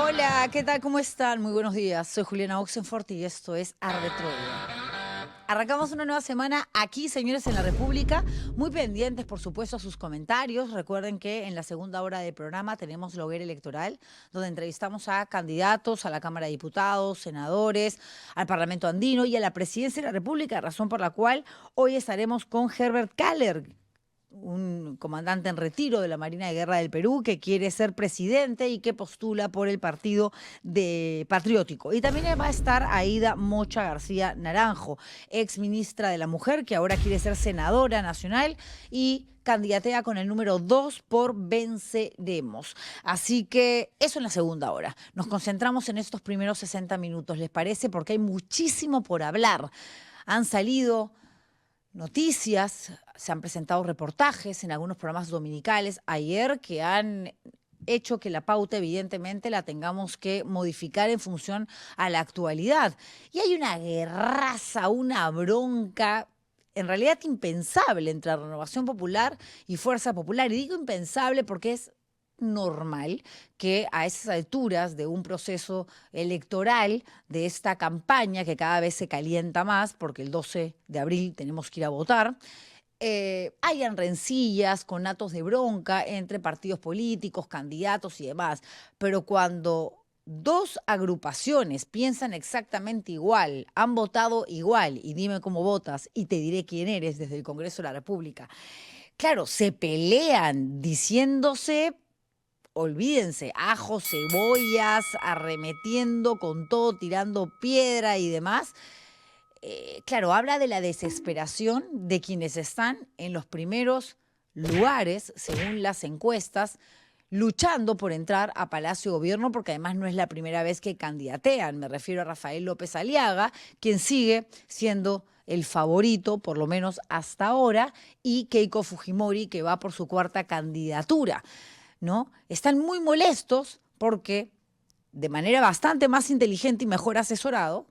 Hola, ¿qué tal? ¿Cómo están? Muy buenos días. Soy Juliana Oxenford y esto es Arretroide. Arrancamos una nueva semana aquí, señores, en la República. Muy pendientes, por supuesto, a sus comentarios. Recuerden que en la segunda hora del programa tenemos la hoguera electoral, donde entrevistamos a candidatos a la Cámara de Diputados, senadores, al Parlamento Andino y a la Presidencia de la República, razón por la cual hoy estaremos con Herbert Kaller, un comandante en retiro de la Marina de Guerra del Perú que quiere ser presidente y que postula por el Partido Patriótico. Y también va a estar Aida Mocha García Naranjo, ex ministra de la Mujer, que ahora quiere ser senadora nacional y candidatea con el número 2 por Venceremos. Así que eso en la segunda hora. Nos concentramos en estos primeros 60 minutos, ¿les parece? Porque hay muchísimo por hablar. Han salido noticias, se han presentado reportajes en algunos programas dominicales ayer que han hecho que la pauta evidentemente la tengamos que modificar en función a la actualidad. Y hay una guerraza, una bronca en realidad impensable entre Renovación Popular y Fuerza Popular. Y digo impensable porque es normal que a esas alturas de un proceso electoral, de esta campaña que cada vez se calienta más, porque el 12 de abril tenemos que ir a votar, hayan rencillas, conatos de bronca entre partidos políticos, candidatos y demás. Pero cuando dos agrupaciones piensan exactamente igual, han votado igual, y dime cómo votas y te diré quién eres desde el Congreso de la República, claro, se pelean diciéndose, olvídense, ajos, cebollas, arremetiendo con todo, tirando piedra y demás. Claro, habla de la desesperación de quienes están en los primeros lugares, según las encuestas, luchando por entrar a Palacio de Gobierno, porque además no es la primera vez que candidatean. Me refiero a Rafael López Aliaga, quien sigue siendo el favorito, por lo menos hasta ahora, y Keiko Fujimori, que va por su cuarta candidatura, ¿no? Están muy molestos porque, de manera bastante más inteligente y mejor asesorado,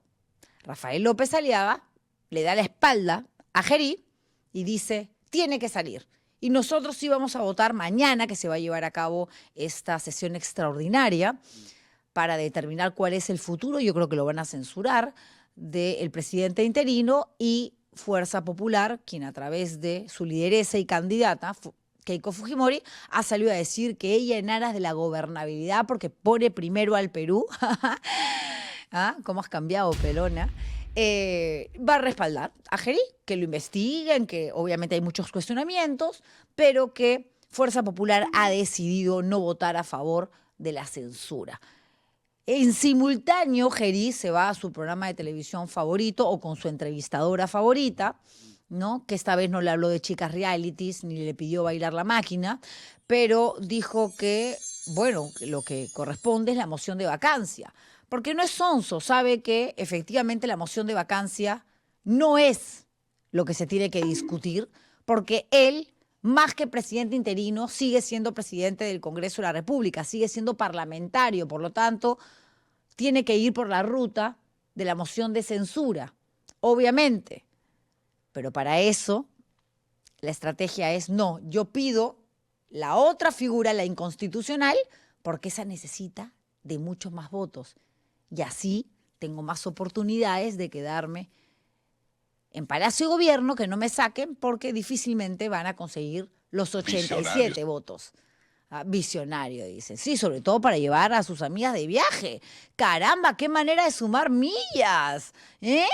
Rafael López Aliaga le da la espalda a Gerí y dice, tiene que salir. Y nosotros sí vamos a votar mañana, que se va a llevar a cabo esta sesión extraordinaria para determinar cuál es el futuro, yo creo que lo van a censurar, del presidente interino y Fuerza Popular, quien a través de su lideresa y candidata, Keiko Fujimori, ha salido a decir que ella, en aras de la gobernabilidad, porque pone primero al Perú, ¿ah? ¿Cómo has cambiado, pelona? Va a respaldar a Gerí, que lo investiguen, que obviamente hay muchos cuestionamientos, pero que Fuerza Popular ha decidido no votar a favor de la censura. En simultáneo, Gerí se va a su programa de televisión favorito o con su entrevistadora favorita, ¿no? Que esta vez no le habló de chicas realities ni le pidió bailar la máquina, pero dijo que, bueno, lo que corresponde es la moción de vacancia. Porque no es sonso, sabe que efectivamente la moción de vacancia no es lo que se tiene que discutir, porque él, más que presidente interino, sigue siendo presidente del Congreso de la República, sigue siendo parlamentario, por lo tanto, tiene que ir por la ruta de la moción de censura, obviamente. Pero para eso, la estrategia es no, yo pido la otra figura, la inconstitucional, porque esa necesita de muchos más votos. Y así tengo más oportunidades de quedarme en Palacio de Gobierno, que no me saquen, porque difícilmente van a conseguir los 87 votos. Ah, visionario, dice. Sí, sobre todo para llevar a sus amigas de viaje. Caramba, qué manera de sumar millas, ¿eh?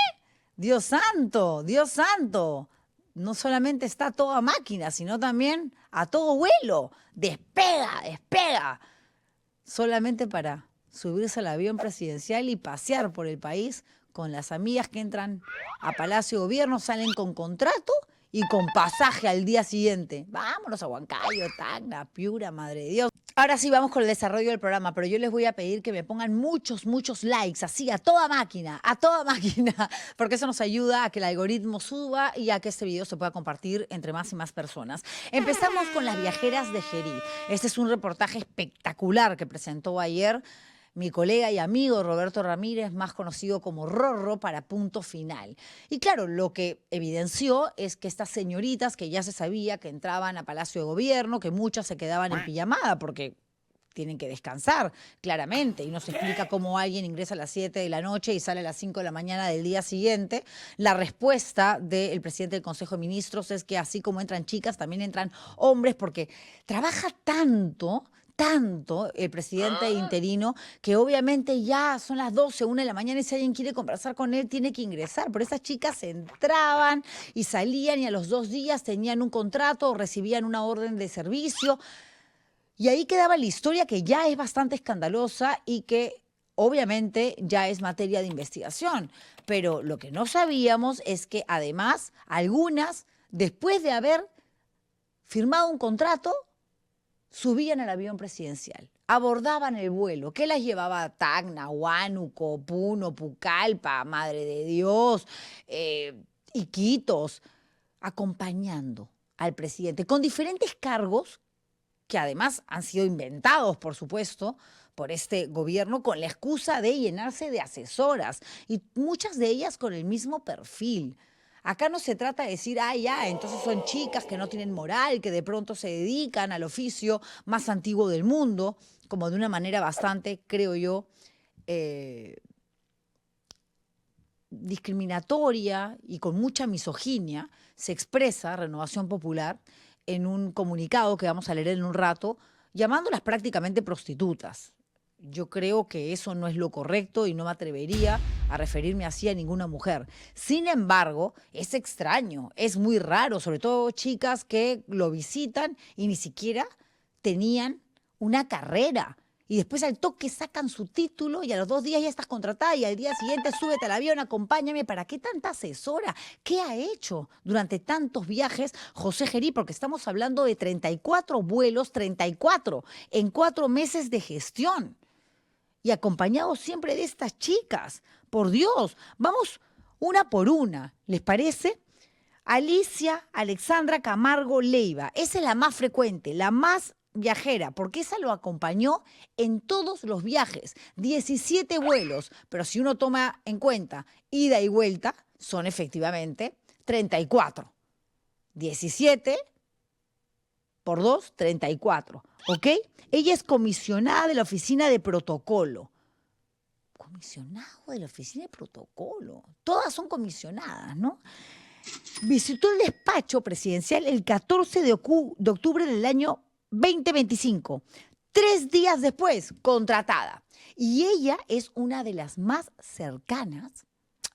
Dios santo, Dios santo. No solamente está a toda máquina, sino también a todo vuelo. Despega, despega. Solamente para subirse al avión presidencial y pasear por el país con las amigas que entran a Palacio de Gobierno, salen con contrato y con pasaje al día siguiente. Vámonos a Huancayo, Tacna, Piura, madre de Dios. Ahora sí vamos con el desarrollo del programa, pero yo les voy a pedir que me pongan muchos, muchos likes, así, a toda máquina, porque eso nos ayuda a que el algoritmo suba y a que este video se pueda compartir entre más y más personas. Empezamos con las viajeras de Gerí. Este es un reportaje espectacular que presentó ayer mi colega y amigo Roberto Ramírez, más conocido como Rorro, para Punto Final. Y claro, lo que evidenció es que estas señoritas, que ya se sabía que entraban a Palacio de Gobierno, que muchas se quedaban en pijamada porque tienen que descansar, claramente, y nos explica cómo alguien ingresa a las 7 de la noche y sale a las 5 de la mañana del día siguiente. La respuesta del presidente del Consejo de Ministros es que así como entran chicas, también entran hombres, porque trabaja tanto el presidente interino, que obviamente ya son las 12, 1 de la mañana y si alguien quiere conversar con él tiene que ingresar. Pero esas chicas entraban y salían y a los 2 días tenían un contrato o recibían una orden de servicio. Y ahí quedaba la historia, que ya es bastante escandalosa y que obviamente ya es materia de investigación. Pero lo que no sabíamos es que además algunas, después de haber firmado un contrato, subían al avión presidencial, abordaban el vuelo. ¿Qué las llevaba a Tacna, Huánuco, Puno, Pucallpa, Madre de Dios, Iquitos, acompañando al presidente con diferentes cargos que además han sido inventados, por supuesto, por este gobierno con la excusa de llenarse de asesoras y muchas de ellas con el mismo perfil. Acá no se trata de decir, ya, entonces son chicas que no tienen moral, que de pronto se dedican al oficio más antiguo del mundo, como de una manera bastante, creo yo, discriminatoria y con mucha misoginia, se expresa Renovación Popular en un comunicado que vamos a leer en un rato, llamándolas prácticamente prostitutas. Yo creo que eso no es lo correcto y no me atrevería a referirme así a ninguna mujer. Sin embargo, es extraño, es muy raro, sobre todo chicas que lo visitan y ni siquiera tenían una carrera. Y después al toque sacan su título y a los 2 días ya estás contratada y al día siguiente súbete al avión, acompáñame. ¿Para qué tanta asesora? ¿Qué ha hecho durante tantos viajes José Gerí? Porque estamos hablando de 34 vuelos, 34 en 4 meses de gestión. Y acompañado siempre de estas chicas. Por Dios, vamos una por una, ¿les parece? Alicia Alexandra Camargo Leiva, esa es la más frecuente, la más viajera, porque esa lo acompañó en todos los viajes, 17 vuelos, pero si uno toma en cuenta ida y vuelta, son efectivamente 34. 17 por 2, 34, ¿ok? Ella es comisionada de la Oficina de Protocolo. Comisionado de la Oficina de Protocolo. Todas son comisionadas, ¿no? Visitó el despacho presidencial el 14 de octubre del año 2025. 3 días después, contratada. Y ella es una de las más cercanas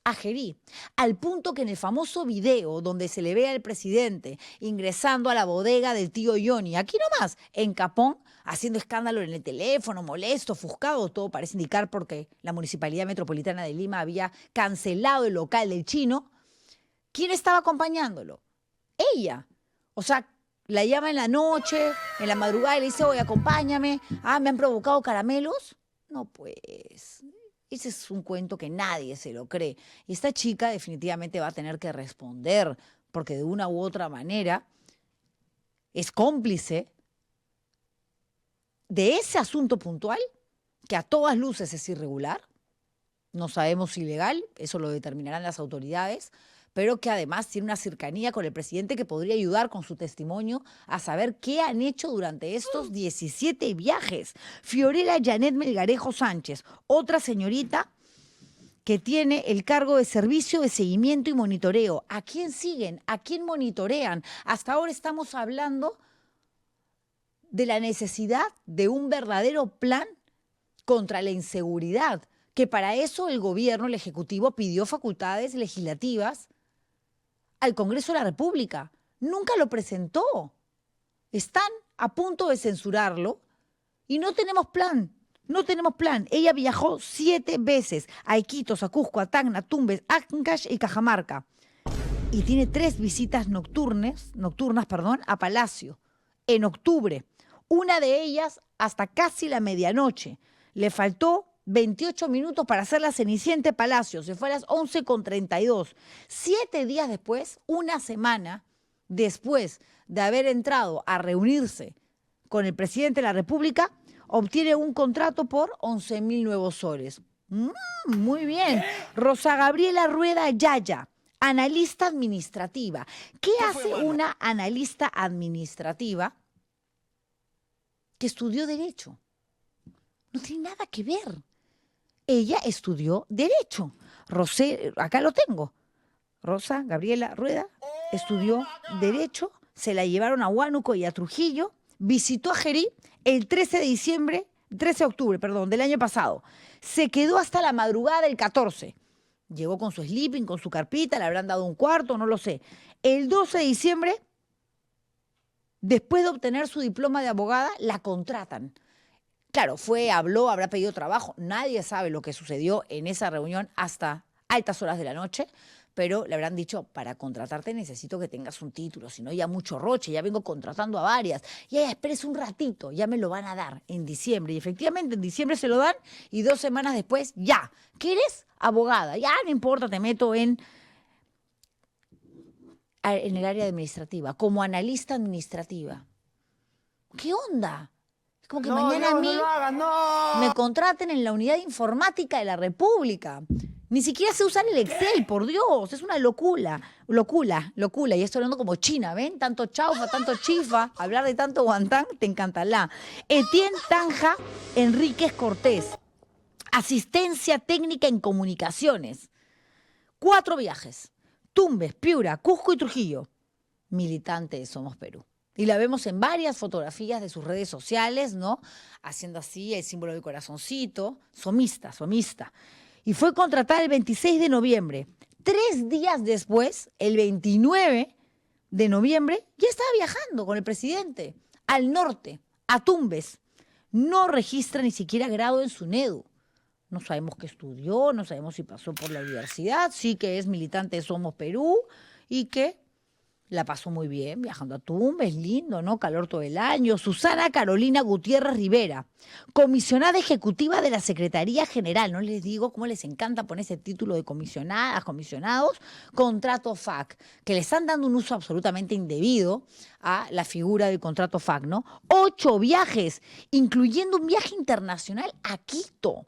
a Gerí, al punto que en el famoso video donde se le ve al presidente ingresando a la bodega del tío Johnny, aquí nomás, en Capón, haciendo escándalo en el teléfono, molesto, ofuscado, todo parece indicar porque la Municipalidad Metropolitana de Lima había cancelado el local del chino. ¿Quién estaba acompañándolo? Ella. O sea, la llama en la noche, en la madrugada y le dice, oye, acompáñame. ¿Me han provocado caramelos? No, pues, ese es un cuento que nadie se lo cree. Y esta chica definitivamente va a tener que responder, porque de una u otra manera es cómplice de ese asunto puntual, que a todas luces es irregular. No sabemos si ilegal, eso lo determinarán las autoridades, pero que además tiene una cercanía con el presidente que podría ayudar con su testimonio a saber qué han hecho durante estos 17 viajes. Fiorella Janet Melgarejo Sánchez, otra señorita que tiene el cargo de servicio de seguimiento y monitoreo. ¿A quién siguen? ¿A quién monitorean? Hasta ahora estamos hablando de la necesidad de un verdadero plan contra la inseguridad, que para eso el gobierno, el Ejecutivo, pidió facultades legislativas al Congreso de la República. Nunca lo presentó. Están a punto de censurarlo y no tenemos plan. No tenemos plan. Ella viajó 7 veces a Iquitos, a Cusco, a Tacna, Tumbes, Ancash y Cajamarca. Y tiene 3 visitas nocturnas, a Palacio en octubre. Una de ellas hasta casi la medianoche. Le faltó 28 minutos para hacer la Cenicienta Palacio. Se fue a las 11:32. 7 días después, una semana después de haber entrado a reunirse con el presidente de la República, obtiene un contrato por 11.000 nuevos soles. Muy bien. Rosa Gabriela Rueda Yaya, analista administrativa. ¿Qué hace una analista administrativa que estudió Derecho? No tiene nada que ver. Ella estudió Derecho. Acá lo tengo. Rosa Gabriela Rueda estudió Derecho, se la llevaron a Huánuco y a Trujillo, visitó a Gerí el 13 de octubre, perdón, del año pasado. Se quedó hasta la madrugada del 14. Llegó con su sleeping, con su carpita, le habrán dado un cuarto, no lo sé. El 12 de diciembre, después de obtener su diploma de abogada, la contratan. Claro, habló, habrá pedido trabajo. Nadie sabe lo que sucedió en esa reunión hasta altas horas de la noche, pero le habrán dicho, para contratarte necesito que tengas un título, si no ya mucho roche, ya vengo contratando a varias. Y ella, espérese un ratito, ya me lo van a dar en diciembre. Y efectivamente en diciembre se lo dan y 2 semanas después, ya, ¿qué eres? Abogada. Ya, no importa, te meto en el área administrativa, como analista administrativa. ¿Qué onda? Es como que No, mañana Dios, a mí no lo hagas, no. me contraten en la unidad informática de la República. Ni siquiera sé usar el Excel, por Dios. Es una locura. Y estoy hablando como China, ¿ven? Tanto chaufa, tanto chifa. Hablar de tanto guantán, te encantará. Etienne Tanja Enríquez Cortés. Asistencia técnica en comunicaciones. 4 viajes. Tumbes, Piura, Cusco y Trujillo. Militante de Somos Perú. Y la vemos en varias fotografías de sus redes sociales, ¿no? Haciendo así el símbolo del corazoncito. Somista. Y fue contratada el 26 de noviembre. 3 días después, el 29 de noviembre, ya estaba viajando con el presidente al norte, a Tumbes. No registra ni siquiera grado en SUNEDU. No sabemos qué estudió, no sabemos si pasó por la universidad, sí que es militante de Somos Perú y que la pasó muy bien viajando a Tumbes, lindo, ¿no? Calor todo el año. Susana Carolina Gutiérrez Rivera, comisionada ejecutiva de la Secretaría General. No les digo cómo les encanta poner ese título de comisionadas, comisionados, contrato FAC, que le están dando un uso absolutamente indebido a la figura del contrato FAC, ¿no? 8 viajes, incluyendo un viaje internacional a Quito,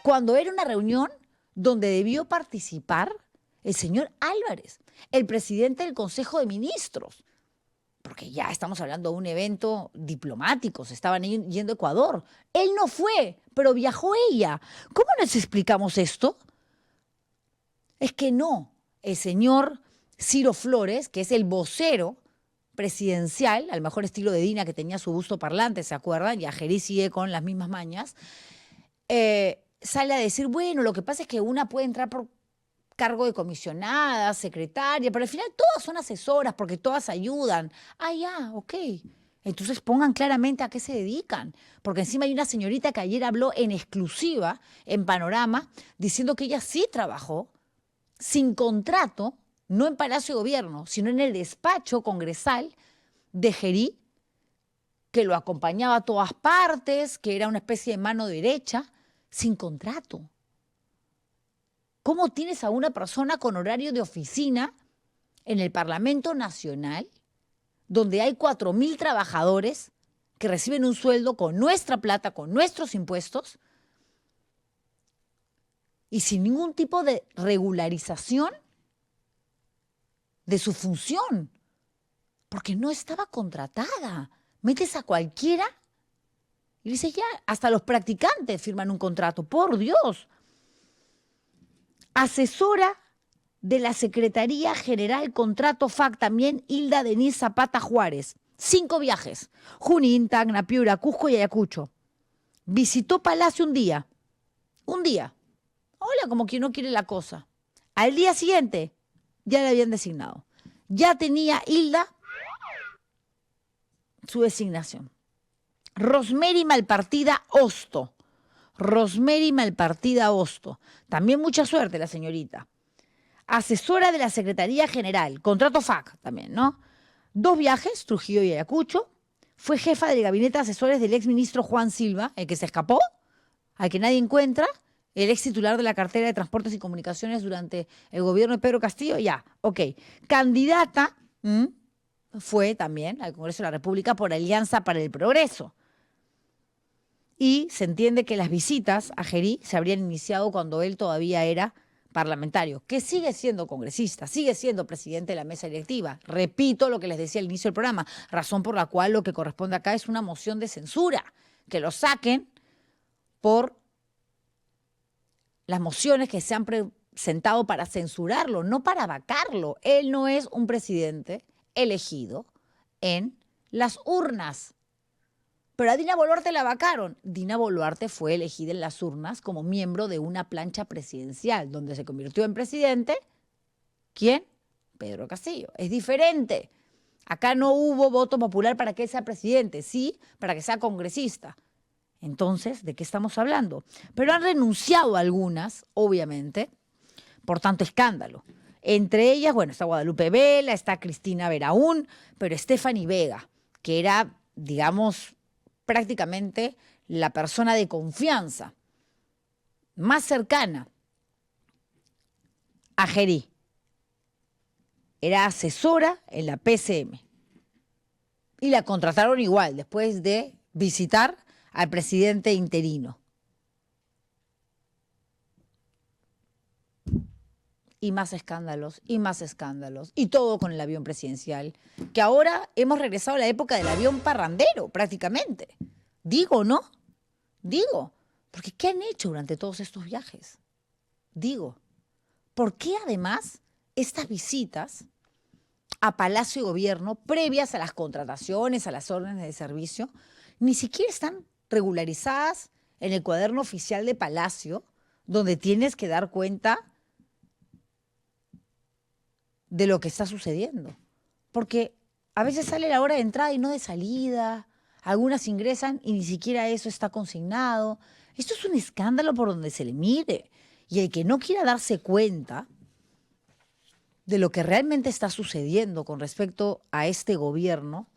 cuando era una reunión donde debió participar el señor Álvarez, el presidente del Consejo de Ministros, porque ya estamos hablando de un evento diplomático, se estaban yendo a Ecuador. Él no fue, pero viajó ella. ¿Cómo nos explicamos esto? Es que no, el señor Ciro Flores, que es el vocero presidencial, al mejor estilo de Dina, que tenía su busto parlante, ¿se acuerdan? Y Ajerí sigue con las mismas mañas, sale a decir, bueno, lo que pasa es que una puede entrar por cargo de comisionada, secretaria, pero al final todas son asesoras porque todas ayudan. Ah, ya, ok. Entonces pongan claramente a qué se dedican, porque encima hay una señorita que ayer habló en exclusiva en Panorama diciendo que ella sí trabajó sin contrato, no en Palacio de Gobierno, sino en el despacho congresal de Gerí, que lo acompañaba a todas partes, que era una especie de mano derecha, sin contrato. ¿Cómo tienes a una persona con horario de oficina en el Parlamento Nacional, donde hay 4.000 trabajadores que reciben un sueldo con nuestra plata, con nuestros impuestos, y sin ningún tipo de regularización de su función? Porque no estaba contratada. Metes a cualquiera y dices, ya, hasta los practicantes firman un contrato, por Dios. Asesora de la Secretaría General Contrato FAC, también Hilda Denise Zapata Juárez. 5 viajes, Junín, Tacna, Piura, Cusco y Ayacucho. Visitó Palacio un día. Hola, como quien no quiere la cosa. Al día siguiente, ya le habían designado. Ya tenía Hilda su designación. Rosemary Malpartida Hosto. También mucha suerte la señorita. Asesora de la Secretaría General, contrato FAC también, ¿no? 2 viajes, Trujillo y Ayacucho. Fue jefa del gabinete de asesores del exministro Juan Silva, el que se escapó, al que nadie encuentra, el ex titular de la cartera de Transportes y Comunicaciones durante el gobierno de Pedro Castillo. Ya, ok. Candidata fue también al Congreso de la República por Alianza para el Progreso. Y se entiende que las visitas a Gerí se habrían iniciado cuando él todavía era parlamentario, que sigue siendo congresista, sigue siendo presidente de la mesa directiva. Repito lo que les decía al inicio del programa, razón por la cual lo que corresponde acá es una moción de censura, que lo saquen por las mociones que se han presentado para censurarlo, no para vacarlo. Él no es un presidente elegido en las urnas. Pero a Dina Boluarte la vacaron. Dina Boluarte fue elegida en las urnas como miembro de una plancha presidencial, donde se convirtió en presidente. ¿Quién? Pedro Castillo. Es diferente. Acá no hubo voto popular para que él sea presidente, sí, para que sea congresista. Entonces, ¿de qué estamos hablando? Pero han renunciado algunas, obviamente, por tanto escándalo. Entre ellas, bueno, está Guadalupe Vela, está Cristina Beraún, pero Stephanie Vega, que era, digamos, prácticamente la persona de confianza más cercana a Gerí. Era asesora en la PCM. Y la contrataron igual, después de visitar al presidente interino. Y más escándalos, y más escándalos. Y todo con el avión presidencial. Que ahora hemos regresado a la época del avión parrandero, prácticamente. Digo, ¿no? Digo. Porque ¿qué han hecho durante todos estos viajes? Digo. ¿Por qué además estas visitas a Palacio y Gobierno, previas a las contrataciones, a las órdenes de servicio, ni siquiera están regularizadas en el cuaderno oficial de Palacio, donde tienes que dar cuenta de lo que está sucediendo? Porque a veces sale la hora de entrada y no de salida, algunas ingresan y ni siquiera eso está consignado. Esto es un escándalo por donde se le mire. Y el que no quiera darse cuenta de lo que realmente está sucediendo con respecto a este gobierno,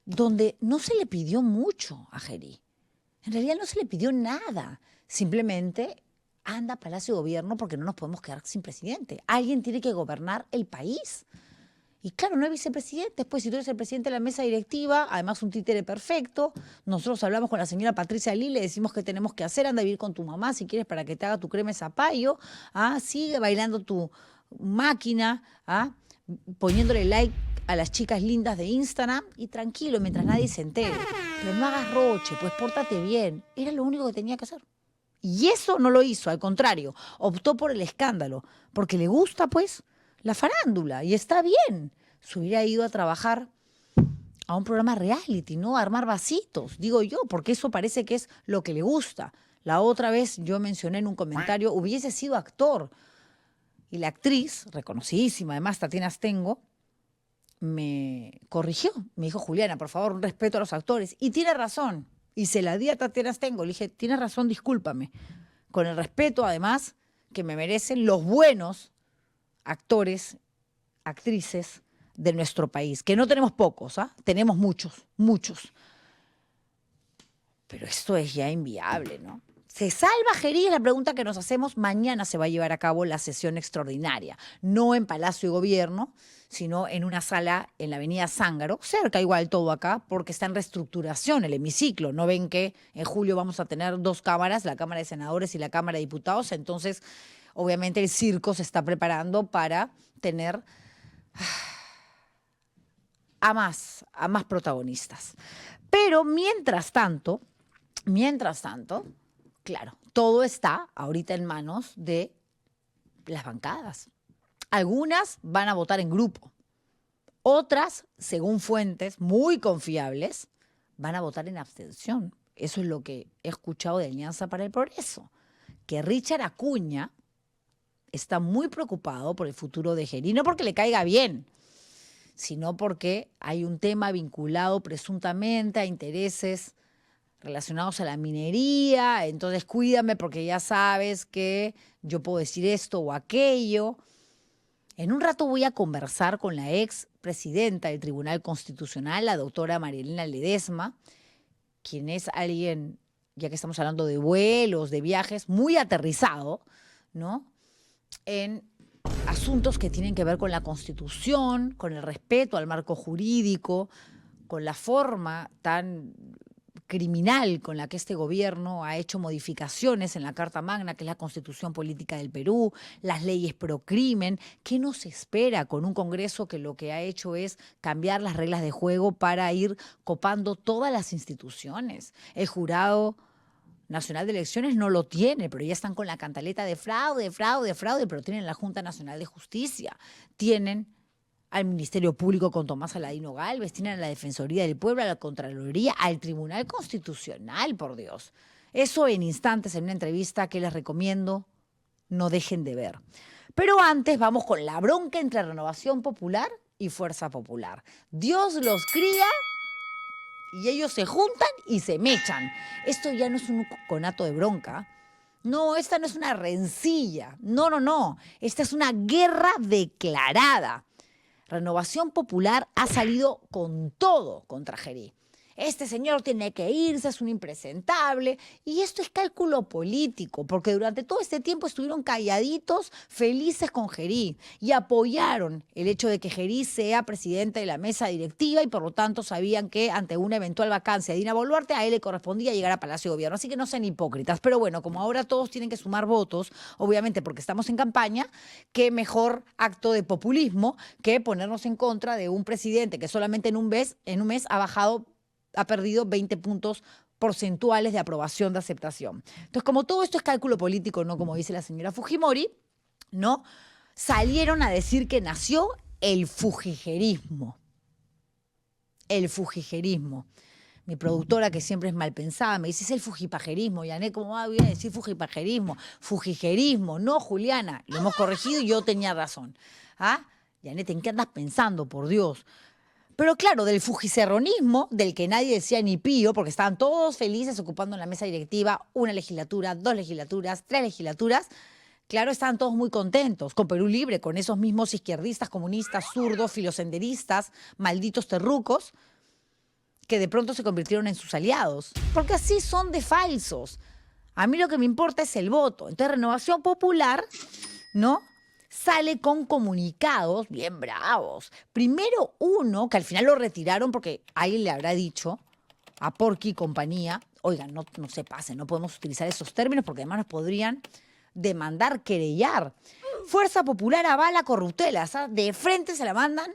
donde no se le pidió mucho a Gerí. En realidad no se le pidió nada. Simplemente anda a Palacio de Gobierno porque no nos podemos quedar sin presidente. Alguien tiene que gobernar el país. Y claro, no hay vicepresidente. Pues si tú eres el presidente de la mesa directiva, además un títere perfecto, nosotros hablamos con la señora Patricia Lee, le decimos qué tenemos que hacer, anda a vivir con tu mamá si quieres para que te haga tu crema de zapallo, sigue bailando tu máquina, poniéndole like a las chicas lindas de Instagram y tranquilo mientras nadie se entere. Pero no hagas roche, pues pórtate bien. Era lo único que tenía que hacer. Y eso no lo hizo, al contrario, optó por el escándalo, porque le gusta pues la farándula y está bien. Se hubiera ido a trabajar a un programa reality, no a armar vasitos, digo yo, porque eso parece que es lo que le gusta. La otra vez yo mencioné en un comentario, hubiese sido actor. Y la actriz, reconocidísima, además Tatiana Stengo, me corrigió. Me dijo, Juliana, por favor, un respeto a los actores. Y tiene razón. Y se la di a Tatiana Stengo. Le dije, tienes razón, discúlpame. Con el respeto, además, que me merecen los buenos actores, actrices de nuestro país. Que no tenemos pocos, tenemos muchos, muchos. Pero esto es ya inviable, ¿no? ¿Se salva Gerí? Es la pregunta que nos hacemos. Mañana se va a llevar a cabo la sesión extraordinaria. No en Palacio de Gobierno, sino en una sala en la avenida Zángaro, cerca igual todo acá, porque está en reestructuración el hemiciclo. ¿No ven que en julio vamos a tener dos cámaras, la Cámara de Senadores y la Cámara de Diputados? Entonces, obviamente el circo se está preparando para tener a más protagonistas. Pero mientras tanto, claro, todo está ahorita en manos de las bancadas. Algunas van a votar en grupo. Otras, según fuentes muy confiables, van a votar en abstención. Eso es lo que he escuchado de Alianza para el Progreso. Que Richard Acuña está muy preocupado por el futuro de Gerí, no porque le caiga bien, sino porque hay un tema vinculado presuntamente a intereses relacionados a la minería. Entonces cuídame porque ya sabes que yo puedo decir esto o aquello. En un rato voy a conversar con la ex presidenta del Tribunal Constitucional, la doctora Marielena Ledesma, quien es alguien, ya que estamos hablando de vuelos, de viajes, muy aterrizado, ¿no?, en asuntos que tienen que ver con la Constitución, con el respeto al marco jurídico, con la forma tan criminal con la que este gobierno ha hecho modificaciones en la Carta Magna, que es la Constitución Política del Perú, las leyes pro crimen. ¿Qué nos espera con un Congreso que lo que ha hecho es cambiar las reglas de juego para ir copando todas las instituciones? El jurado Nacional de Elecciones no lo tiene, pero ya están con la cantaleta de fraude, fraude, fraude, pero tienen la Junta Nacional de Justicia, tienen al Ministerio Público con Tomás Aladino Gálvez, tienen a la Defensoría del Pueblo, a la Contraloría, al Tribunal Constitucional, por Dios. Eso en instantes, en una entrevista que les recomiendo no dejen de ver. Pero antes vamos con la bronca entre Renovación Popular y Fuerza Popular. Dios los cría y ellos se juntan y se mechan. Esto ya no es un conato de bronca. No, esta no es una rencilla. No, no, no. Esta es una guerra declarada. Renovación Popular ha salido con todo contra Gerí. Este señor tiene que irse, es un impresentable. Y esto es cálculo político, porque durante todo este tiempo estuvieron calladitos, felices con Gerí, y apoyaron el hecho de que Gerí sea presidente de la mesa directiva y por lo tanto sabían que ante una eventual vacancia de Dina Boluarte a él le correspondía llegar a Palacio de Gobierno. Así que no sean hipócritas. Pero bueno, como ahora todos tienen que sumar votos, obviamente porque estamos en campaña, qué mejor acto de populismo que ponernos en contra de un presidente que solamente en un mes ha perdido 20 puntos porcentuales de aprobación, de aceptación. Entonces, como todo esto es cálculo político, no como dice la señora Fujimori, ¿no? Salieron a decir que nació el fujigerismo. El fujigerismo. Mi productora, que siempre es mal pensada, me dice, es el fujipajerismo. Yané, ¿cómo voy a decir fujipajerismo? Fujigerismo. No, Juliana, lo hemos corregido y yo tenía razón. ¿Ah? Yané, ¿en qué andas pensando, por Dios? Pero claro, del fujicerronismo, del que nadie decía ni pío, porque estaban todos felices ocupando en la mesa directiva una legislatura, 2 legislaturas, 3 legislaturas, claro, estaban todos muy contentos, con Perú Libre, con esos mismos izquierdistas, comunistas, zurdos, filosenderistas, malditos terrucos, que de pronto se convirtieron en sus aliados, porque así son de falsos. A mí lo que me importa es el voto. Entonces, Renovación Popular, ¿no?, sale con comunicados bien bravos. Primero uno, que al final lo retiraron porque alguien le habrá dicho a Porky y compañía, oigan, no se pasen, no podemos utilizar esos términos porque además nos podrían demandar, querellar. Fuerza Popular avala corruptelas, ¿sabes? De frente se la mandan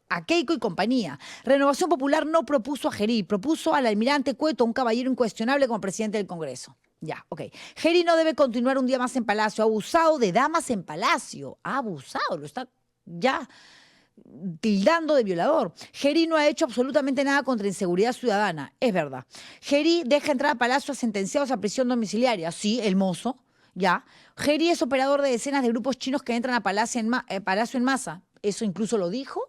a Keiko y compañía. Renovación Popular no propuso a Gerí, propuso al almirante Cueto, un caballero incuestionable como presidente del Congreso. Ya, ok. Gerí no debe continuar un día más en Palacio. Ha abusado de damas en Palacio. Ha abusado, lo está ya tildando de violador. Gerí no ha hecho absolutamente nada contra inseguridad ciudadana. Es verdad. Gerí deja entrar a Palacio a sentenciados a prisión domiciliaria. Sí, el mozo. Ya. Gerí es operador de decenas de grupos chinos que entran a Palacio en masa. Eso incluso lo dijo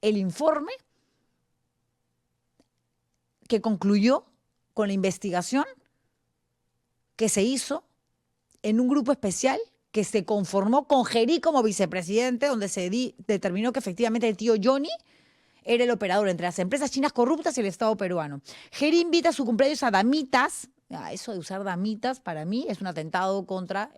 el informe que concluyó con la investigación que se hizo en un grupo especial que se conformó con Gerí como vicepresidente, donde se determinó que efectivamente el tío Johnny era el operador entre las empresas chinas corruptas y el Estado peruano. Gerí invita a su cumpleaños a damitas. Eso de usar damitas para mí es un atentado contra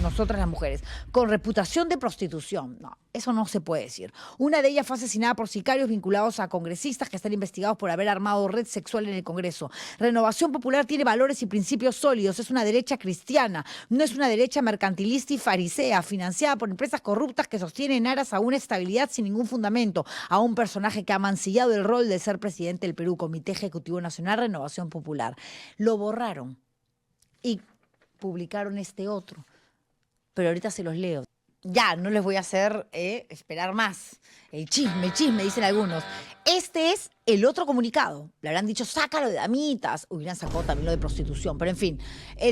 nosotras las mujeres, con reputación de prostitución. No, eso no se puede decir. Una de ellas fue asesinada por sicarios vinculados a congresistas que están investigados por haber armado red sexual en el Congreso. Renovación Popular tiene valores y principios sólidos. Es una derecha cristiana, no es una derecha mercantilista y farisea, financiada por empresas corruptas que sostienen aras a una estabilidad sin ningún fundamento, a un personaje que ha mancillado el rol de ser presidente del Perú, Comité Ejecutivo Nacional Renovación Popular. Lo borraron y publicaron este otro. Pero ahorita se los leo. Ya, no les voy a hacer esperar más. El chisme, dicen algunos. Este es el otro comunicado. Le habrán dicho, sácalo de damitas. Hubieran sacado también lo de prostitución. Pero en fin,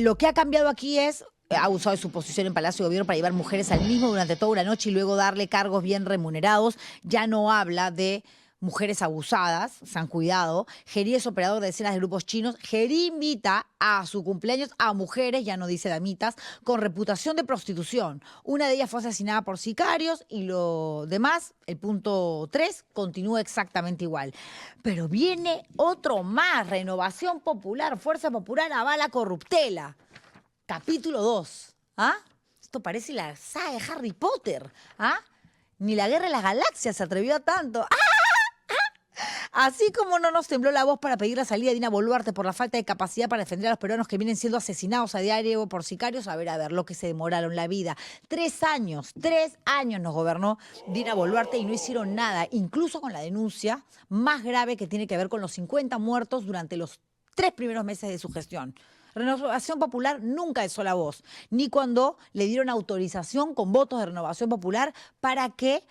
lo que ha cambiado aquí es, ha usado de su posición en Palacio de Gobierno para llevar mujeres al mismo durante toda una noche y luego darle cargos bien remunerados. Ya no habla de mujeres abusadas, se han cuidado. Gerí es operador de decenas de grupos chinos. Gerí invita a su cumpleaños a mujeres, ya no dice damitas, con reputación de prostitución. Una de ellas fue asesinada por sicarios y lo demás, el punto 3, continúa exactamente igual. Pero viene otro más. Renovación Popular, Fuerza Popular avala corruptela. Capítulo 2. ¿Ah? Esto parece la saga de Harry Potter. ¿Ah? Ni la Guerra de las Galaxias se atrevió a tanto. ¡Ah! Así como no nos tembló la voz para pedir la salida de Dina Boluarte por la falta de capacidad para defender a los peruanos que vienen siendo asesinados a diario por sicarios, a ver, lo que se demoraron la vida. 3 años nos gobernó Dina Boluarte y no hicieron nada, incluso con la denuncia más grave que tiene que ver con los 50 muertos durante los 3 primeros meses de su gestión. Renovación Popular nunca alzó la voz, ni cuando le dieron autorización con votos de Renovación Popular para que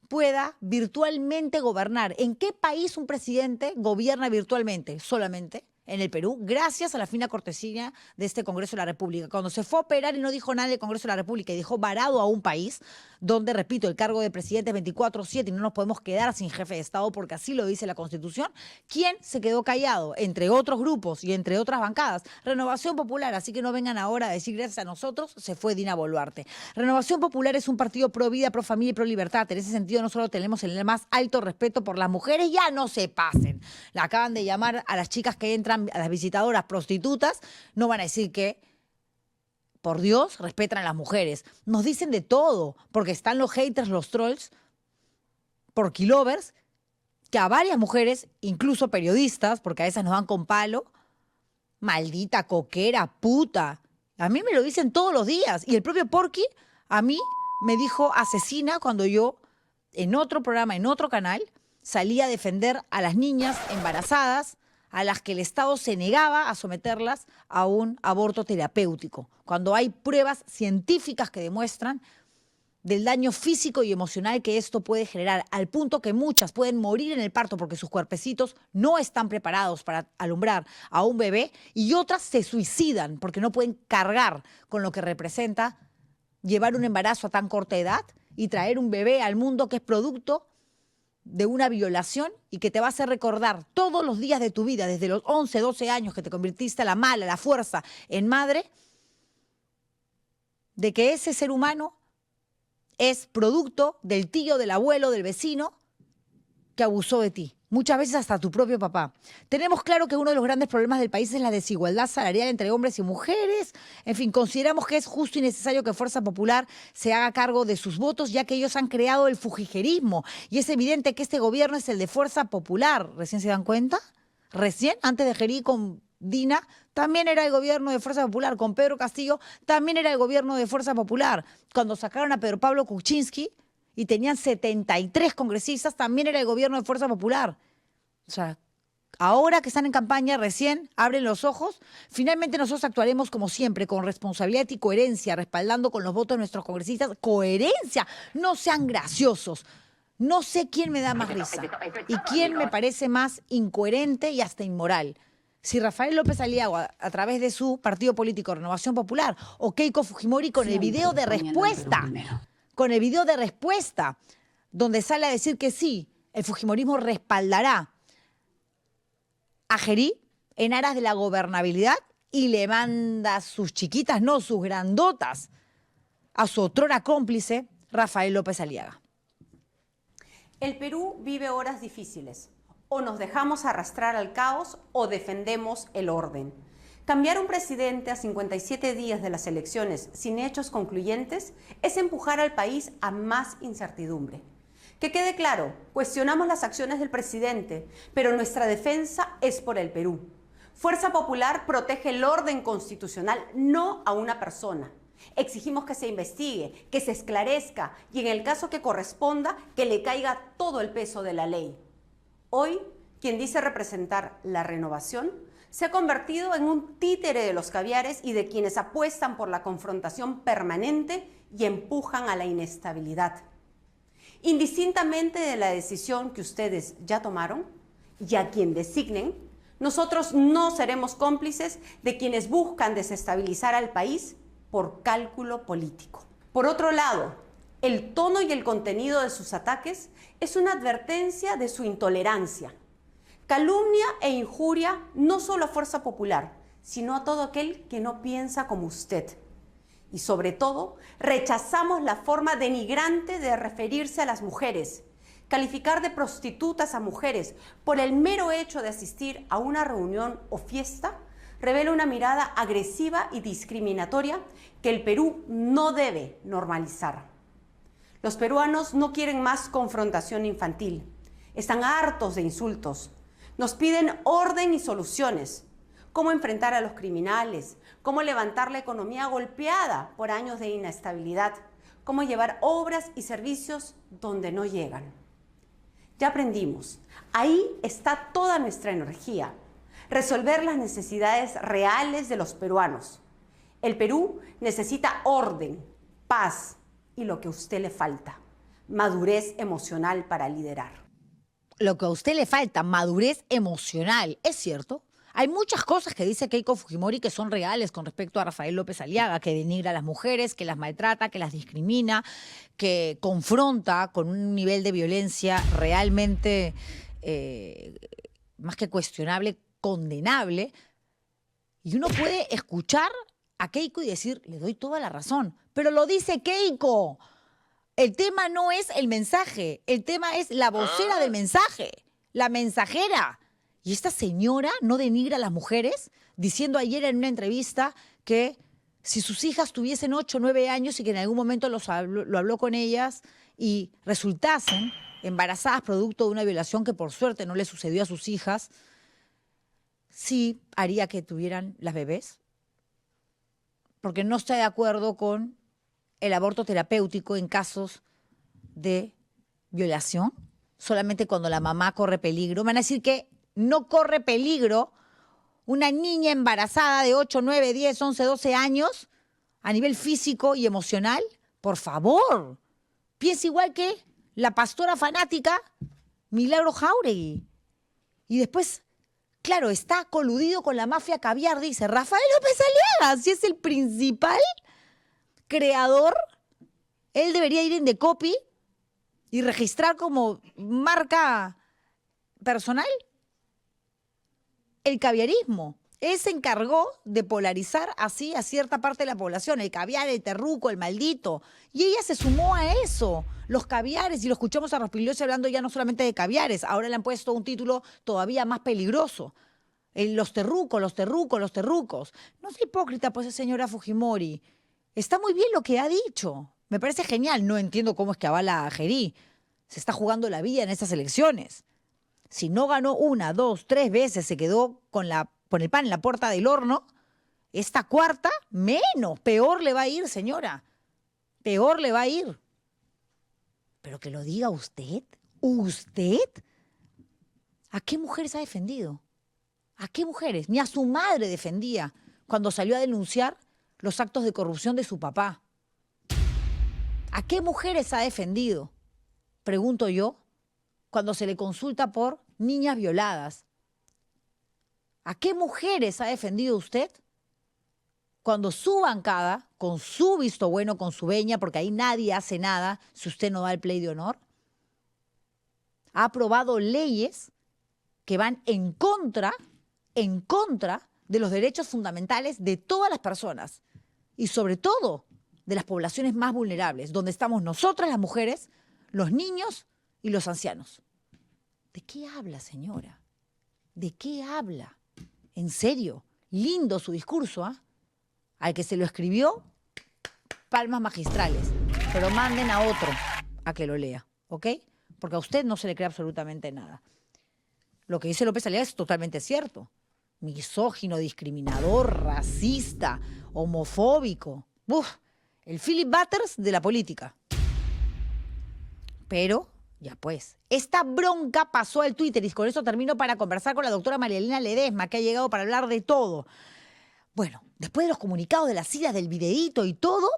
pueda virtualmente gobernar. ¿En qué país un presidente gobierna virtualmente? Solamente en el Perú, gracias a la fina cortesía de este Congreso de la República. Cuando se fue a operar y no dijo nada del Congreso de la República y dejó varado a un país donde, repito, el cargo de presidente es 24/7 y no nos podemos quedar sin jefe de Estado porque así lo dice la Constitución, ¿quién se quedó callado? Entre otros grupos y entre otras bancadas, Renovación Popular, así que no vengan ahora a decir gracias a nosotros, se fue Dina Boluarte. Renovación Popular es un partido pro vida, pro familia y pro libertad. En ese sentido, no solo tenemos el más alto respeto por las mujeres, ya no se pasen. La acaban de llamar a las chicas que entran, a las visitadoras prostitutas, no van a decir que, por Dios, respetan a las mujeres. Nos dicen de todo, porque están los haters, los trolls, porquilovers, que a varias mujeres, incluso periodistas, porque a esas nos dan con palo, maldita coquera, puta. A mí me lo dicen todos los días. Y el propio Porqui a mí me dijo asesina cuando yo, en otro programa, en otro canal, salía a defender a las niñas embarazadas, a las que el Estado se negaba a someterlas a un aborto terapéutico, cuando hay pruebas científicas que demuestran del daño físico y emocional que esto puede generar, al punto que muchas pueden morir en el parto porque sus cuerpecitos no están preparados para alumbrar a un bebé, y otras se suicidan porque no pueden cargar con lo que representa llevar un embarazo a tan corta edad y traer un bebé al mundo que es producto de una violación y que te va a hacer recordar todos los días de tu vida, desde los 11, 12 años que te convertiste a la mala, a la fuerza, en madre, de que ese ser humano es producto del tío, del abuelo, del vecino que abusó de ti. Muchas veces hasta tu propio papá. Tenemos claro que uno de los grandes problemas del país es la desigualdad salarial entre hombres y mujeres. En fin, consideramos que es justo y necesario que Fuerza Popular se haga cargo de sus votos, ya que ellos han creado el fujigerismo. Y es evidente que este gobierno es el de Fuerza Popular. ¿Recién se dan cuenta? Recién, antes de Gerí con Dina, también era el gobierno de Fuerza Popular. Con Pedro Castillo, también era el gobierno de Fuerza Popular. Cuando sacaron a Pedro Pablo Kuczynski y tenían 73 congresistas, también era el gobierno de Fuerza Popular. O sea, ahora que están en campaña, recién abren los ojos. Finalmente nosotros actuaremos como siempre, con responsabilidad y coherencia, respaldando con los votos de nuestros congresistas. ¡Coherencia! No sean graciosos. No sé quién me da más risa y quién me parece más incoherente y hasta inmoral. Si Rafael López Aliaga, a través de su partido político Renovación Popular, o Keiko Fujimori con el video de respuesta. Con el video de respuesta, donde sale a decir que sí, el fujimorismo respaldará a Gerí en aras de la gobernabilidad y le manda a sus chiquitas, no, sus grandotas, a su otrora cómplice, Rafael López Aliaga. El Perú vive horas difíciles. O nos dejamos arrastrar al caos o defendemos el orden. Cambiar un presidente a 57 días de las elecciones sin hechos concluyentes es empujar al país a más incertidumbre. Que quede claro, cuestionamos las acciones del presidente, pero nuestra defensa es por el Perú. Fuerza Popular protege el orden constitucional, no a una persona. Exigimos que se investigue, que se esclarezca y en el caso que corresponda, que le caiga todo el peso de la ley. Hoy, quien dice representar la renovación, se ha convertido en un títere de los caviares y de quienes apuestan por la confrontación permanente y empujan a la inestabilidad. Indistintamente de la decisión que ustedes ya tomaron y a quien designen, nosotros no seremos cómplices de quienes buscan desestabilizar al país por cálculo político. Por otro lado, el tono y el contenido de sus ataques es una advertencia de su intolerancia. Calumnia e injuria no solo a Fuerza Popular, sino a todo aquel que no piensa como usted. Y sobre todo, rechazamos la forma denigrante de referirse a las mujeres, calificar de prostitutas a mujeres por el mero hecho de asistir a una reunión o fiesta, revela una mirada agresiva y discriminatoria que el Perú no debe normalizar. Los peruanos no quieren más confrontación infantil, están hartos de insultos. Nos piden orden y soluciones. Cómo enfrentar a los criminales, cómo levantar la economía golpeada por años de inestabilidad, cómo llevar obras y servicios donde no llegan. Ya aprendimos, ahí está toda nuestra energía. resolver las necesidades reales de los peruanos. El Perú necesita orden, paz y lo que a usted le falta, madurez emocional para liderar. Lo que a usted le falta, madurez emocional, ¿es cierto? Hay muchas cosas que dice Keiko Fujimori que son reales con respecto a Rafael López Aliaga, que denigra a las mujeres, que las maltrata, que las discrimina, que confronta con un nivel de violencia realmente más que cuestionable, condenable. Y uno puede escuchar a Keiko y decir, le doy toda la razón, pero lo dice Keiko. El tema no es el mensaje, el tema es la vocera del mensaje, la mensajera. Y esta señora no denigra a las mujeres, diciendo ayer en una entrevista que si sus hijas tuviesen 8 o 9 años y que en algún momento lo habló con ellas y resultasen embarazadas producto de una violación que por suerte no le sucedió a sus hijas, sí haría que tuvieran las bebés. Porque no está de acuerdo con el aborto terapéutico en casos de violación, solamente cuando la mamá corre peligro. Van a decir que no corre peligro una niña embarazada de 8, 9, 10, 11, 12 años a nivel físico y emocional. Por favor, piensa igual que la pastora fanática Milagro Jáuregui. Y después, claro, está coludido con la mafia caviar, dice Rafael López Aliaga, si es el principal creador, él debería ir en Decopi y registrar como marca personal el caviarismo. Él se encargó de polarizar así a cierta parte de la población, el caviar, el terruco, el maldito. Y ella se sumó a eso, los caviares, y lo escuchamos a Rospigliosi hablando ya no solamente de caviares, ahora le han puesto un título todavía más peligroso. Los terrucos, los terrucos, los terrucos. No sea hipócrita, pues, señora Fujimori. Está muy bien lo que ha dicho. Me parece genial. No entiendo cómo es que avala a Gerí. Se está jugando la vida en estas elecciones. Si no ganó 1, 2, 3 veces, se quedó con el pan en la puerta del horno, esta cuarta, menos. Peor le va a ir, señora. Peor le va a ir. Pero que lo diga usted. ¿Usted? ¿A qué mujeres ha defendido? ¿A qué mujeres? Ni a su madre defendía cuando salió a denunciar los actos de corrupción de su papá. ¿A qué mujeres ha defendido? Pregunto yo, cuando se le consulta por niñas violadas. ¿A qué mujeres ha defendido usted? Cuando su bancada, con su visto bueno, con su veña, porque ahí nadie hace nada si usted no da el play de honor, ha aprobado leyes que van en contra de los derechos fundamentales de todas las personas y sobre todo de las poblaciones más vulnerables, donde estamos nosotras las mujeres, los niños y los ancianos. ¿De qué habla, señora? ¿De qué habla? En serio, lindo su discurso, ¿ah? Al que se lo escribió, palmas magistrales, pero manden a otro a que lo lea, ¿ok? Porque a usted no se le cree absolutamente nada. Lo que dice López Aliaga es totalmente cierto. Misógino, discriminador, racista, homofóbico. ¡Uf! El Philip Butters de la política. Pero, ya pues, esta bronca pasó al Twitter y con eso termino para conversar con la doctora María Elena Ledesma, que ha llegado para hablar de todo. Bueno, después de los comunicados de las iras del videíto y todo,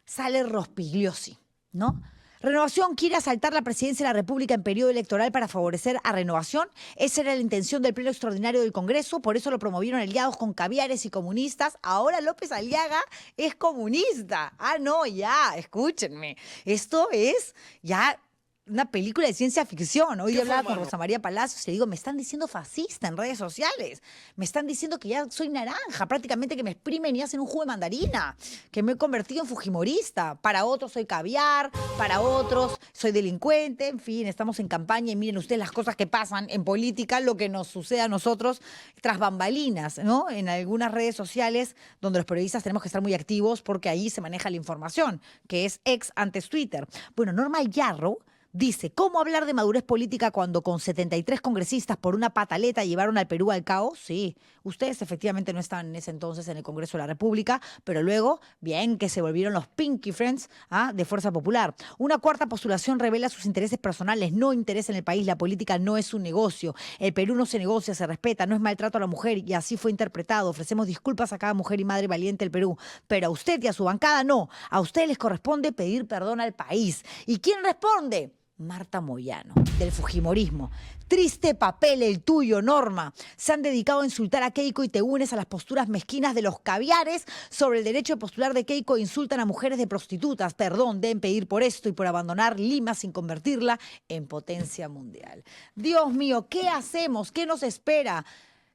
sale Rospigliosi, ¿no? Renovación quiere asaltar la presidencia de la República en periodo electoral para favorecer a Renovación. Esa era la intención del Pleno Extraordinario del Congreso, por eso lo promovieron aliados con caviares y comunistas. Ahora López Aliaga es comunista. Ah, no, ya, escúchenme. Esto es ya una película de ciencia ficción. Hoy hablaba con Rosa María Palacios y le digo, me están diciendo fascista en redes sociales. Me están diciendo que ya soy naranja, prácticamente que me exprimen y hacen un jugo de mandarina, que me he convertido en fujimorista. Para otros soy caviar, para otros soy delincuente, en fin, estamos en campaña y miren ustedes las cosas que pasan en política, lo que nos sucede a nosotros tras bambalinas, ¿no? En algunas redes sociales donde los periodistas tenemos que estar muy activos porque ahí se maneja la información, que es ex antes Twitter. Bueno, Norma Yarro Dice, ¿cómo hablar de madurez política cuando con 73 congresistas por una pataleta llevaron al Perú al caos? Sí, ustedes efectivamente no estaban en ese entonces en el Congreso de la República, pero luego, bien que se volvieron los Pinky Friends de Fuerza Popular. Una cuarta postulación revela sus intereses personales, no interesa en el país, la política no es un negocio. El Perú no se negocia, se respeta, no es maltrato a la mujer y así fue interpretado. Ofrecemos disculpas a cada mujer y madre valiente del Perú, pero a usted y a su bancada no. A ustedes les corresponde pedir perdón al país. ¿Y quién responde? Marta Moyano, del fujimorismo. Triste papel el tuyo, Norma. Se han dedicado a insultar a Keiko y te unes a las posturas mezquinas de los caviares sobre el derecho de postular de Keiko. Insultan a mujeres de prostitutas. Perdón, deben pedir por esto y por abandonar Lima sin convertirla en potencia mundial. Dios mío, ¿qué hacemos? ¿Qué nos espera?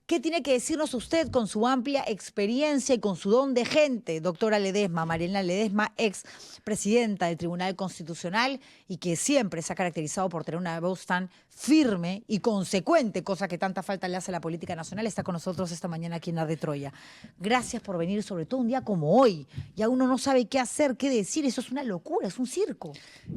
¿Qué tiene que decirnos usted con su amplia experiencia y con su don de gente, doctora Ledesma, Marielena Ledesma, ex presidenta del Tribunal Constitucional y que siempre se ha caracterizado por tener una voz tan firme y consecuente, cosa que tanta falta le hace a la política nacional? Está con nosotros esta mañana aquí en Arde Troya. Gracias por venir, sobre todo un día como hoy. Ya uno no sabe qué hacer, qué decir. Eso es una locura, es un circo.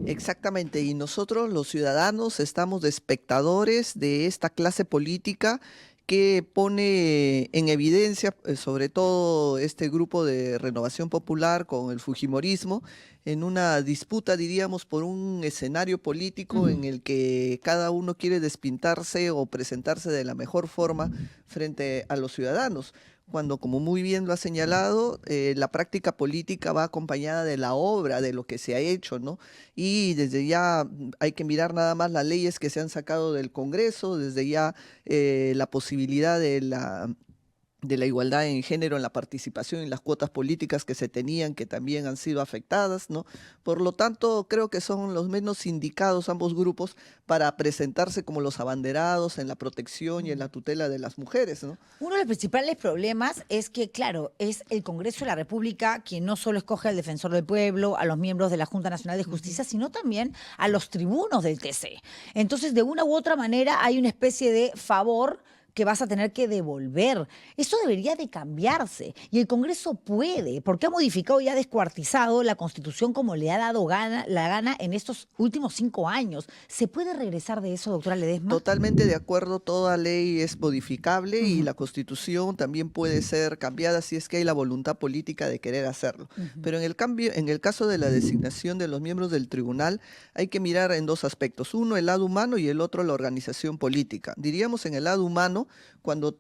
Exactamente, y nosotros los ciudadanos estamos de espectadores de esta clase política que pone en evidencia, sobre todo este grupo de Renovación Popular con el fujimorismo, en una disputa, diríamos, por un escenario político en el que cada uno quiere despintarse o presentarse de la mejor forma frente a los ciudadanos, cuando, como muy bien lo ha señalado, la práctica política va acompañada de la obra, de lo que se ha hecho, ¿no? Y desde ya hay que mirar nada más las leyes que se han sacado del Congreso, desde ya la posibilidad de la igualdad en género en la participación y las cuotas políticas que se tenían, que también han sido afectadas, ¿no? Por lo tanto, creo que son los menos indicados ambos grupos para presentarse como los abanderados en la protección y en la tutela de las mujeres, ¿no? Uno de los principales problemas es que, claro, es el Congreso de la República quien no solo escoge al defensor del pueblo, a los miembros de la Junta Nacional de Justicia, sino también a los tribunos del TC. Entonces, de una u otra manera, hay una especie de favor que vas a tener que devolver. Eso debería de cambiarse. Y el Congreso puede, porque ha modificado y ha descuartizado la Constitución como le ha dado la gana en estos últimos 5 años. ¿Se puede regresar de eso, doctora Ledesma? Totalmente de acuerdo, toda ley es modificable y la Constitución también puede ser cambiada si es que hay la voluntad política de querer hacerlo. Pero en el caso de la designación de los miembros del tribunal, hay que mirar en dos aspectos. Uno, el lado humano, y el otro, la organización política. Diríamos en el lado humano, cuando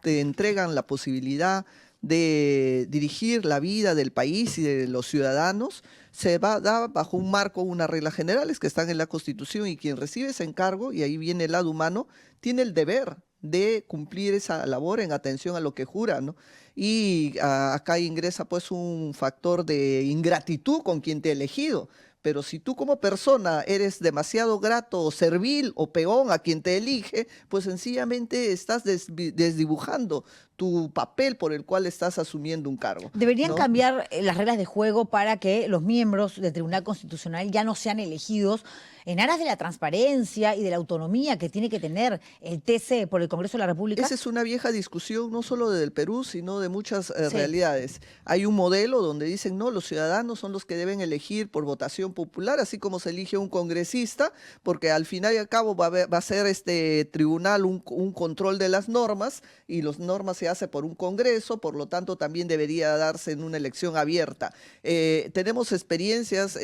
te entregan la posibilidad de dirigir la vida del país y de los ciudadanos, se va a dar bajo un marco, unas reglas generales que están en la Constitución, y quien recibe ese encargo, y ahí viene el lado humano, tiene el deber de cumplir esa labor en atención a lo que jura, ¿no? Y acá ingresa pues un factor de ingratitud con quien te ha elegido. Pero si tú como persona eres demasiado grato o servil o peón a quien te elige, pues sencillamente estás desdibujando tu papel por el cual estás asumiendo un cargo. Deberían ¿no? cambiar las reglas de juego para que los miembros del Tribunal Constitucional ya no sean elegidos en aras de la transparencia y de la autonomía que tiene que tener el TC por el Congreso de la República. Esa es una vieja discusión, no solo del Perú, sino de muchas realidades. Hay un modelo donde dicen, no, los ciudadanos son los que deben elegir por votación popular, así como se elige un congresista, porque al final y al cabo va a ser este tribunal un control de las normas, y las normas se hace por un congreso, por lo tanto también debería darse en una elección abierta. Tenemos experiencias,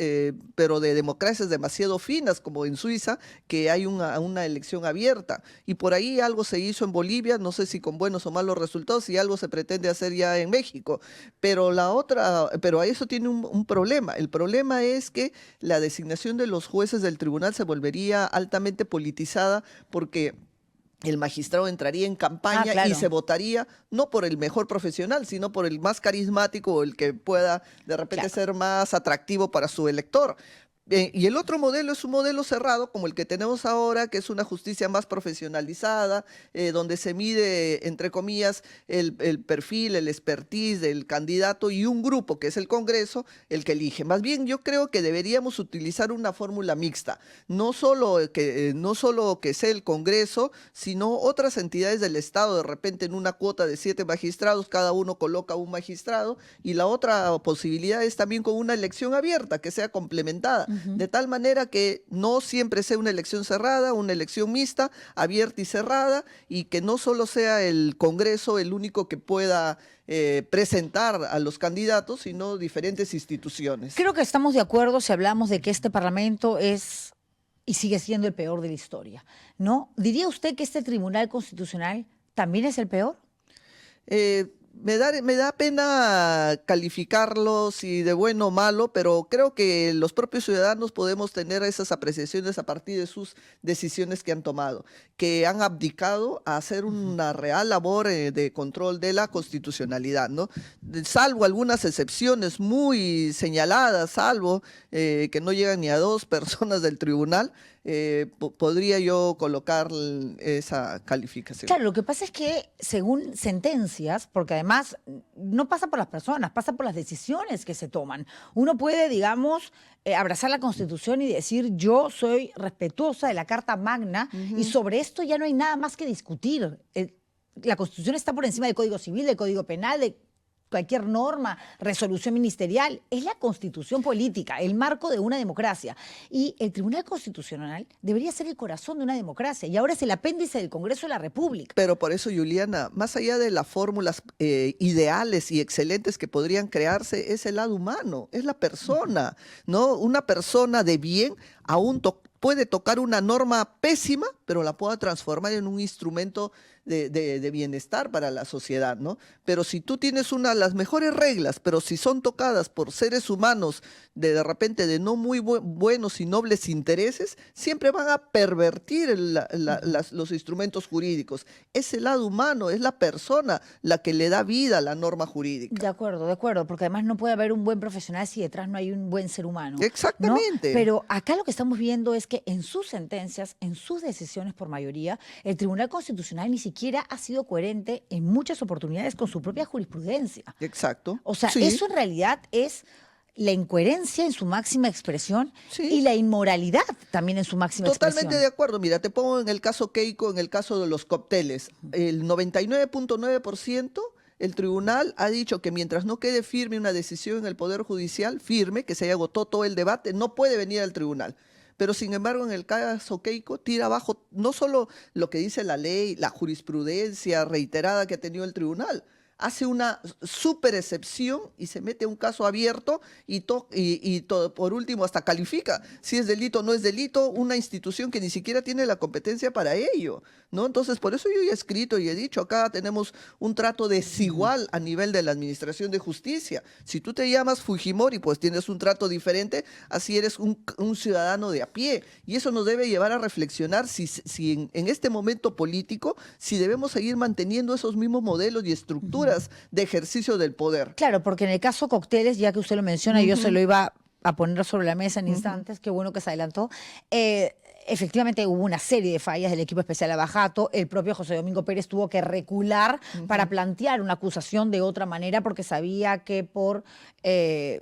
pero de democracias demasiado finas, como en Suiza, que hay una elección abierta, y por ahí algo se hizo en Bolivia, no sé si con buenos o malos resultados, y algo se pretende hacer ya en México, pero eso tiene un problema. El problema es que la designación de los jueces del tribunal se volvería altamente politizada, porque el magistrado entraría en campaña claro. y se votaría no por el mejor profesional, sino por el más carismático o el que pueda de repente ser más atractivo para su elector. Y el otro modelo es un modelo cerrado, como el que tenemos ahora, que es una justicia más profesionalizada, donde se mide, entre comillas, el perfil, el expertise del candidato, y un grupo, que es el Congreso, el que elige. Más bien, yo creo que deberíamos utilizar una fórmula mixta, no solo que sea el Congreso, sino otras entidades del Estado, de repente en una cuota de 7 magistrados, cada uno coloca un magistrado, y la otra posibilidad es también con una elección abierta, que sea complementada. de tal manera que no siempre sea una elección cerrada, una elección mixta, abierta y cerrada, y que no solo sea el Congreso el único que pueda presentar a los candidatos, sino diferentes instituciones. Creo que estamos de acuerdo si hablamos de que este Parlamento es y sigue siendo el peor de la historia, ¿no? ¿Diría usted que este Tribunal Constitucional también es el peor? Me da pena calificarlo si de bueno o malo, pero creo que los propios ciudadanos podemos tener esas apreciaciones a partir de sus decisiones que han tomado, que han abdicado a hacer una real labor de control de la constitucionalidad, ¿no? Salvo algunas excepciones muy señaladas, salvo que no llegan ni a 2 personas del tribunal, podría yo colocar esa calificación. Claro, lo que pasa es que según sentencias, porque además no pasa por las personas, pasa por las decisiones que se toman. Uno puede, digamos, abrazar la Constitución y decir yo soy respetuosa de la Carta Magna y sobre esto ya no hay nada más que discutir. La Constitución está por encima del Código Civil, del Código Penal, de cualquier norma, resolución ministerial. Es la Constitución política, el marco de una democracia. Y el Tribunal Constitucional debería ser el corazón de una democracia y ahora es el apéndice del Congreso de la República. Pero por eso, Juliana, más allá de las fórmulas ideales y excelentes que podrían crearse, es el lado humano, es la persona, ¿no? Una persona de bien aún puede tocar una norma pésima, pero la pueda transformar en un instrumento de bienestar para la sociedad, ¿no? Pero si tú tienes las mejores reglas, pero si son tocadas por seres humanos de repente de no muy buenos y nobles intereses, siempre van a pervertir los instrumentos jurídicos. Es el lado humano, es la persona la que le da vida a la norma jurídica. De acuerdo, porque además no puede haber un buen profesional si detrás no hay un buen ser humano, ¿no? Exactamente. Pero acá lo que estamos viendo es que en sus sentencias, en sus decisiones por mayoría, el Tribunal Constitucional ni siquiera ha sido coherente en muchas oportunidades con su propia jurisprudencia. Exacto. O sea, sí. Eso en realidad es la incoherencia en su máxima expresión Sí. y la inmoralidad también en su máxima Totalmente expresión. de acuerdo. Mira, te pongo en el caso Keiko, en el caso de los cócteles. El 99.9%, el tribunal ha dicho que mientras no quede firme una decisión en el Poder Judicial, firme, que se haya agotado todo el debate, no puede venir al tribunal. Pero sin embargo, en el caso Keiko, tira abajo no solo lo que dice la ley, la jurisprudencia reiterada que ha tenido el tribunal, hace una súper excepción y se mete un caso abierto y por último hasta califica si es delito o no es delito una institución que ni siquiera tiene la competencia para ello, ¿no? Entonces, por eso yo ya he escrito y he dicho, acá tenemos un trato desigual a nivel de la Administración de Justicia. Si tú te llamas Fujimori, pues tienes un trato diferente, así eres un ciudadano de a pie. Y eso nos debe llevar a reflexionar si en este momento político, si debemos seguir manteniendo esos mismos modelos y estructuras de ejercicio del poder. Claro, porque en el caso Cócteles, ya que usted lo menciona, yo se lo iba a poner sobre la mesa en instantes, qué bueno que se adelantó. Efectivamente hubo una serie de fallas del equipo especial Abajato. El propio José Domingo Pérez tuvo que recular para plantear una acusación de otra manera porque sabía que por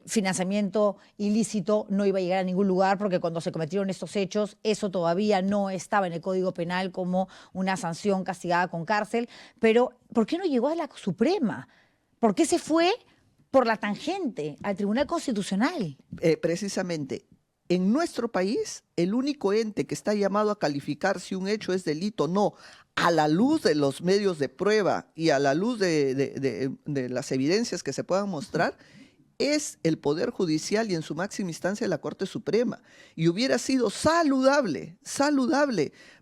financiamiento ilícito no iba a llegar a ningún lugar porque cuando se cometieron estos hechos eso todavía no estaba en el Código Penal como una sanción castigada con cárcel. Pero ¿por qué no llegó a la Suprema? ¿Por qué se fue por la tangente al Tribunal Constitucional? Precisamente. En nuestro país, el único ente que está llamado a calificar si un hecho es delito o no, a la luz de los medios de prueba y a la luz de las evidencias que se puedan mostrar, es el Poder Judicial y en su máxima instancia la Corte Suprema. Y hubiera sido saludable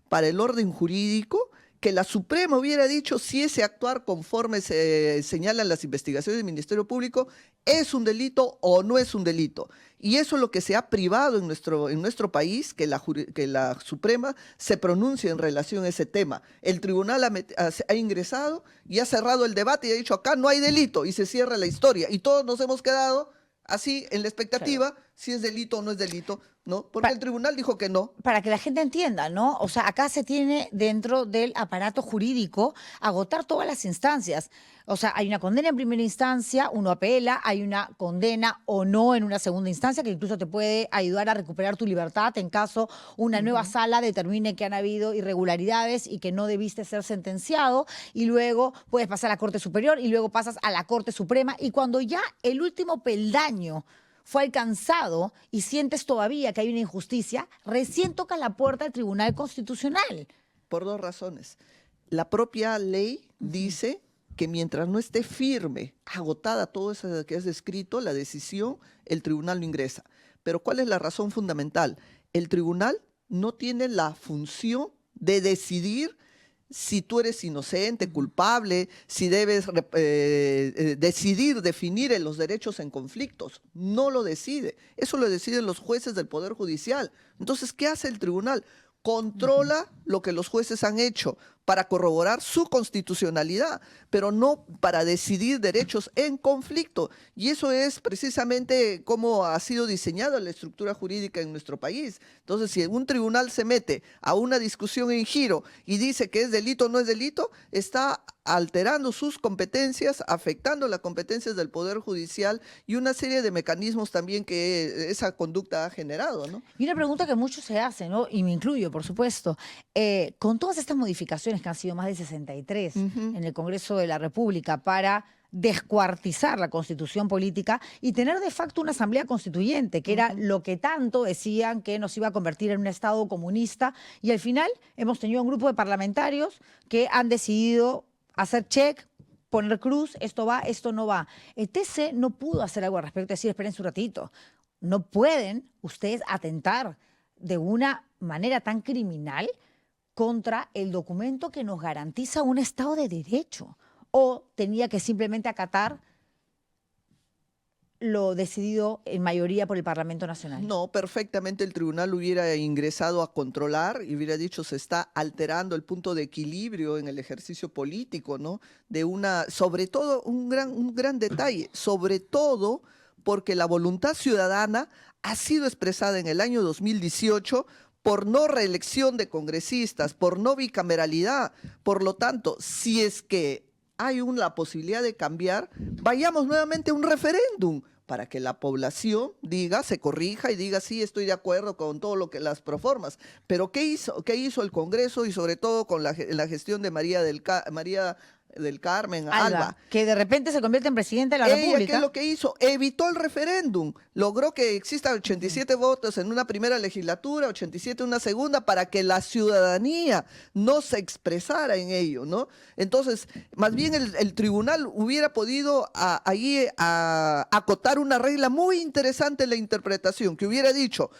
para el orden jurídico que la Suprema hubiera dicho si ese actuar conforme se señalan las investigaciones del Ministerio Público es un delito o no es un delito. Y eso es lo que se ha privado en nuestro país, que la Suprema se pronuncie en relación a ese tema. El tribunal ha ingresado y ha cerrado el debate y ha dicho acá no hay delito y se cierra la historia. Y todos nos hemos quedado así en la expectativa si es delito o no es delito, ¿no? Porque el tribunal dijo que no. Para que la gente entienda, ¿no? O sea, acá se tiene dentro del aparato jurídico agotar todas las instancias. O sea, hay una condena en primera instancia, uno apela, hay una condena o no en una segunda instancia que incluso te puede ayudar a recuperar tu libertad en caso una nueva sala determine que han habido irregularidades y que no debiste ser sentenciado, y luego puedes pasar a la Corte Superior y luego pasas a la Corte Suprema, y cuando ya el último peldaño fue alcanzado y sientes todavía que hay una injusticia, recién toca la puerta del Tribunal Constitucional. Por dos razones. La propia ley dice que mientras no esté firme, agotada todo eso que es descrito, la decisión, el tribunal no ingresa. Pero ¿cuál es la razón fundamental? El tribunal no tiene la función de decidir si tú eres inocente, culpable, si debes decidir, definir los derechos en conflictos. No lo decide. Eso lo deciden los jueces del Poder Judicial. Entonces, ¿qué hace el tribunal? Controla lo que los jueces han hecho para corroborar su constitucionalidad, pero no para decidir derechos en conflicto. Y eso es precisamente cómo ha sido diseñada la estructura jurídica en nuestro país. Entonces, si un tribunal se mete a una discusión en giro y dice que es delito o no es delito, está alterando sus competencias, afectando las competencias del Poder Judicial y una serie de mecanismos también que esa conducta ha generado, ¿no? Y una pregunta que muchos se hacen, ¿no? Y me incluyo, por supuesto, con todas estas modificaciones que han sido más de 63 en el Congreso de la República para descuartizar la Constitución política y tener de facto una asamblea constituyente, que era lo que tanto decían que nos iba a convertir en un Estado comunista, y al final hemos tenido un grupo de parlamentarios que han decidido hacer check, poner cruz, esto va, esto no va. El TC no pudo hacer algo al respecto, decir, esperen un ratito, no pueden ustedes atentar de una manera tan criminal contra el documento que nos garantiza un Estado de Derecho. ¿O tenía que simplemente acatar lo decidido en mayoría por el Parlamento Nacional? No, perfectamente el tribunal hubiera ingresado a controlar y hubiera dicho se está alterando el punto de equilibrio en el ejercicio político, ¿no? Sobre todo, un gran detalle, sobre todo porque la voluntad ciudadana ha sido expresada en el año 2018 por no reelección de congresistas, por no bicameralidad. Por lo tanto, si es que hay la posibilidad de cambiar, vayamos nuevamente a un referéndum para que la población diga, se corrija y diga, sí, estoy de acuerdo con todo lo que las proformas. Pero ¿qué hizo el Congreso y sobre todo con la gestión de María del Carmen Alba? Que de repente se convierte en presidenta de la República. ¿Qué es lo que hizo? Evitó el referéndum. Logró que existan 87 votos en una primera legislatura, 87 en una segunda, para que la ciudadanía no se expresara en ello, ¿no? Entonces, más bien el tribunal hubiera podido ahí acotar una regla muy interesante en la interpretación, que hubiera dicho,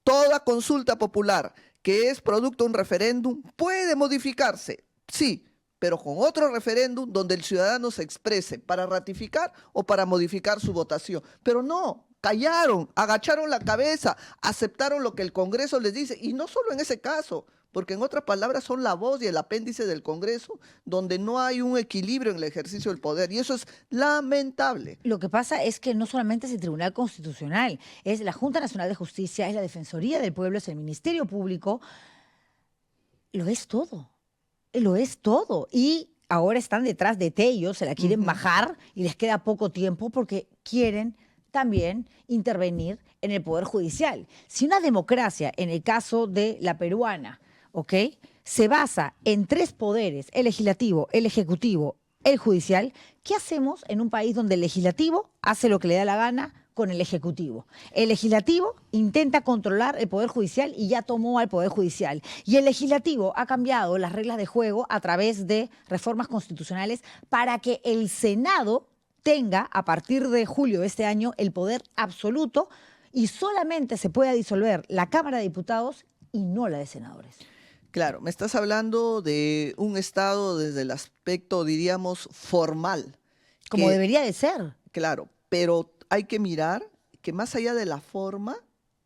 toda consulta popular que es producto de un referéndum puede modificarse, sí, pero con otro referéndum donde el ciudadano se exprese para ratificar o para modificar su votación. Pero no, callaron, agacharon la cabeza, aceptaron lo que el Congreso les dice, y no solo en ese caso, porque en otras palabras son la voz y el apéndice del Congreso, donde no hay un equilibrio en el ejercicio del poder, y eso es lamentable. Lo que pasa es que no solamente es el Tribunal Constitucional, es la Junta Nacional de Justicia, es la Defensoría del Pueblo, es el Ministerio Público, lo es todo. Lo es todo. Y ahora están detrás de Tello, se la quieren bajar y les queda poco tiempo porque quieren también intervenir en el Poder Judicial. Si una democracia, en el caso de la peruana, ¿ok?, se basa en 3 poderes, el legislativo, el ejecutivo, el judicial, ¿qué hacemos en un país donde el legislativo hace lo que le da la gana con el Ejecutivo? El Legislativo intenta controlar el Poder Judicial y ya tomó al Poder Judicial. Y el Legislativo ha cambiado las reglas de juego a través de reformas constitucionales para que el Senado tenga, a partir de julio de este año, el poder absoluto y solamente se pueda disolver la Cámara de Diputados y no la de senadores. Claro, me estás hablando de un Estado desde el aspecto, diríamos, formal. Como debería de ser. Claro, pero hay que mirar que más allá de la forma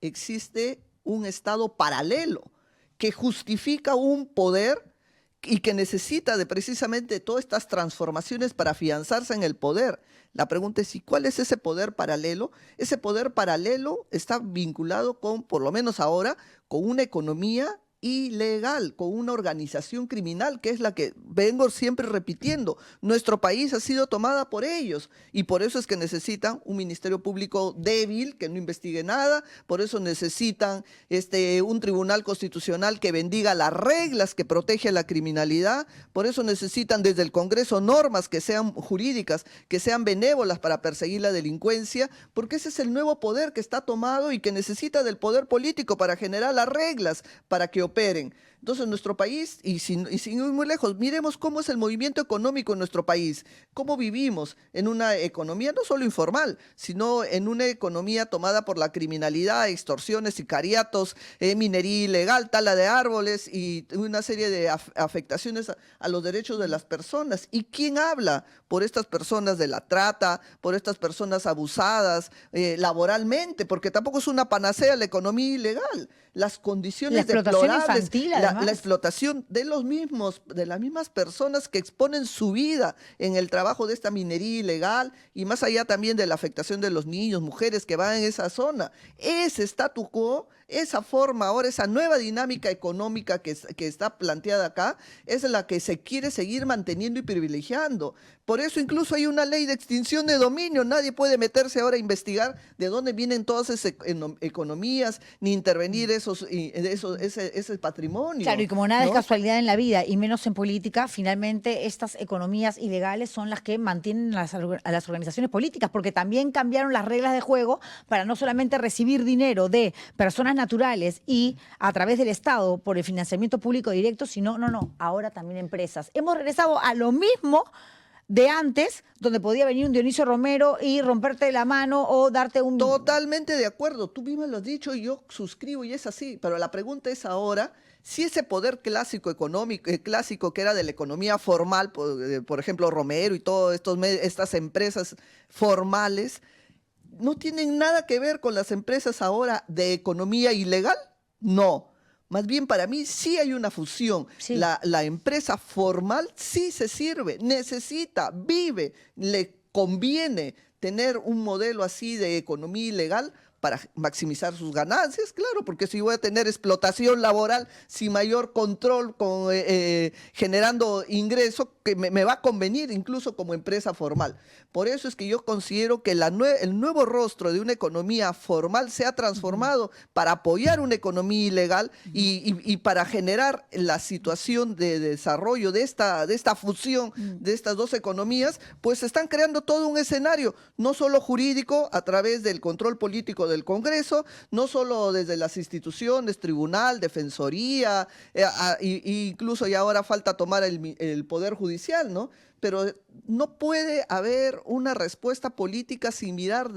existe un Estado paralelo que justifica un poder y que necesita de precisamente todas estas transformaciones para afianzarse en el poder. La pregunta es, ¿y cuál es ese poder paralelo? Ese poder paralelo está vinculado con, por lo menos ahora, con una economía ilegal, con una organización criminal, que es la que vengo siempre repitiendo. Nuestro país ha sido tomada por ellos y por eso es que necesitan un Ministerio Público débil, que no investigue nada, por eso necesitan un Tribunal Constitucional que bendiga las reglas, que protege la criminalidad, por eso necesitan desde el Congreso normas que sean jurídicas, que sean benévolas para perseguir la delincuencia, porque ese es el nuevo poder que está tomado y que necesita del poder político para generar las reglas, para que operen. Entonces, nuestro país, y sin ir muy lejos, miremos cómo es el movimiento económico en nuestro país, cómo vivimos en una economía no solo informal, sino en una economía tomada por la criminalidad, extorsiones, sicariatos, minería ilegal, tala de árboles y una serie de afectaciones a los derechos de las personas. ¿Y quién habla por estas personas de la trata, por estas personas abusadas laboralmente? Porque tampoco es una panacea la economía ilegal. Las condiciones deplorables, infantil, la explotación de las mismas personas que exponen su vida en el trabajo de esta minería ilegal y más allá también de la afectación de los niños, mujeres que van en esa zona. Ese statu quo, esa forma ahora, esa nueva dinámica económica que está planteada acá, es la que se quiere seguir manteniendo y privilegiando. Por eso incluso hay una ley de extinción de dominio. Nadie puede meterse ahora a investigar de dónde vienen todas esas economías, ni intervenir ese patrimonio. Claro, y como nada es ¿no? casualidad en la vida, y menos en política, finalmente estas economías ilegales son las que mantienen a las organizaciones políticas, porque también cambiaron las reglas de juego para no solamente recibir dinero de personas naturales y a través del Estado por el financiamiento público directo, sino, ahora también empresas. Hemos regresado a lo mismo de antes, donde podía venir un Dionisio Romero y romperte la mano o darte un... Totalmente de acuerdo, tú misma lo has dicho y yo suscribo y es así, pero la pregunta es ahora si ese poder clásico económico, clásico que era de la economía formal, por ejemplo Romero y todas estas empresas formales, no tienen nada que ver con las empresas ahora de economía ilegal, no. Más bien para mí sí hay una fusión. Sí. La empresa formal sí se sirve, necesita, vive, le conviene tener un modelo así de economía ilegal para maximizar sus ganancias, claro, porque si voy a tener explotación laboral sin mayor control, generando ingreso, que me va a convenir incluso como empresa formal. Por eso es que yo considero que el nuevo rostro de una economía formal se ha transformado para apoyar una economía ilegal y para generar la situación de desarrollo de esta fusión de estas dos economías, pues se están creando todo un escenario, no solo jurídico a través del control político del Congreso, no solo desde las instituciones, tribunal, defensoría, incluso ya ahora falta tomar el poder judicial, ¿no? Pero no puede haber una respuesta política sin mirar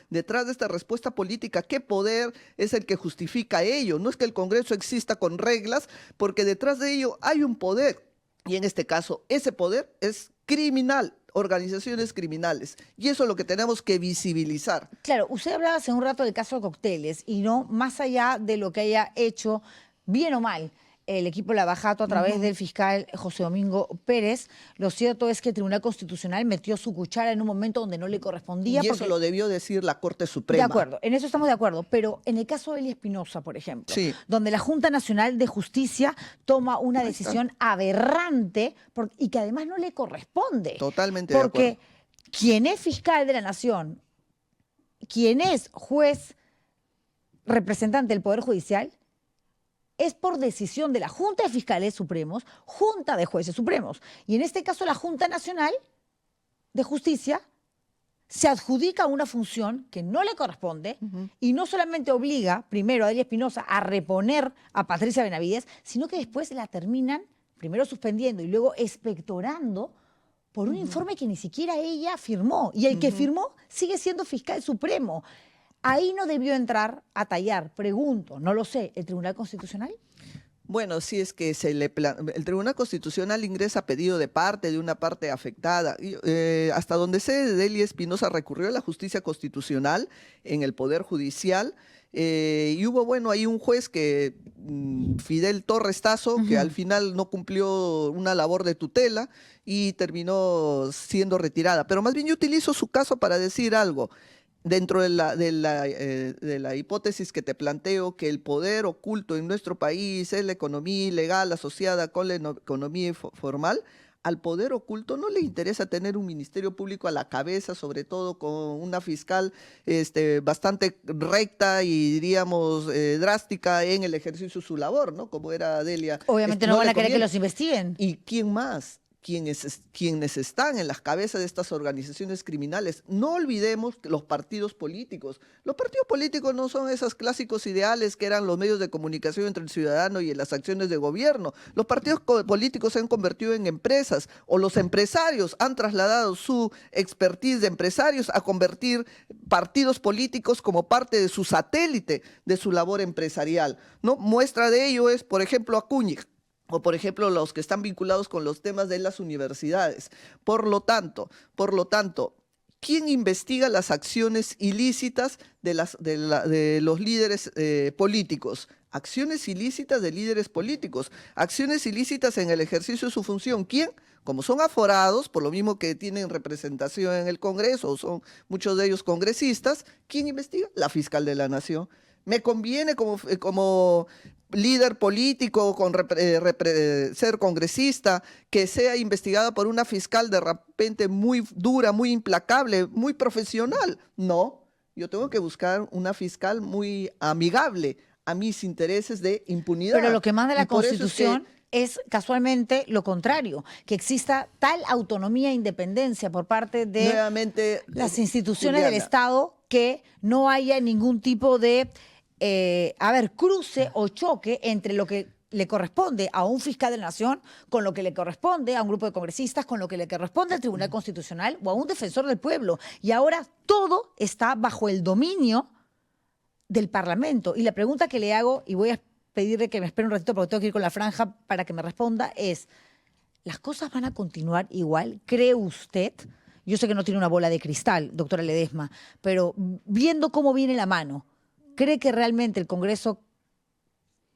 detrás de esta respuesta política qué poder es el que justifica ello. No es que el Congreso exista con reglas, porque detrás de ello hay un poder, y en este caso ese poder es criminal, organizaciones criminales, y eso es lo que tenemos que visibilizar. Claro, usted hablaba hace un rato del caso de Cócteles, y no más allá de lo que haya hecho, bien o mal, el equipo Lavajato a través del fiscal José Domingo Pérez. Lo cierto es que el Tribunal Constitucional metió su cuchara en un momento donde no le correspondía. Y eso lo debió decir la Corte Suprema. De acuerdo, en eso estamos de acuerdo, pero en el caso de Eli Espinosa, por ejemplo, sí, donde la Junta Nacional de Justicia toma una decisión aberrante y que además no le corresponde. Totalmente de acuerdo. Porque quien es fiscal de la Nación, quien es juez representante del Poder Judicial, es por decisión de la Junta de Fiscales Supremos, Junta de Jueces Supremos. Y en este caso la Junta Nacional de Justicia se adjudica una función que no le corresponde y no solamente obliga primero a Eli Espinosa a reponer a Patricia Benavides, sino que después la terminan primero suspendiendo y luego expectorando por un informe que ni siquiera ella firmó. Y el que firmó sigue siendo fiscal supremo. Ahí no debió entrar a tallar, pregunto, no lo sé, ¿el Tribunal Constitucional? Bueno, sí es que el Tribunal Constitucional ingresa a pedido de una parte afectada. Hasta donde sé, Eli Espinosa recurrió a la justicia constitucional en el Poder Judicial. Y hubo, ahí un juez que, Fidel Torres Tazo, que al final no cumplió una labor de tutela y terminó siendo retirada. Pero más bien yo utilizo su caso para decir algo. dentro de la hipótesis que te planteo, que el poder oculto en nuestro país es la economía ilegal asociada con la economía formal, al poder oculto no le interesa tener un ministerio público a la cabeza, sobre todo con una fiscal bastante recta y diríamos drástica en el ejercicio de su labor, ¿no? Como era Delia. Obviamente no van a querer que los investiguen. ¿Y quién más? Quienes están en las cabezas de estas organizaciones criminales. No olvidemos los partidos políticos. Los partidos políticos no son esos clásicos ideales que eran los medios de comunicación entre el ciudadano y en las acciones de gobierno. Los partidos políticos se han convertido en empresas, o los empresarios han trasladado su expertise de empresarios a convertir partidos políticos como parte de su satélite de su labor empresarial, ¿no? Muestra de ello es, por ejemplo, Acuña, o por ejemplo los que están vinculados con los temas de las universidades. Por lo tanto, ¿quién investiga las acciones ilícitas de los líderes políticos? Acciones ilícitas de líderes políticos, acciones ilícitas en el ejercicio de su función. ¿Quién? Como son aforados, por lo mismo que tienen representación en el Congreso, o son muchos de ellos congresistas, ¿quién investiga? La fiscal de la Nación. Me conviene como líder político, ser congresista, que sea investigada por una fiscal de repente muy dura, muy implacable, muy profesional. No, yo tengo que buscar una fiscal muy amigable a mis intereses de impunidad. Pero lo que más de la Constitución es casualmente lo contrario, que exista tal autonomía e independencia por parte de las instituciones del Estado que no haya ningún tipo de cruce o choque entre lo que le corresponde a un fiscal de la Nación con lo que le corresponde a un grupo de congresistas, con lo que le corresponde al Tribunal Constitucional o a un defensor del pueblo. Y ahora todo está bajo el dominio del Parlamento. Y la pregunta que le hago, y voy a pedirle que me espere un ratito porque tengo que ir con la franja para que me responda, es, ¿las cosas van a continuar igual? ¿Cree usted? Yo sé que no tiene una bola de cristal, doctora Ledesma, pero viendo cómo viene la mano, ¿cree que realmente el Congreso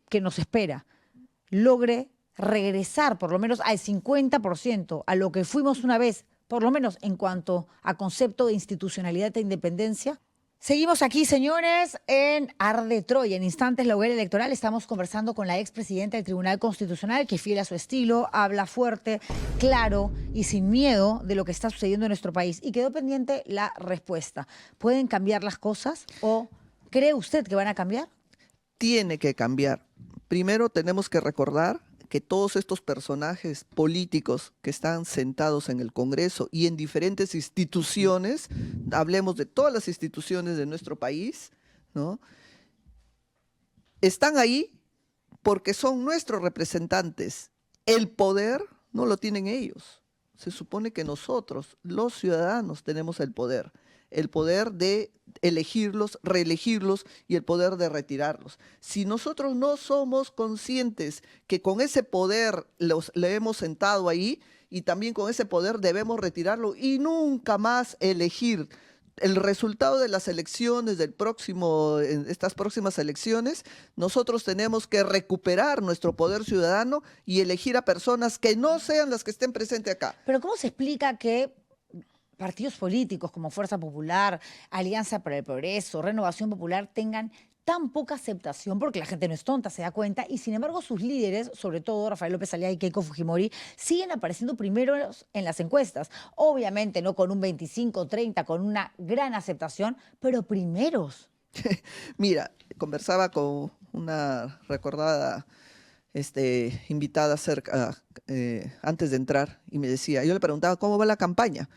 que nos espera logre regresar por lo menos al 50% a lo que fuimos una vez, por lo menos en cuanto a concepto de institucionalidad e independencia? Seguimos aquí, señores, en Arde Troya. En instantes, la hoguera electoral. Estamos conversando con la expresidenta del Tribunal Constitucional, que fiel a su estilo, habla fuerte, claro y sin miedo de lo que está sucediendo en nuestro país. Y quedó pendiente la respuesta. ¿Pueden cambiar las cosas o cree usted que van a cambiar? Tiene que cambiar. Primero tenemos que recordar que todos estos personajes políticos que están sentados en el Congreso y en diferentes instituciones, hablemos de todas las instituciones de nuestro país, ¿no? Están ahí porque son nuestros representantes. El poder no lo tienen ellos. Se supone que nosotros, los ciudadanos, tenemos el poder de elegirlos, reelegirlos y el poder de retirarlos. Si nosotros no somos conscientes que con ese poder le hemos sentado ahí y también con ese poder debemos retirarlo y nunca más elegir el resultado de las elecciones estas próximas elecciones, nosotros tenemos que recuperar nuestro poder ciudadano y elegir a personas que no sean las que estén presentes acá. Pero ¿cómo se explica que partidos políticos como Fuerza Popular, Alianza para el Progreso, Renovación Popular tengan tan poca aceptación? Porque la gente no es tonta, se da cuenta, y sin embargo sus líderes, sobre todo Rafael López Aliaga y Keiko Fujimori, siguen apareciendo primeros en las encuestas. Obviamente no con un 25, 30, con una gran aceptación, pero primeros. Mira, conversaba con una recordada invitada antes de entrar y me decía, yo le preguntaba cómo va la campaña.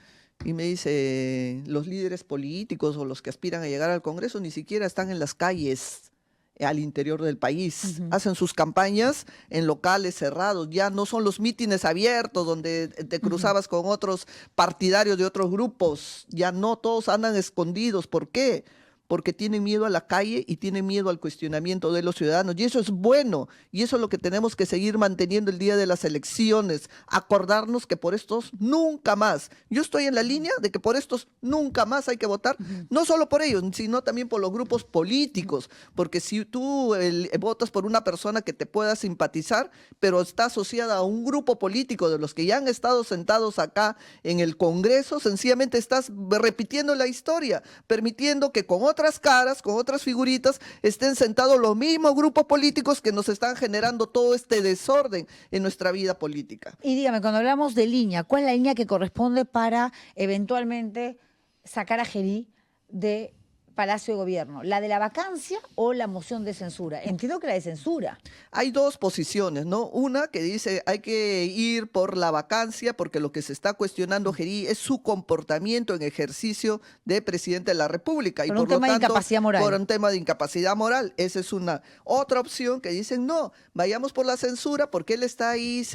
Y me dice, los líderes políticos o los que aspiran a llegar al Congreso ni siquiera están en las calles al interior del país. Hacen sus campañas en locales cerrados. Ya no son los mítines abiertos donde te cruzabas con otros partidarios de otros grupos. Ya no, todos andan escondidos. ¿Por qué? porque tienen miedo a la calle y tienen miedo al cuestionamiento de los ciudadanos. Y eso es bueno, y eso es lo que tenemos que seguir manteniendo el día de las elecciones, acordarnos que por estos nunca más. Yo estoy en la línea de que por estos nunca más hay que votar, no solo por ellos, sino también por los grupos políticos, porque si tú votas por una persona que te pueda simpatizar, pero está asociada a un grupo político de los que ya han estado sentados acá en el Congreso, sencillamente estás repitiendo la historia, permitiendo que con otras caras, con otras figuritas, estén sentados los mismos grupos políticos que nos están generando todo este desorden en nuestra vida política. Y dígame, cuando hablamos de línea, ¿cuál es la línea que corresponde para eventualmente sacar a Gerí de Palacio de Gobierno? ¿La de la vacancia o la moción de censura? Entiendo que la de censura. Hay dos posiciones, ¿no? Una que dice hay que ir por la vacancia porque lo que se está cuestionando Gerí es su comportamiento en ejercicio de presidente de la República. Por y un por lo tema de tanto, incapacidad moral. Por un tema de incapacidad moral. Esa es una. Otra opción que dicen no, vayamos por la censura porque él está ahí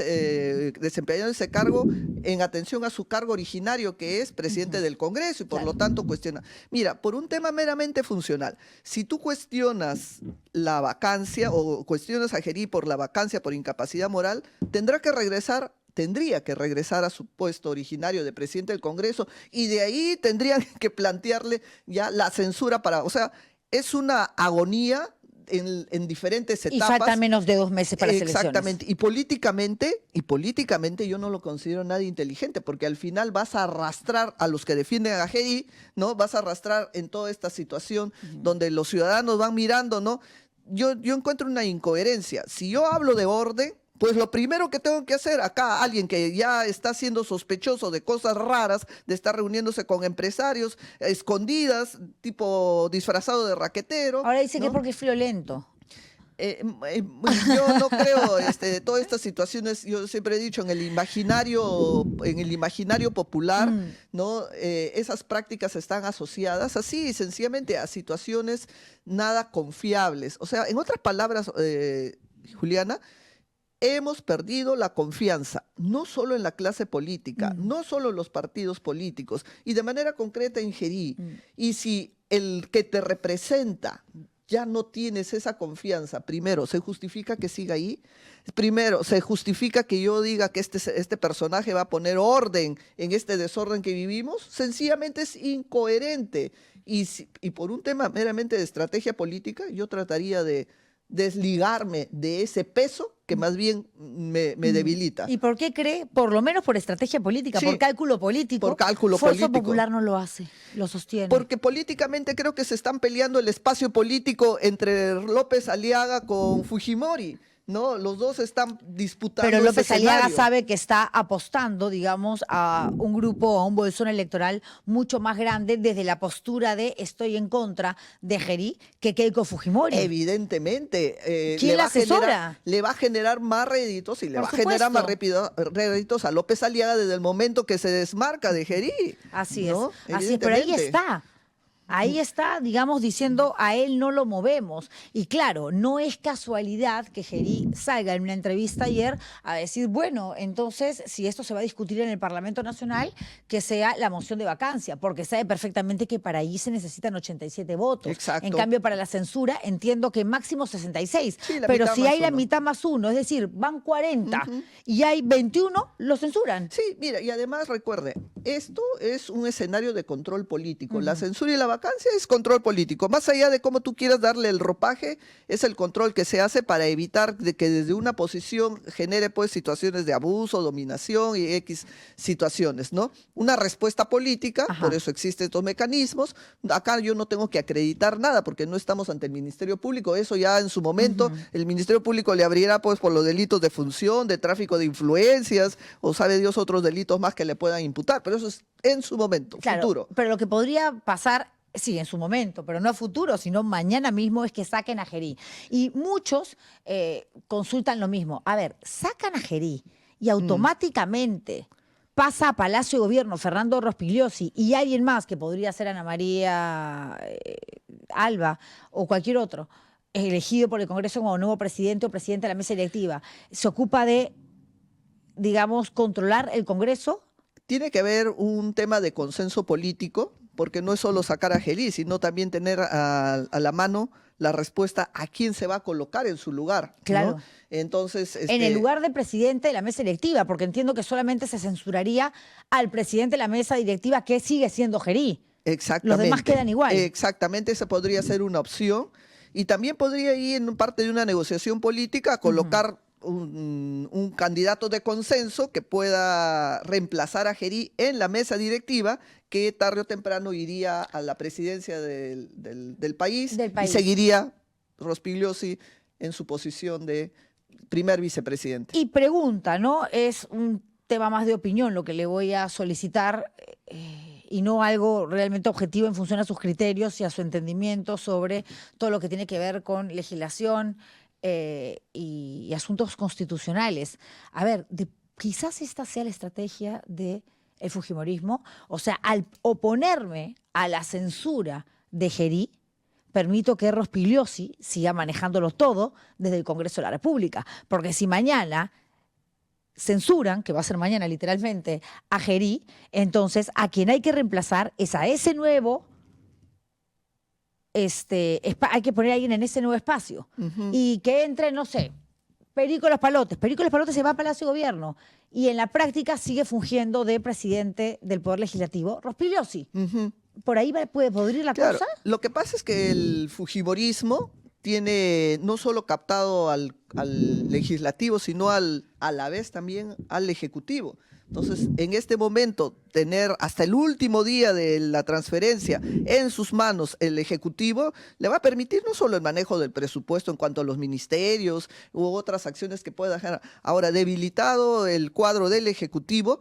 desempeñando ese cargo en atención a su cargo originario que es presidente del Congreso y por lo tanto cuestiona. Mira, por un tema meramente funcional, si tú cuestionas la vacancia o cuestionas a Gerí por la vacancia por incapacidad moral, tendría que regresar a su puesto originario de presidente del Congreso y de ahí tendrían que plantearle ya la censura para, o sea, es una agonía en diferentes etapas. Y faltan menos de 2 meses para las elecciones. Exactamente. Y políticamente yo no lo considero nadie inteligente, porque al final vas a arrastrar a los que defienden a Gerí, ¿no? Vas a arrastrar en toda esta situación donde los ciudadanos van mirando, ¿no? Yo encuentro una incoherencia. Si yo hablo de orden, pues lo primero que tengo que hacer acá, alguien que ya está siendo sospechoso de cosas raras, de estar reuniéndose con empresarios, escondidas, tipo disfrazado de raquetero. Ahora dice ¿no? que es porque es friolento. Yo no creo de todas estas situaciones, yo siempre he dicho en el imaginario popular, ¿no? Esas prácticas están asociadas así sencillamente a situaciones nada confiables. O sea, en otras palabras, Juliana, hemos perdido la confianza, no solo en la clase política, no solo en los partidos políticos, y de manera concreta en Gerí. Y si el que te representa ya no tienes esa confianza, primero, ¿se justifica que siga ahí? Primero, ¿se justifica que yo diga que este personaje va a poner orden en este desorden que vivimos? Sencillamente es incoherente. Y por un tema meramente de estrategia política, yo trataría de desligarme de ese peso que más bien me debilita. ¿Y por qué cree? Por lo menos por estrategia política, Sí, por cálculo político. por cálculo Fuerza político. Popular no lo hace, lo sostiene. Porque políticamente creo que se están peleando el espacio político entre López Aliaga con Fujimori, ¿no? Los dos están disputando Pero ese López Aliaga escenario. sabe que está apostando, digamos, a un grupo, a un bolsón electoral mucho más grande desde la postura de estoy en contra de Gerí que Keiko Fujimori. Evidentemente. ¿Quién la asesora? Le va a generar más réditos y le Por va a generar más supuesto. réditos a López Aliaga desde el momento que se desmarca de Gerí. Así ¿no? es, así es, pero ahí Evidentemente. está. Ahí está, digamos, diciendo a él no lo movemos. Y claro, no es casualidad que Gerí salga en una entrevista ayer a decir, bueno, entonces, si esto se va a discutir en el Parlamento Nacional, que sea la moción de vacancia, porque sabe perfectamente que para ahí se necesitan 87 votos. Exacto. En cambio, para la censura, entiendo que máximo 66. Sí, la Pero mitad si más hay la uno. mitad más uno, es decir, van 40 y hay 21, lo censuran. Sí, mira, y además recuerde, esto es un escenario de control político. La censura y la vacancia es control político. Más allá de cómo tú quieras darle el ropaje, es el control que se hace para evitar de que desde una posición genere pues situaciones de abuso, dominación y X situaciones, ¿no? Una respuesta política, Ajá. por eso existen estos mecanismos. Acá yo no tengo que acreditar nada porque no estamos ante el Ministerio Público. Eso ya en su momento el Ministerio Público le abrirá pues por los delitos de función, de tráfico de influencias o sabe Dios otros delitos más que le puedan imputar. Pero eso es en su momento, Claro, futuro. pero lo que podría pasar, sí, en su momento, pero no a futuro, sino mañana mismo, es que saquen a Gerí. Y muchos consultan lo mismo. A ver, sacan a Gerí y automáticamente pasa a Palacio de Gobierno Fernando Rospigliosi y alguien más, que podría ser Ana María Alba o cualquier otro, elegido por el Congreso como nuevo presidente o presidente de la mesa directiva, se ocupa de, digamos, controlar el Congreso. Tiene que haber un tema de consenso político, porque no es solo sacar a Gerí, sino también tener a la mano la respuesta a quién se va a colocar en su lugar, ¿no? Claro. Entonces, En el lugar de presidente de la mesa directiva, porque entiendo que solamente se censuraría al presidente de la mesa directiva, que sigue siendo Gerí. exactamente. Los demás quedan igual. Exactamente, esa podría ser una opción. Y también podría ir en parte de una negociación política a colocar un candidato de consenso que pueda reemplazar a Gerí en la mesa directiva, que tarde o temprano iría a la presidencia del país, y seguiría Rospigliosi en su posición de primer vicepresidente. Y pregunta, ¿no? Es un tema más de opinión lo que le voy a solicitar y no algo realmente objetivo en función a sus criterios y a su entendimiento sobre todo lo que tiene que ver con legislación y asuntos constitucionales. A ver, quizás esta sea la estrategia del fujimorismo. O sea, al oponerme a la censura de Gerí, permito que Rospigliosi siga manejándolo todo desde el Congreso de la República. Porque si mañana censuran, que va a ser mañana literalmente, a Gerí, entonces a quien hay que reemplazar es a ese nuevo, hay que poner a alguien en ese nuevo espacio. Y que entre, no sé, Perico Los Palotes. Perico Los Palotes se va a Palacio de Gobierno y en la práctica sigue fungiendo de presidente del Poder Legislativo Rospigliosi. ¿Por ahí podría ir la cosa? Lo que pasa es que el fujimorismo tiene no solo captado al legislativo, sino a la vez también al ejecutivo. Entonces, en este momento, tener hasta el último día de la transferencia en sus manos el Ejecutivo le va a permitir no solo el manejo del presupuesto en cuanto a los ministerios u otras acciones que pueda hacer. Ahora, debilitado el cuadro del Ejecutivo,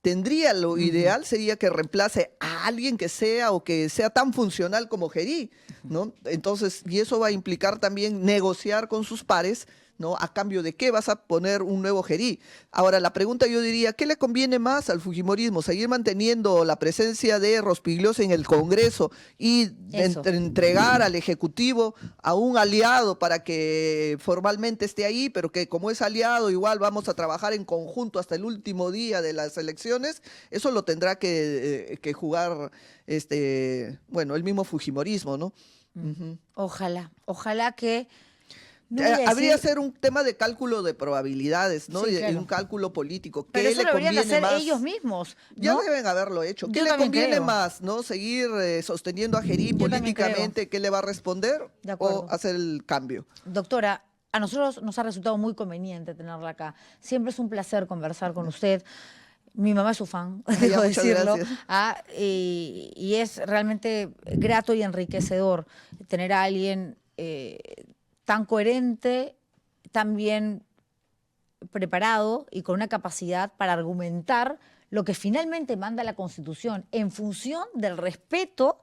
lo ideal sería que reemplace a alguien que sea o que sea tan funcional como Gerí, ¿no? Entonces, y eso va a implicar también negociar con sus pares, ¿no? ¿A cambio de qué vas a poner un nuevo Gerí? Ahora, la pregunta yo diría, ¿qué le conviene más al fujimorismo? ¿Seguir manteniendo la presencia de Rospigliosi en el Congreso y entregar al Ejecutivo a un aliado para que formalmente esté ahí, pero que como es aliado igual vamos a trabajar en conjunto hasta el último día de las elecciones? Eso lo tendrá que jugar el mismo fujimorismo, ¿no? Ojalá que... Habría que ser un tema de cálculo de probabilidades, ¿no? Sí, y claro. un cálculo político. Pero eso le lo deberían conviene hacer más? ellos mismos, ¿no? Ya deben haberlo hecho. ¿Qué Yo le también conviene creo. más, no? ¿Seguir sosteniendo a Gerí Yo también políticamente? ¿Qué le va a responder? De acuerdo. ¿O hacer el cambio? Doctora, a nosotros nos ha resultado muy conveniente tenerla acá. Siempre es un placer conversar con usted. Mi mamá es su fan, debo muchas decirlo. gracias. Y es realmente grato y enriquecedor tener a alguien tan coherente, tan bien preparado y con una capacidad para argumentar lo que finalmente manda la Constitución en función del respeto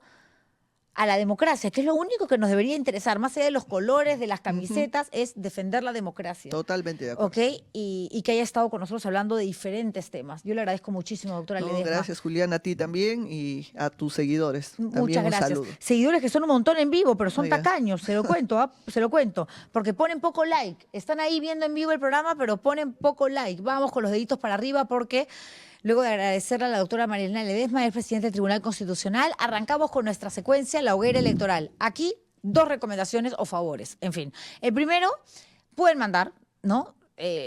a la democracia, que es lo único que nos debería interesar, más allá de los colores, de las camisetas, es defender la democracia. Totalmente de acuerdo. ¿Ok? Y que haya estado con nosotros hablando de diferentes temas. Yo le agradezco muchísimo, doctora Ledesma. Gracias, Julián, a ti también y a tus seguidores. También Muchas un gracias. saludo. Seguidores que son un montón en vivo, pero son Oiga. tacaños, se lo cuento, se lo cuento. Porque ponen poco like. Están ahí viendo en vivo el programa, pero ponen poco like. Vamos con los deditos para arriba porque... Luego de agradecerle a la doctora Marilena Ledesma, el presidente del Tribunal Constitucional, arrancamos con nuestra secuencia, la hoguera electoral. Aquí, 2 recomendaciones o favores. En fin, el primero, pueden mandar, ¿no?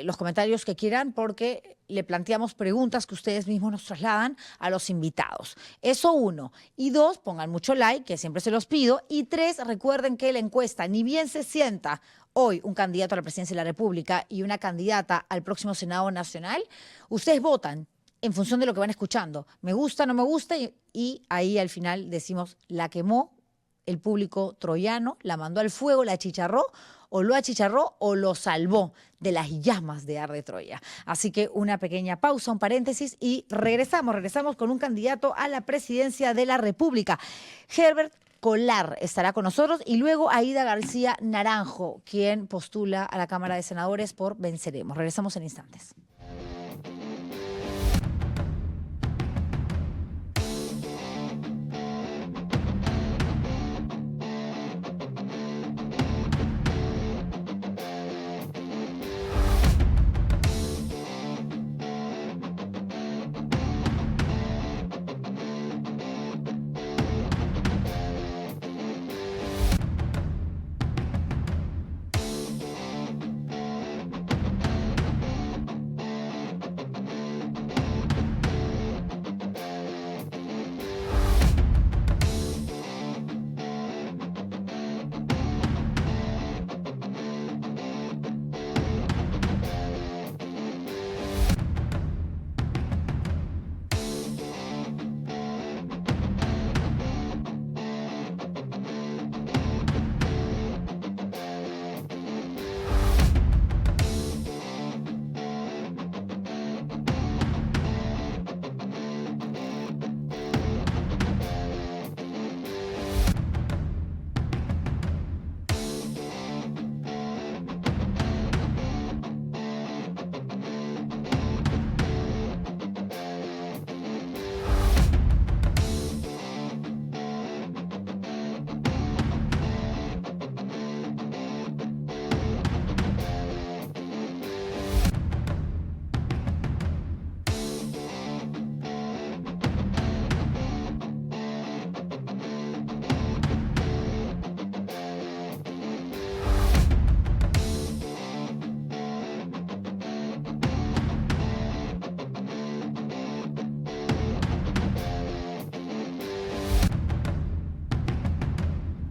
Los comentarios que quieran porque le planteamos preguntas que ustedes mismos nos trasladan a los invitados. Eso 1. Y 2, pongan mucho like, que siempre se los pido. Y 3, recuerden que la encuesta, ni bien se sienta hoy un candidato a la presidencia de la República y una candidata al próximo Senado Nacional, ustedes votan en función de lo que van escuchando. Me gusta, no me gusta, y ahí al final decimos, la quemó el público troyano, la mandó al fuego, la achicharró, o lo achicharró o lo salvó de las llamas de Arde Troya. Así que una pequeña pausa, un paréntesis, y regresamos con un candidato a la presidencia de la República. Herbert Colar estará con nosotros y luego Aida García Naranjo, quien postula a la Cámara de Senadores por Venceremos. Regresamos en instantes.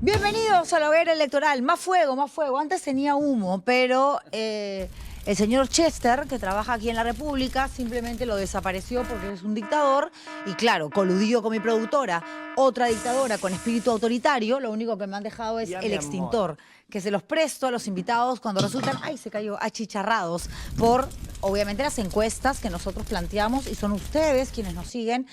Bienvenidos a la hoguera electoral. Más fuego, más fuego. Antes tenía humo, pero el señor Chester, que trabaja aquí en la República, simplemente lo desapareció porque es un dictador. Y claro, coludido con mi productora, otra dictadora con espíritu autoritario, lo único que me han dejado es el extintor, que se los presto a los invitados cuando resultan, ¡ay, se cayó!, achicharrados por, obviamente, las encuestas que nosotros planteamos y son ustedes quienes nos siguen.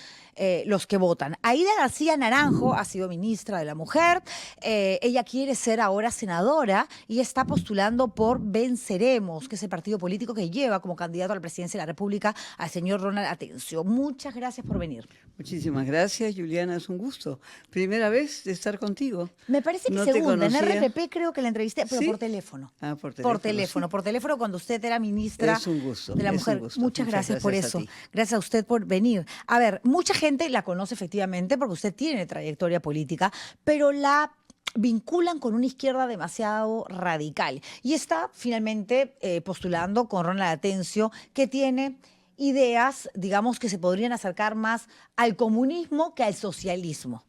Los que votan. Aída García Naranjo ha sido ministra de la Mujer. Ella quiere ser ahora senadora y está postulando por Venceremos, que es el partido político que lleva como candidato a la presidencia de la República al señor Ronald Atencio. Muchas gracias por venir. Muchísimas gracias, Juliana. Es un gusto. Primera vez de estar contigo. Me parece que No te segunda. En conocía. RPP creo que la entrevisté, pero ¿Sí? por teléfono. Ah, por teléfono. Por teléfono, sí. por teléfono cuando usted era ministra Es un gusto, de la es un Mujer. gusto. Muchas gracias por a eso. ti. Gracias a usted por venir. A ver, mucha gente la conoce efectivamente porque usted tiene trayectoria política, pero la vinculan con una izquierda demasiado radical. Y está finalmente postulando con Ronald Atencio, que tiene ideas, digamos, que se podrían acercar más al comunismo que al socialismo.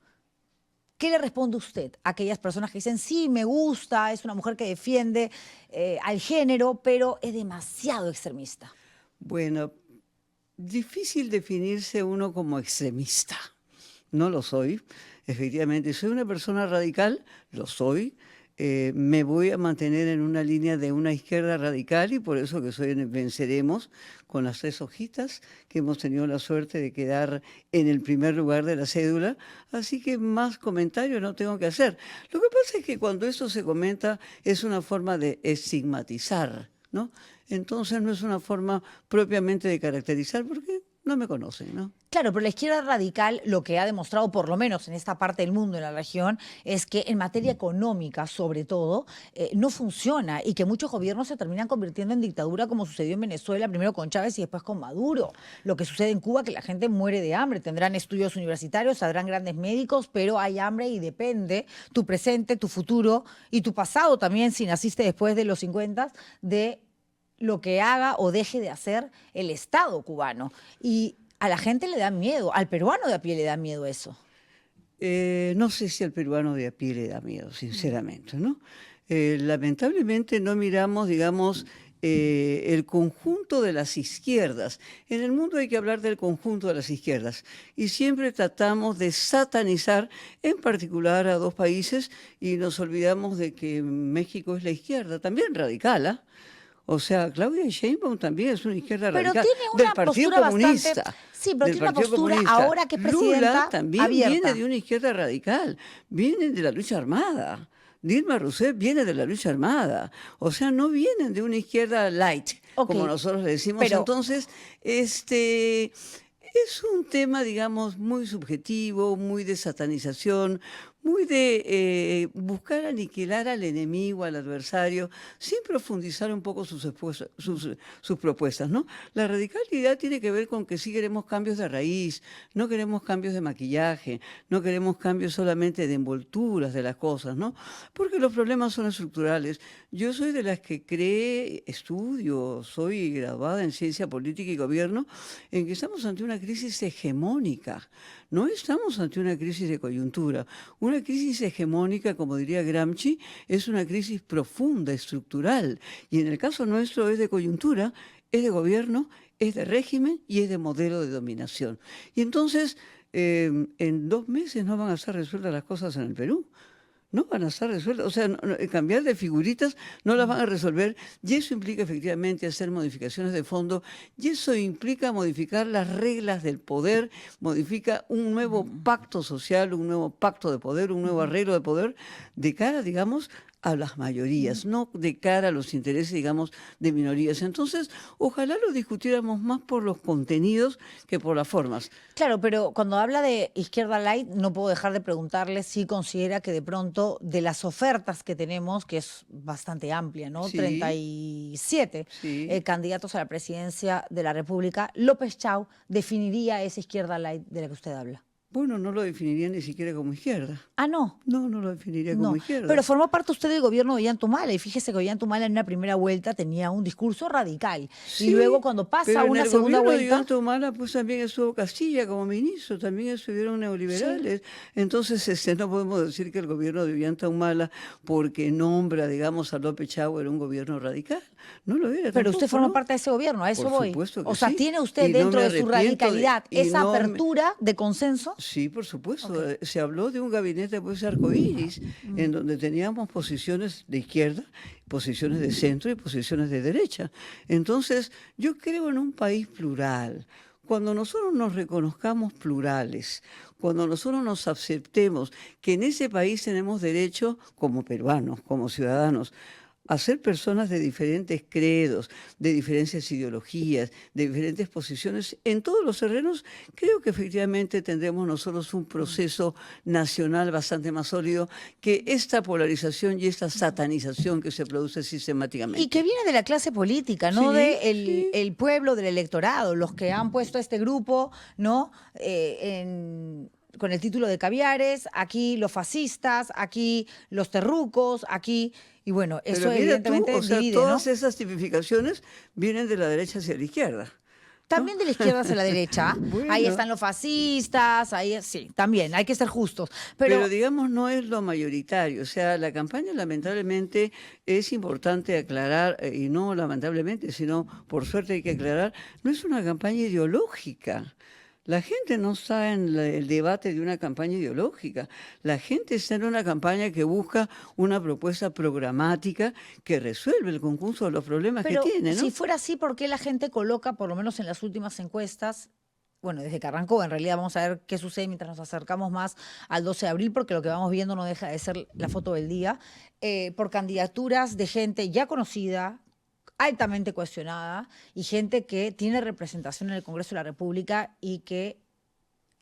¿Qué le responde usted a aquellas personas que dicen, sí, me gusta, es una mujer que defiende al género, pero es demasiado extremista? Bueno, difícil definirse uno como extremista. No lo soy. Efectivamente, soy una persona radical, lo soy. Me voy a mantener en una línea de una izquierda radical y por eso que soy en Venceremos con las 3 hojitas que hemos tenido la suerte de quedar en el primer lugar de la cédula. Así que más comentarios no tengo que hacer. Lo que pasa es que cuando esto se comenta es una forma de estigmatizar, ¿no? Entonces no es una forma propiamente de caracterizar porque no me conocen, ¿no? Claro, pero la izquierda radical lo que ha demostrado, por lo menos en esta parte del mundo, en la región, es que en materia económica, sobre todo, no funciona y que muchos gobiernos se terminan convirtiendo en dictadura, como sucedió en Venezuela, primero con Chávez y después con Maduro. Lo que sucede en Cuba, que la gente muere de hambre. Tendrán estudios universitarios, saldrán grandes médicos, pero hay hambre y depende tu presente, tu futuro y tu pasado también, si naciste después de los 50, de lo que haga o deje de hacer el Estado cubano. Y a la gente le da miedo, al peruano de a pie le da miedo eso. No sé si al peruano de a pie le da miedo, sinceramente, ¿no? Lamentablemente no miramos, digamos, el conjunto de las izquierdas. En el mundo hay que hablar del conjunto de las izquierdas y siempre tratamos de satanizar en particular a 2 países y nos olvidamos de que México es la izquierda, también radical, ¿ah? O sea, Claudia Sheinbaum también es una izquierda Pero radical tiene una del Partido postura Comunista. bastante... Sí, pero del tiene una Partido postura, Comunista. ahora que es presidenta, Lula también abierta. viene de una izquierda radical, viene de la lucha armada. Dilma Rousseff viene de la lucha armada. O sea, no vienen de una izquierda light, Ok, como nosotros le decimos. pero- Entonces, es un tema, digamos, muy subjetivo, muy de satanización, muy de buscar aniquilar al enemigo, al adversario, sin profundizar un poco sus propuestas, ¿no? La radicalidad tiene que ver con que sí queremos cambios de raíz, no queremos cambios de maquillaje, no queremos cambios solamente de envolturas de las cosas, ¿no? Porque los problemas son estructurales. Yo soy de las que estudio, soy graduada en Ciencia Política y Gobierno, en que estamos ante una crisis hegemónica. No estamos ante una crisis de coyuntura. Una crisis hegemónica, como diría Gramsci, es una crisis profunda, estructural. Y en el caso nuestro es de coyuntura, es de gobierno, es de régimen y es de modelo de dominación. Y entonces, en 2 meses no van a estar resueltas las cosas en el Perú. No van a estar resueltas, o sea, cambiar de figuritas no las van a resolver y eso implica efectivamente hacer modificaciones de fondo y eso implica modificar las reglas del poder, modifica un nuevo pacto social, un nuevo pacto de poder, un nuevo arreglo de poder de cara, digamos, a las mayorías, no de cara a los intereses, digamos, de minorías. Entonces, ojalá lo discutiéramos más por los contenidos que por las formas. Claro, pero cuando habla de izquierda light, no puedo dejar de preguntarle si considera que de pronto de las ofertas que tenemos, que es bastante amplia, ¿no? Sí. 37 Sí. candidatos a la presidencia de la República, López Chau definiría esa izquierda light de la que usted habla. Bueno, no lo definiría ni siquiera como izquierda. Ah, no. No, no lo definiría como No, izquierda. pero formó parte usted del gobierno de Ollantumala y fíjese que Ollantumala en una primera vuelta tenía un discurso radical y Sí, luego cuando pasa pero una en el segunda gobierno de vuelta, Ollantumala pues también estuvo Castilla como ministro, también estuvieron neoliberales. Entonces no podemos decir que el gobierno de Ollantumala, porque nombra, digamos, a López Chau, era un gobierno radical. No lo era pero usted tampoco, formó ¿no? parte de ese gobierno, a eso Por voy. supuesto que O sea, sí. ¿tiene usted Y no dentro me de su arrepiento radicalidad y esa no me- apertura de consenso? Sí, por supuesto. Se habló de un gabinete pues arcoíris, en donde teníamos posiciones de izquierda, posiciones de centro y posiciones de derecha. Entonces, yo creo en un país plural. Cuando nosotros nos reconozcamos plurales, cuando nosotros nos aceptemos que en ese país tenemos derecho, como peruanos, como ciudadanos, a ser personas de diferentes credos, de diferentes ideologías, de diferentes posiciones en todos los terrenos, creo que efectivamente tendremos nosotros un proceso nacional bastante más sólido que esta polarización y esta satanización que se produce sistemáticamente. Y que viene de la clase política, no Sí, de sí. el pueblo, del electorado, los que han puesto a este grupo, ¿no? Con el título de caviares, aquí los fascistas, aquí los terrucos, aquí, y bueno, eso Pero mira tú, evidentemente o sea, divide, ¿no? todas esas tipificaciones vienen de la derecha hacia la izquierda. También de la izquierda hacia la derecha. Bueno. Ahí están los fascistas, ahí sí, también, hay que ser justos. Pero digamos, no es lo mayoritario. O sea, la campaña lamentablemente es importante aclarar, y no lamentablemente, sino por suerte hay que aclarar, no es una campaña ideológica. La gente no está en el debate de una campaña ideológica. La gente está en una campaña que busca una propuesta programática que resuelve el conjunto de los problemas Pero que tiene, ¿no? si fuera así, ¿por qué la gente coloca, por lo menos en las últimas encuestas, bueno, desde que arrancó, en realidad vamos a ver qué sucede mientras nos acercamos más al 12 de abril, porque lo que vamos viendo no deja de ser la foto del día, por candidaturas de gente ya conocida, altamente cuestionada, y gente que tiene representación en el Congreso de la República y que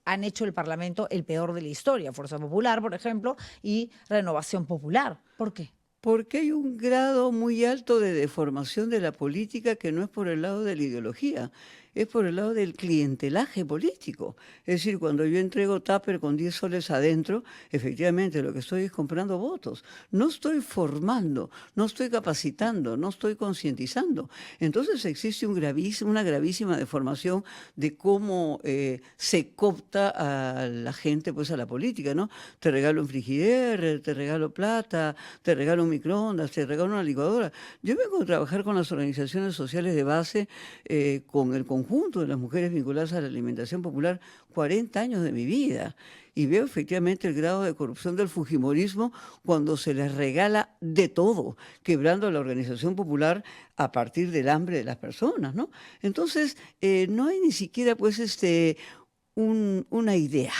han hecho el Parlamento el peor de la historia? Fuerza Popular, por ejemplo, y Renovación Popular. ¿Por qué? Porque hay un grado muy alto de deformación de la política que no es por el lado de la ideología, es por el lado del clientelaje político. Es decir, cuando yo entrego tupper con 10 soles adentro, efectivamente lo que estoy es comprando votos. No estoy formando, no estoy capacitando, no estoy concientizando. Entonces existe una gravísima deformación de cómo se coopta a la gente, pues a la política, ¿no? Te regalo un frigider, te regalo plata, te regalo un microondas, te regalo una licuadora. Yo vengo a trabajar con las organizaciones sociales de base, con el conjunto de las mujeres vinculadas a la alimentación popular, 40 años de mi vida. Y veo efectivamente el grado de corrupción del fujimorismo cuando se les regala de todo, quebrando la organización popular a partir del hambre de las personas, ¿no? Entonces, no hay ni siquiera pues una idea.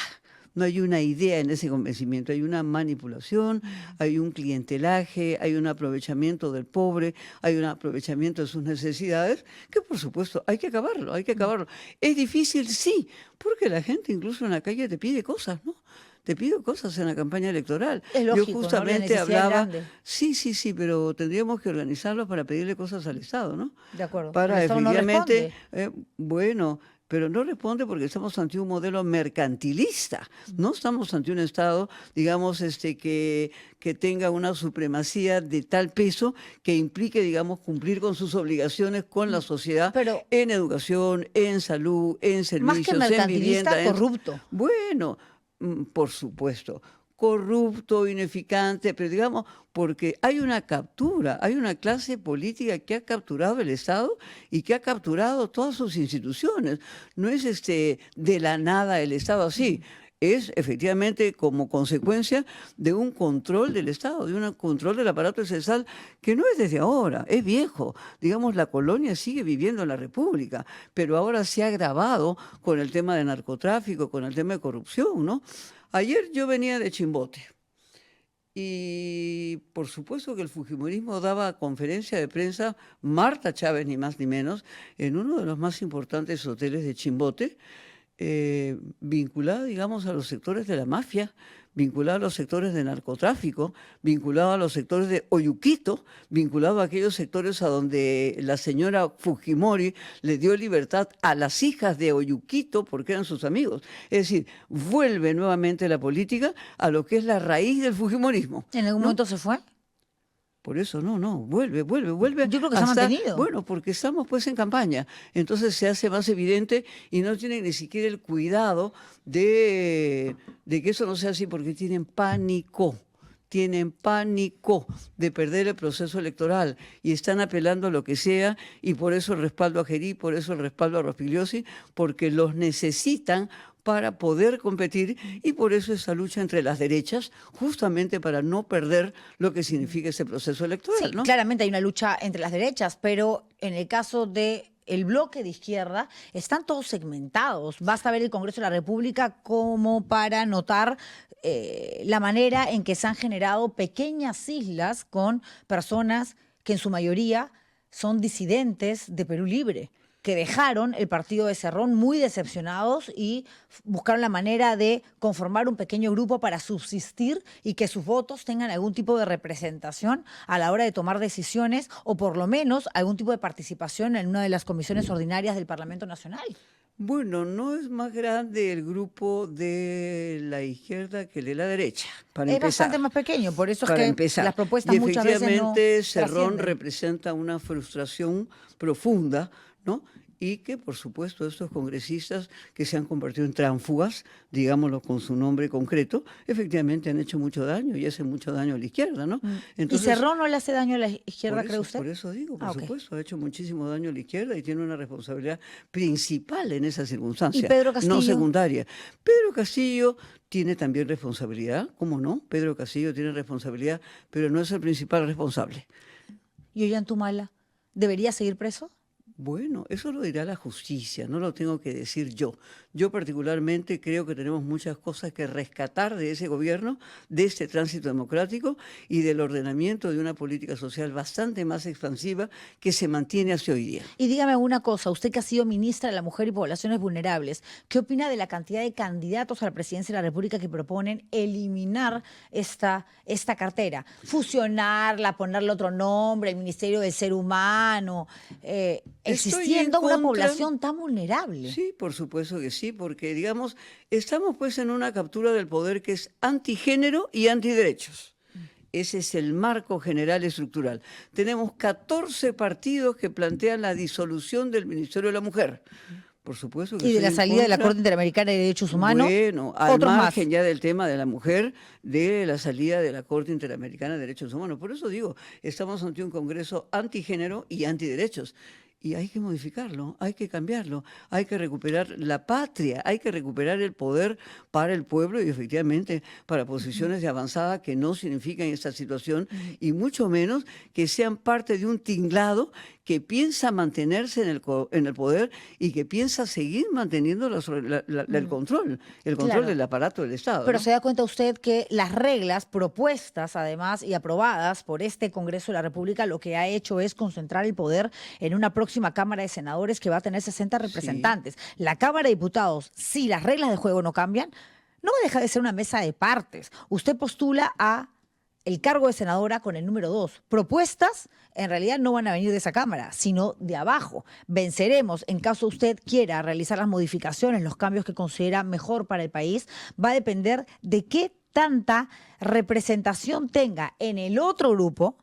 No hay una idea en ese convencimiento, hay una manipulación, hay un clientelaje, hay un aprovechamiento del pobre, hay un aprovechamiento de sus necesidades, que por supuesto hay que acabarlo, hay que acabarlo. ¿Es difícil? Sí, porque la gente incluso en la calle te pide cosas, ¿no? Te pido cosas en la campaña electoral. Es lógico, Yo ¿no? La justamente necesidad hablaba, grande. sí, pero tendríamos que organizarlo para pedirle cosas al Estado, ¿no? De acuerdo. Para El Estado no efectivamente, responde. bueno, pero no responde porque estamos ante un modelo mercantilista. No estamos ante un Estado, digamos, que tenga una supremacía de tal peso que implique, digamos, cumplir con sus obligaciones con la sociedad Pero- en educación, en salud, en servicios, Más que en mercantilista, vivienda. corrupto. Bueno, por supuesto, corrupto, ineficaz, pero digamos, porque hay una captura, hay una clase política que ha capturado el Estado y que ha capturado todas sus instituciones. No es de la nada el Estado así. Es efectivamente como consecuencia de un control del Estado, de un control del aparato estatal que no es desde ahora, es viejo. Digamos, la colonia sigue viviendo en la República, pero ahora se ha agravado con el tema de narcotráfico, con el tema de corrupción, ¿no? Ayer yo venía de Chimbote y por supuesto que el fujimorismo daba conferencia de prensa, Marta Chávez ni más ni menos, en uno de los más importantes hoteles de Chimbote, vinculada, digamos, a los sectores de la mafia, vinculado a los sectores de narcotráfico, vinculado a los sectores de Oyuquito, vinculado a aquellos sectores a donde la señora Fujimori le dio libertad a las hijas de Oyuquito porque eran sus amigos. Es decir, vuelve nuevamente la política a lo que es la raíz del fujimorismo. ¿En algún ¿no? momento se fue? Por eso no, vuelve. Yo creo que se ha mantenido. Bueno, porque estamos pues en campaña, entonces se hace más evidente y no tienen ni siquiera el cuidado de que eso no sea así, porque tienen pánico de perder el proceso electoral y están apelando a lo que sea, y por eso el respaldo a Gerí, por eso el respaldo a Rospigliosi, porque los necesitan para poder competir, y por eso esa lucha entre las derechas, justamente para no perder lo que significa ese proceso electoral, Sí, ¿no? claramente hay una lucha entre las derechas, pero en el caso de el bloque de izquierda, están todos segmentados. Basta ver el Congreso de la República como para notar la manera en que se han generado pequeñas islas con personas que en su mayoría son disidentes de Perú Libre, que dejaron el partido de Cerrón muy decepcionados y buscaron la manera de conformar un pequeño grupo para subsistir y que sus votos tengan algún tipo de representación a la hora de tomar decisiones, o por lo menos algún tipo de participación en una de las comisiones ordinarias del Parlamento Nacional. Bueno, no es más grande el grupo de la izquierda que el de la derecha, para Es empezar. bastante más pequeño, por eso es Para que empezar. las propuestas y muchas veces no efectivamente Cerrón trascienden. representa una frustración profunda, ¿no? Y que, por supuesto, estos congresistas que se han convertido en tránfugas, digámoslo con su nombre concreto, efectivamente han hecho mucho daño y hacen mucho daño a la izquierda, ¿no? ¿Y Cerrón no le hace daño a la izquierda, por cree eso, usted? Por eso digo, por Ah, ok. supuesto, ha hecho muchísimo daño a la izquierda y tiene una responsabilidad principal en esa circunstancia, ¿Y Pedro Castillo? no secundaria. Pedro Castillo tiene también responsabilidad, ¿cómo no? Pedro Castillo tiene responsabilidad, pero no es el principal responsable. ¿Y Ollantumala debería seguir preso? Bueno, eso lo dirá la justicia, no lo tengo que decir yo. Yo particularmente creo que tenemos muchas cosas que rescatar de ese gobierno, de este tránsito democrático y del ordenamiento de una política social bastante más expansiva que se mantiene hacia hoy día. Y dígame una cosa, usted que ha sido ministra de la Mujer y Poblaciones Vulnerables, ¿qué opina de la cantidad de candidatos a la presidencia de la República que proponen eliminar esta cartera? Fusionarla, ponerle otro nombre, el Ministerio del Ser Humano, existiendo una población tan vulnerable. Sí, por supuesto que sí, porque digamos, estamos pues en una captura del poder que es antigénero y antiderechos. Ese es el marco general estructural. Tenemos 14 partidos que plantean la disolución del Ministerio de la Mujer. Por supuesto que Y de estoy la en salida de la contra. Corte Interamericana de Derechos Humanos, Bueno, al otros más. margen ya del tema de la mujer, de la salida de la Corte Interamericana de Derechos Humanos. Por eso digo, estamos ante un Congreso antigénero y antiderechos. Y hay que modificarlo, hay que cambiarlo, hay que recuperar la patria, hay que recuperar el poder para el pueblo y efectivamente para posiciones de avanzada que no significan esta situación y mucho menos que sean parte de un tinglado que piensa mantenerse en el poder y que piensa seguir manteniendo el control Claro. del aparato del Estado. Pero ¿no? se da cuenta usted que las reglas propuestas, además, y aprobadas por este Congreso de la República, lo que ha hecho es concentrar el poder en una próxima Cámara de Senadores que va a tener 60 representantes. La Cámara de Diputados, si las reglas de juego no cambian, no deja de ser una mesa de partes. Usted postula a el cargo de senadora con el número 2. Propuestas en realidad no van a venir de esa Cámara, sino de abajo. Venceremos en caso usted quiera realizar las modificaciones, los cambios que considera mejor para el país. Va a depender de qué tanta representación tenga en el otro grupo,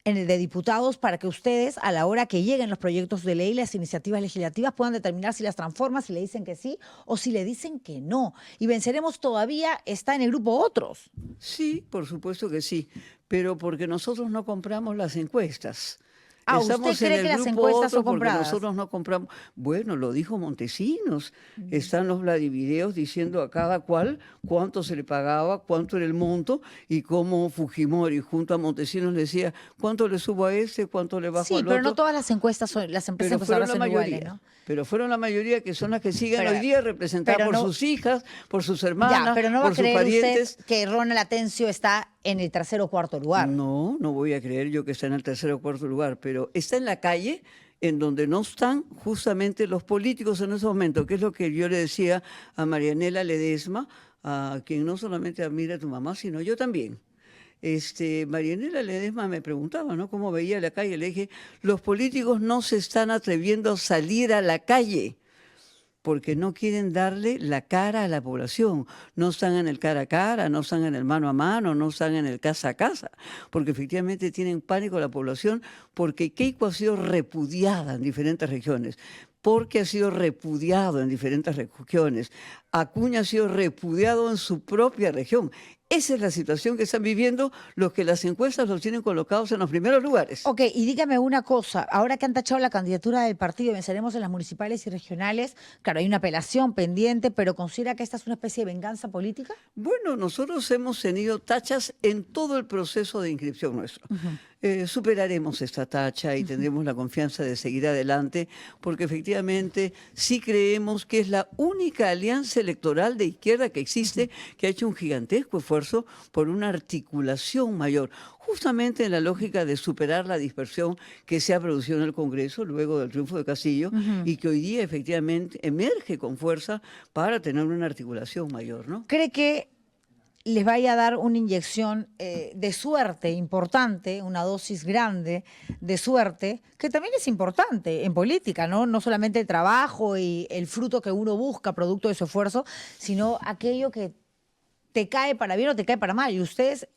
en el de diputados, para que ustedes, a la hora que lleguen los proyectos de ley, las iniciativas legislativas, puedan determinar si las transforman, si le dicen que sí o si le dicen que no. Y Venceremos todavía está en el grupo otros. Sí, por supuesto que sí, pero porque nosotros no compramos las encuestas. Ah, ¿usted Estamos cree en el que las grupo encuestas son otro porque compradas? nosotros no compramos. Bueno, lo dijo Montesinos. Están los Vladivideos diciendo a cada cual cuánto se le pagaba, cuánto era el monto y cómo Fujimori junto a Montesinos le decía cuánto le subo a este, cuánto le bajo Sí, al pero otro. no todas las encuestas son, las empresas Pero fueron la son mayoría. iguales, ¿no? Pero fueron la mayoría que son las que siguen Pero- hoy día representadas pero por no- sus hijas, por sus hermanas, Ya, pero no va a por sus creer parientes. usted que Ronald Atencio está en el tercer o cuarto lugar. No, no voy a creer yo que está en el tercer o cuarto lugar, pero está en la calle en donde no están justamente los políticos en ese momento, que es lo que yo le decía a Marianela Ledesma, a quien no solamente admira a tu mamá, sino yo también. Marianela Ledesma me preguntaba, ¿no?, cómo veía la calle. Le dije, los políticos no se están atreviendo a salir a la calle porque no quieren darle la cara a la población. No están en el cara a cara, no están en el mano a mano, no están en el casa a casa, porque efectivamente tienen pánico a la población, porque Keiko ha sido repudiada en diferentes regiones, porque ha sido repudiado en diferentes regiones. Acuña ha sido repudiado en su propia región. Esa es la situación que están viviendo los que las encuestas los tienen colocados en los primeros lugares. Ok, y dígame una cosa, ahora que han tachado la candidatura del partido, venceremos en las municipales y regionales, claro, hay una apelación pendiente, pero ¿considera que esta es una especie de venganza política? Bueno, nosotros hemos tenido tachas en todo el proceso de inscripción nuestro. Superaremos esta tacha y tendremos la confianza de seguir adelante, porque efectivamente sí creemos que es la única alianza electoral de izquierda que existe, que ha hecho un gigantesco esfuerzo por una articulación mayor, justamente en la lógica de superar la dispersión que se ha producido en el Congreso luego del triunfo de Castillo y que hoy día efectivamente emerge con fuerza para tener una articulación mayor, ¿no? ¿Cree que les vaya a dar una inyección de suerte importante, una dosis grande de suerte, que también es importante en política, ¿no? No solamente el trabajo y el fruto que uno busca producto de su esfuerzo, sino aquello que te cae para bien o te cae para mal. Y ustedes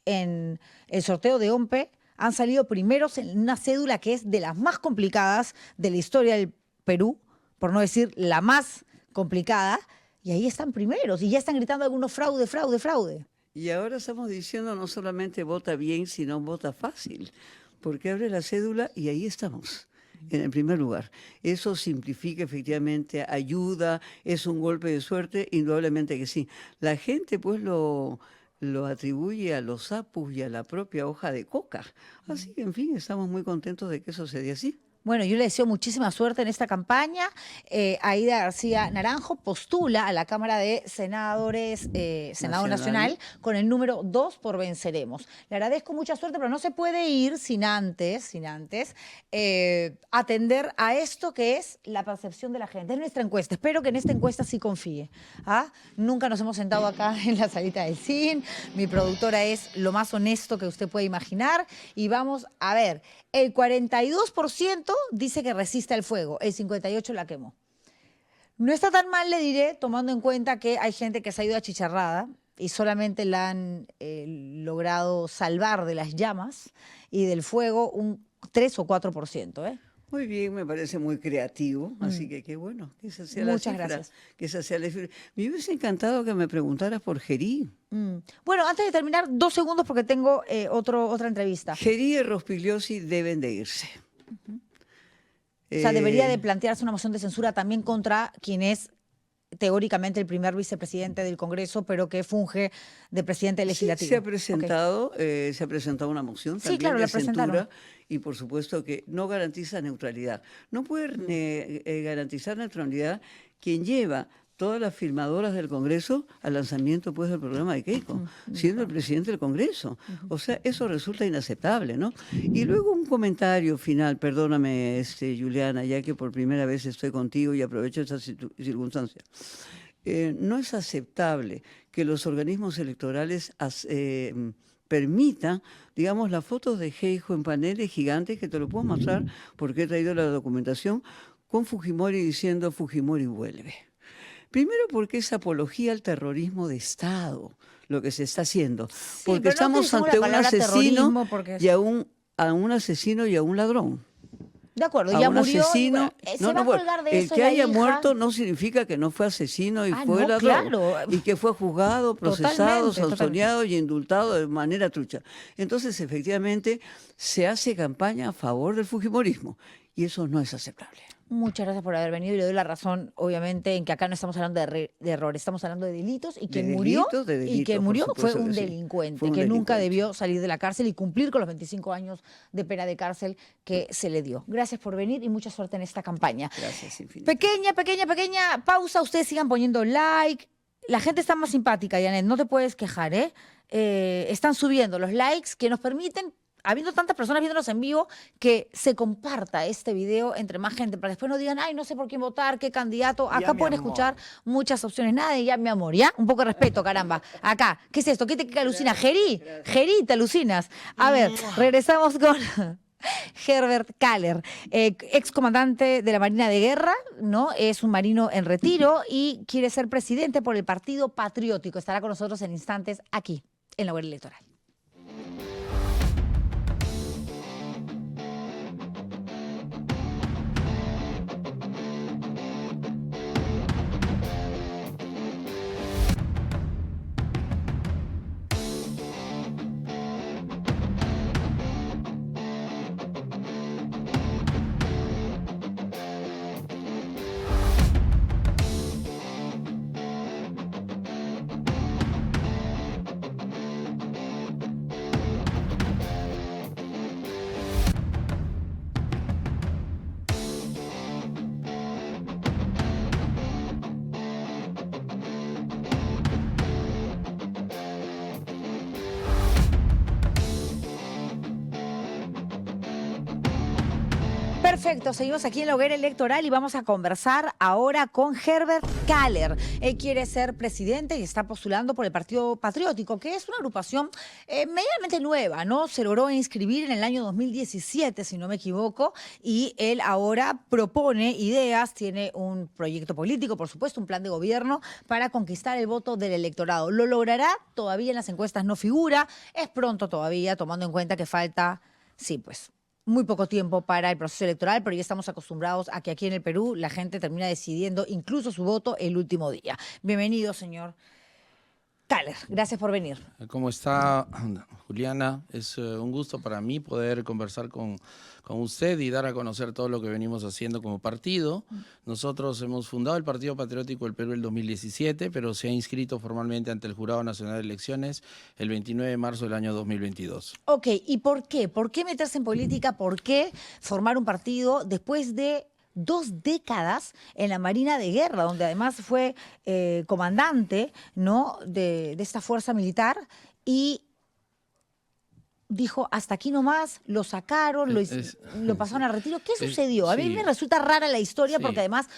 en el sorteo de OMPE han salido primeros en una cédula que es de las más complicadas de la historia del Perú, por no decir la más complicada, y ahí están primeros, y ya están gritando algunos fraude, fraude, fraude. Y ahora estamos diciendo no solamente vota bien, sino vota fácil, porque abre la cédula y ahí estamos, en el primer lugar. Eso simplifica, efectivamente, ayuda, es un golpe de suerte, indudablemente que sí. La gente pues lo atribuye a los sapos y a la propia hoja de coca. Así que, en fin, estamos muy contentos de que eso se dé así. Bueno, yo le deseo muchísima suerte en esta campaña. Aida García Naranjo postula a la Cámara de Senadores, Senado Nacional, con el número 2 por Venceremos. Le agradezco mucha suerte, pero no se puede ir sin antes atender a esto que es la percepción de la gente. Es nuestra encuesta. Espero que en esta encuesta sí confíe. ¿Ah? Nunca nos hemos sentado acá en la salita del cine. Mi productora es lo más honesto que usted puede imaginar. Y vamos a ver. El 42% dice que resiste el fuego, el 58% la quemó. No está tan mal, le diré, tomando en cuenta que hay gente que se ha ido achicharrada y solamente la han logrado salvar de las llamas y del fuego un 3 o 4%. Muy bien, me parece muy creativo, así que qué bueno, que esa sea la cifra. Muchas gracias. Que esa sea la cifra. Me hubiese encantado que me preguntaras por Gerí. Bueno, antes de terminar, 2 segundos porque tengo otra entrevista. Gerí y Rospigliosi deben de irse. O sea, debería de plantearse una moción de censura también contra quien es teóricamente el primer vicepresidente del Congreso, pero que funge de presidente legislativo. Sí, se ha presentado una moción también claro, de la presentaron. censura y por supuesto que no garantiza neutralidad. No puede garantizar neutralidad quien lleva todas las filmadoras del Congreso al lanzamiento pues del programa de Keiko, siendo el presidente del Congreso. O sea, eso resulta inaceptable, ¿no? Y luego un comentario final, perdóname, Juliana, ya que por primera vez estoy contigo y aprovecho esta circunstancia. No es aceptable que los organismos electorales permitan, digamos, las fotos de Keiko en paneles gigantes, que te lo puedo mostrar porque he traído la documentación, con Fujimori diciendo Fujimori vuelve. Primero porque es apología al terrorismo de Estado, lo que se está haciendo. Sí, porque estamos ante un asesino y a un asesino y a un ladrón. De acuerdo, a ya un murió. asesino. Se va a colgar de el eso que la haya hija. muerto no significa que no fue asesino y fue no, ladrón. claro. Y que fue juzgado, procesado, Totalmente, sancionado y indultado de manera trucha. Entonces, efectivamente, se hace campaña a favor del fujimorismo y eso no es aceptable. Muchas gracias por haber venido y le doy la razón, obviamente, en que acá no estamos hablando de errores, estamos hablando de delitos y quien murió fue un delincuente que nunca debió salir de la cárcel y cumplir con los 25 años de pena de cárcel que se le dio. Gracias por venir y mucha suerte en esta campaña. Gracias infinitamente. Pequeña pausa, ustedes sigan poniendo like. La gente está más simpática, Janet, no te puedes quejar, Están subiendo los likes que nos permiten habiendo tantas personas viéndonos en vivo, que se comparta este video entre más gente, para que después no digan, ay, no sé por quién votar, qué candidato. Acá mi pueden amor. escuchar muchas opciones. Nada de ya, mi amor, ¿ya? Un poco de respeto, caramba. Acá, ¿qué es esto? ¿Qué te alucina? Gerí, te alucinas. A ver, regresamos con Herbert Kaller, excomandante de la Marina de Guerra, ¿no? Es un marino en retiro y quiere ser presidente por el Partido Patriótico. Estará con nosotros en instantes aquí, en la Hoguera Electoral. Perfecto, seguimos aquí en la Hoguera Electoral y vamos a conversar ahora con Herbert Kaller. Él quiere ser presidente y está postulando por el Partido Patriótico, que es una agrupación medianamente nueva, ¿no? Se logró inscribir en el año 2017, si no me equivoco, y él ahora propone ideas, tiene un proyecto político, por supuesto, un plan de gobierno para conquistar el voto del electorado. ¿Lo logrará? Todavía en las encuestas no figura, es pronto todavía, tomando en cuenta que falta, sí, pues, muy poco tiempo para el proceso electoral, pero ya estamos acostumbrados a que aquí en el Perú la gente termina decidiendo incluso su voto el último día. Bienvenido, señor Kaller. Gracias por venir. ¿Cómo está, Juliana? Es un gusto para mí poder conversar con usted y dar a conocer todo lo que venimos haciendo como partido. Nosotros hemos fundado el Partido Patriótico del Perú en el 2017, pero se ha inscrito formalmente ante el Jurado Nacional de Elecciones el 29 de marzo del año 2022. Ok, ¿y por qué? ¿Por qué meterse en política? ¿Por qué formar un partido después de 2 décadas en la Marina de Guerra, donde además fue comandante, ¿no?, de esta fuerza militar, y dijo, hasta aquí nomás, lo sacaron, lo pasaron a retiro? ¿Qué sucedió? A mí me resulta rara la historia porque además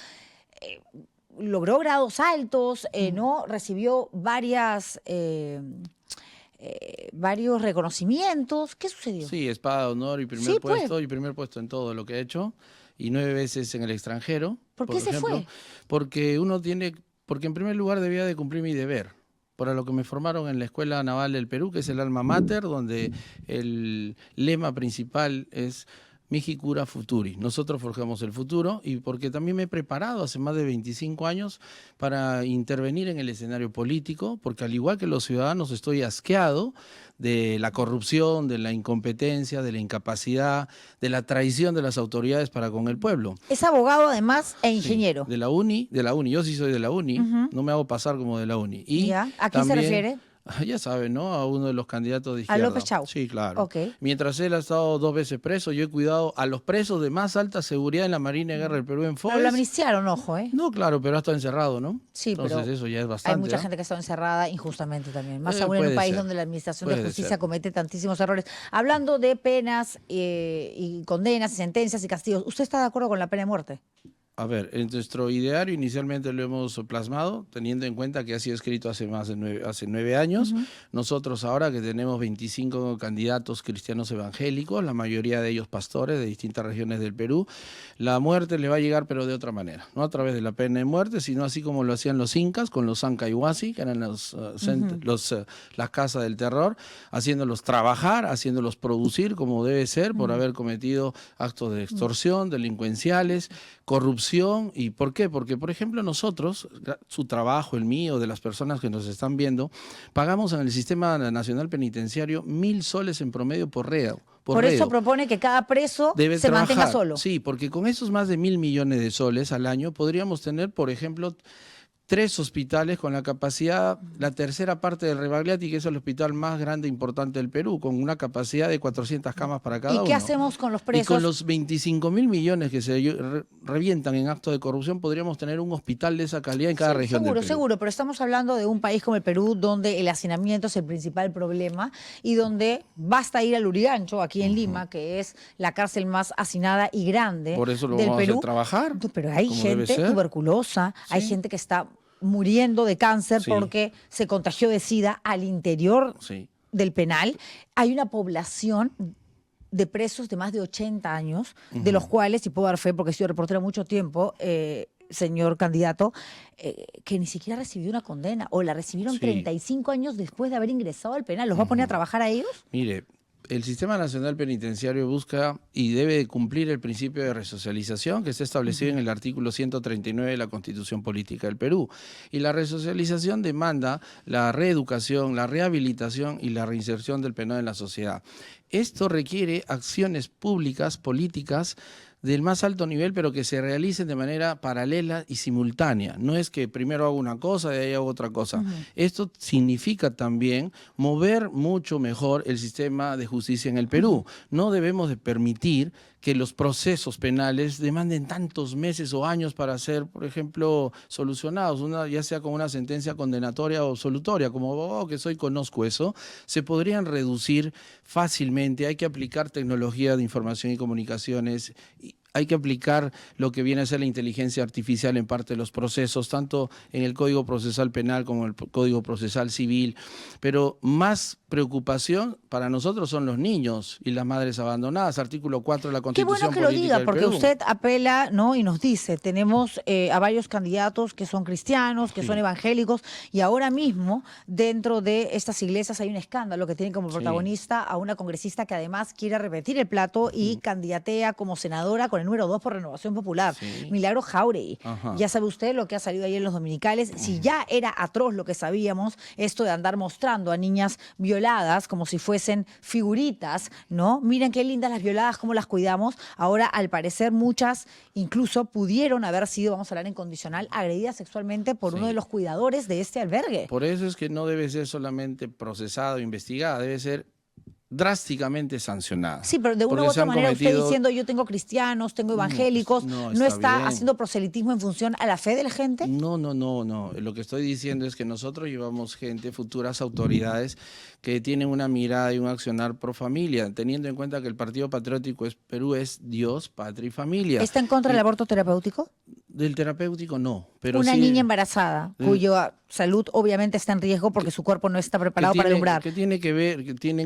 logró grados altos, ¿no? Recibió varios reconocimientos. ¿Qué sucedió? Sí, espada de honor y primer puesto en todo lo que he hecho, y 9 veces en el extranjero. ¿Por qué se fue? Porque en primer lugar debía de cumplir mi deber, para lo que me formaron en la Escuela Naval del Perú, que es el alma mater, donde el lema principal es Mihi Cura Futuri. Nosotros forjamos el futuro, y porque también me he preparado hace más de 25 años para intervenir en el escenario político, porque al igual que los ciudadanos estoy asqueado de la corrupción, de la incompetencia, de la incapacidad, de la traición de las autoridades para con el pueblo. Es abogado además e ingeniero. Sí, de la UNI, yo sí soy de la UNI, no me hago pasar como de la UNI. Y ¿ya? ¿A quién se refiere? Ya saben, ¿no? A uno de los candidatos de izquierda. ¿A López Chau? Sí, claro. Okay. Mientras él ha estado 2 veces preso, yo he cuidado a los presos de más alta seguridad en la Marina de Guerra del Perú en FOES. Pero lo amnistiaron, ojo, ¿eh? No, claro, pero ha estado encerrado, ¿no? Sí, entonces pero eso ya es bastante. hay mucha gente que ha estado encerrada injustamente también, más aún en puede un país ser. donde la administración de Puede justicia ser. comete tantísimos errores. Hablando de penas y condenas y sentencias y castigos, ¿usted está de acuerdo con la pena de muerte? A ver, en nuestro ideario inicialmente lo hemos plasmado, teniendo en cuenta que ha sido escrito hace 9 años. Nosotros ahora que tenemos 25 candidatos cristianos evangélicos, la mayoría de ellos pastores de distintas regiones del Perú, la muerte le va a llegar, pero de otra manera, no a través de la pena de muerte, sino así como lo hacían los incas con los Sancayhuasi, que eran las casas del terror, haciéndolos trabajar, haciéndolos producir como debe ser, por haber cometido actos de extorsión, delincuenciales, corrupción. ¿Y por qué? Porque, por ejemplo, nosotros, su trabajo, el mío, de las personas que nos están viendo, pagamos en el Sistema Nacional Penitenciario 1.000 soles en promedio por reo. Por eso propone que cada preso debe se trabajar. mantenga solo. Sí, porque con esos más de 1.000 millones de soles al año podríamos tener, por ejemplo, 3 hospitales con la capacidad, la tercera parte del Rebagliati, que es el hospital más grande e importante del Perú, con una capacidad de 400 camas para cada uno. ¿Y qué hacemos con los Y presos? con los 25.000 millones que se revientan en actos de corrupción, podríamos tener un hospital de esa calidad en cada región del Perú. Seguro, pero estamos hablando de un país como el Perú, donde el hacinamiento es el principal problema y donde basta ir al Lurigancho, aquí en Lima, que es la cárcel más hacinada y grande Por eso lo del vamos a Perú. hacer trabajar. Pero hay como debe gente ser. tuberculosa, hay Sí. gente que está muriendo de cáncer Sí. porque se contagió de SIDA al interior Sí. del penal. Hay una población de presos de más de 80 años, de los cuales, y puedo dar fe porque he sido reportera mucho tiempo, señor candidato, que ni siquiera recibió una condena o la recibieron Sí. 35 años después de haber ingresado al penal. ¿Los va a poner a trabajar a ellos? Mire, el Sistema Nacional Penitenciario busca y debe cumplir el principio de resocialización que está establecido en el artículo 139 de la Constitución Política del Perú. Y la resocialización demanda la reeducación, la rehabilitación y la reinserción del penal en la sociedad. Esto requiere acciones públicas, políticas, del más alto nivel, pero que se realicen de manera paralela y simultánea. No es que primero hago una cosa y ahí hago otra cosa. Esto significa también mover mucho mejor el sistema de justicia en el Perú. No debemos de permitir que los procesos penales demanden tantos meses o años para ser, por ejemplo, solucionados, ya sea con una sentencia condenatoria o absolutoria. Como abogado que soy, conozco eso. Se podrían reducir fácilmente. Hay que aplicar tecnología de información y comunicaciones. Hay que aplicar lo que viene a ser la inteligencia artificial en parte de los procesos, tanto en el Código Procesal Penal como en el Código Procesal Civil. Pero más preocupación para nosotros son los niños y las madres abandonadas, artículo 4 de la Qué Constitución bueno que lo Política diga, del porque Perú. usted apela, ¿no? Y nos dice, tenemos a varios candidatos que son cristianos, que Sí. son evangélicos, y ahora mismo dentro de estas iglesias hay un escándalo que tiene como Sí. protagonista a una congresista que además quiere repetir el plato y candidatea como senadora con el número 2 por Renovación Popular, Sí. Milagro Jauregui. Ajá. Ya sabe usted lo que ha salido ayer en los dominicales. Si ya era atroz lo que sabíamos, esto de andar mostrando a niñas violadas como si fuesen figuritas, ¿no? Miren qué lindas las violadas, cómo las cuidamos. Ahora, al parecer, muchas incluso pudieron haber sido, vamos a hablar en condicional, agredidas sexualmente por uno Sí. de los cuidadores de este albergue. Por eso es que no debe ser solamente procesada o investigada, debe ser drásticamente sancionada. Sí, pero de una u Porque se otra han manera usted cometido- diciendo yo tengo cristianos, tengo evangélicos, no, ¿no está está bien. haciendo proselitismo en función a la fe de la gente? No. Lo que estoy diciendo es que nosotros llevamos gente, futuras autoridades, que tienen una mirada y un accionar pro familia, teniendo en cuenta que el Partido Patriótico Perú es Dios, patria y familia. ¿Está en contra del aborto terapéutico? Del terapéutico no, pero Una sí niña embarazada, cuya salud obviamente está en riesgo porque su cuerpo no está preparado para alumbrar. que tienen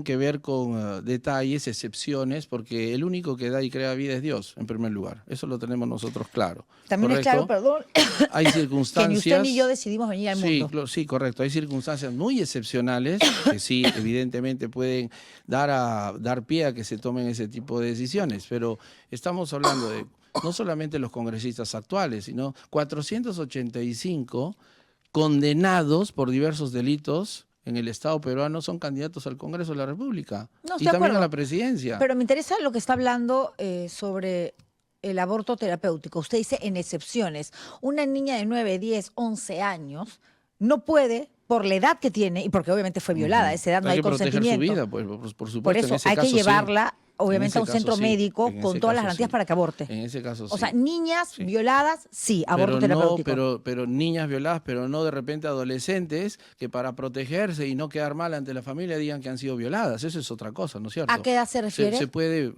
que ver con detalles, excepciones, porque el único que da y crea vida es Dios, en primer lugar. Eso lo tenemos nosotros claro. También es claro, perdón, Hay que circunstancias. ni usted ni yo decidimos venir al Sí, mundo. sí, correcto. Hay circunstancias muy excepcionales que sí, evidentemente pueden dar pie a que se tomen ese tipo de decisiones, pero estamos hablando de no solamente los congresistas actuales, sino 485 condenados por diversos delitos en el Estado peruano son candidatos al Congreso de la República No, estoy y de también acuerdo. a la presidencia. Pero me interesa lo que está hablando sobre el aborto terapéutico. Usted dice en excepciones. Una niña de 9, 10, 11 años no puede, por la edad que tiene, y porque obviamente fue violada, a esa edad no hay que proteger su consentimiento. vida, pues, por supuesto. Por en eso ese hay que caso sí. llevarla, obviamente, En a un ese centro caso sí, médico en con ese todas las caso garantías sí. para que aborte. En ese caso sí. O sea, niñas Sí. violadas, sí, aborto pero terapéutico. pero niñas violadas, pero no de repente adolescentes que para protegerse y no quedar mal ante la familia digan que han sido violadas. Eso es otra cosa, ¿no es cierto? ¿A qué edad se refiere? Se puede,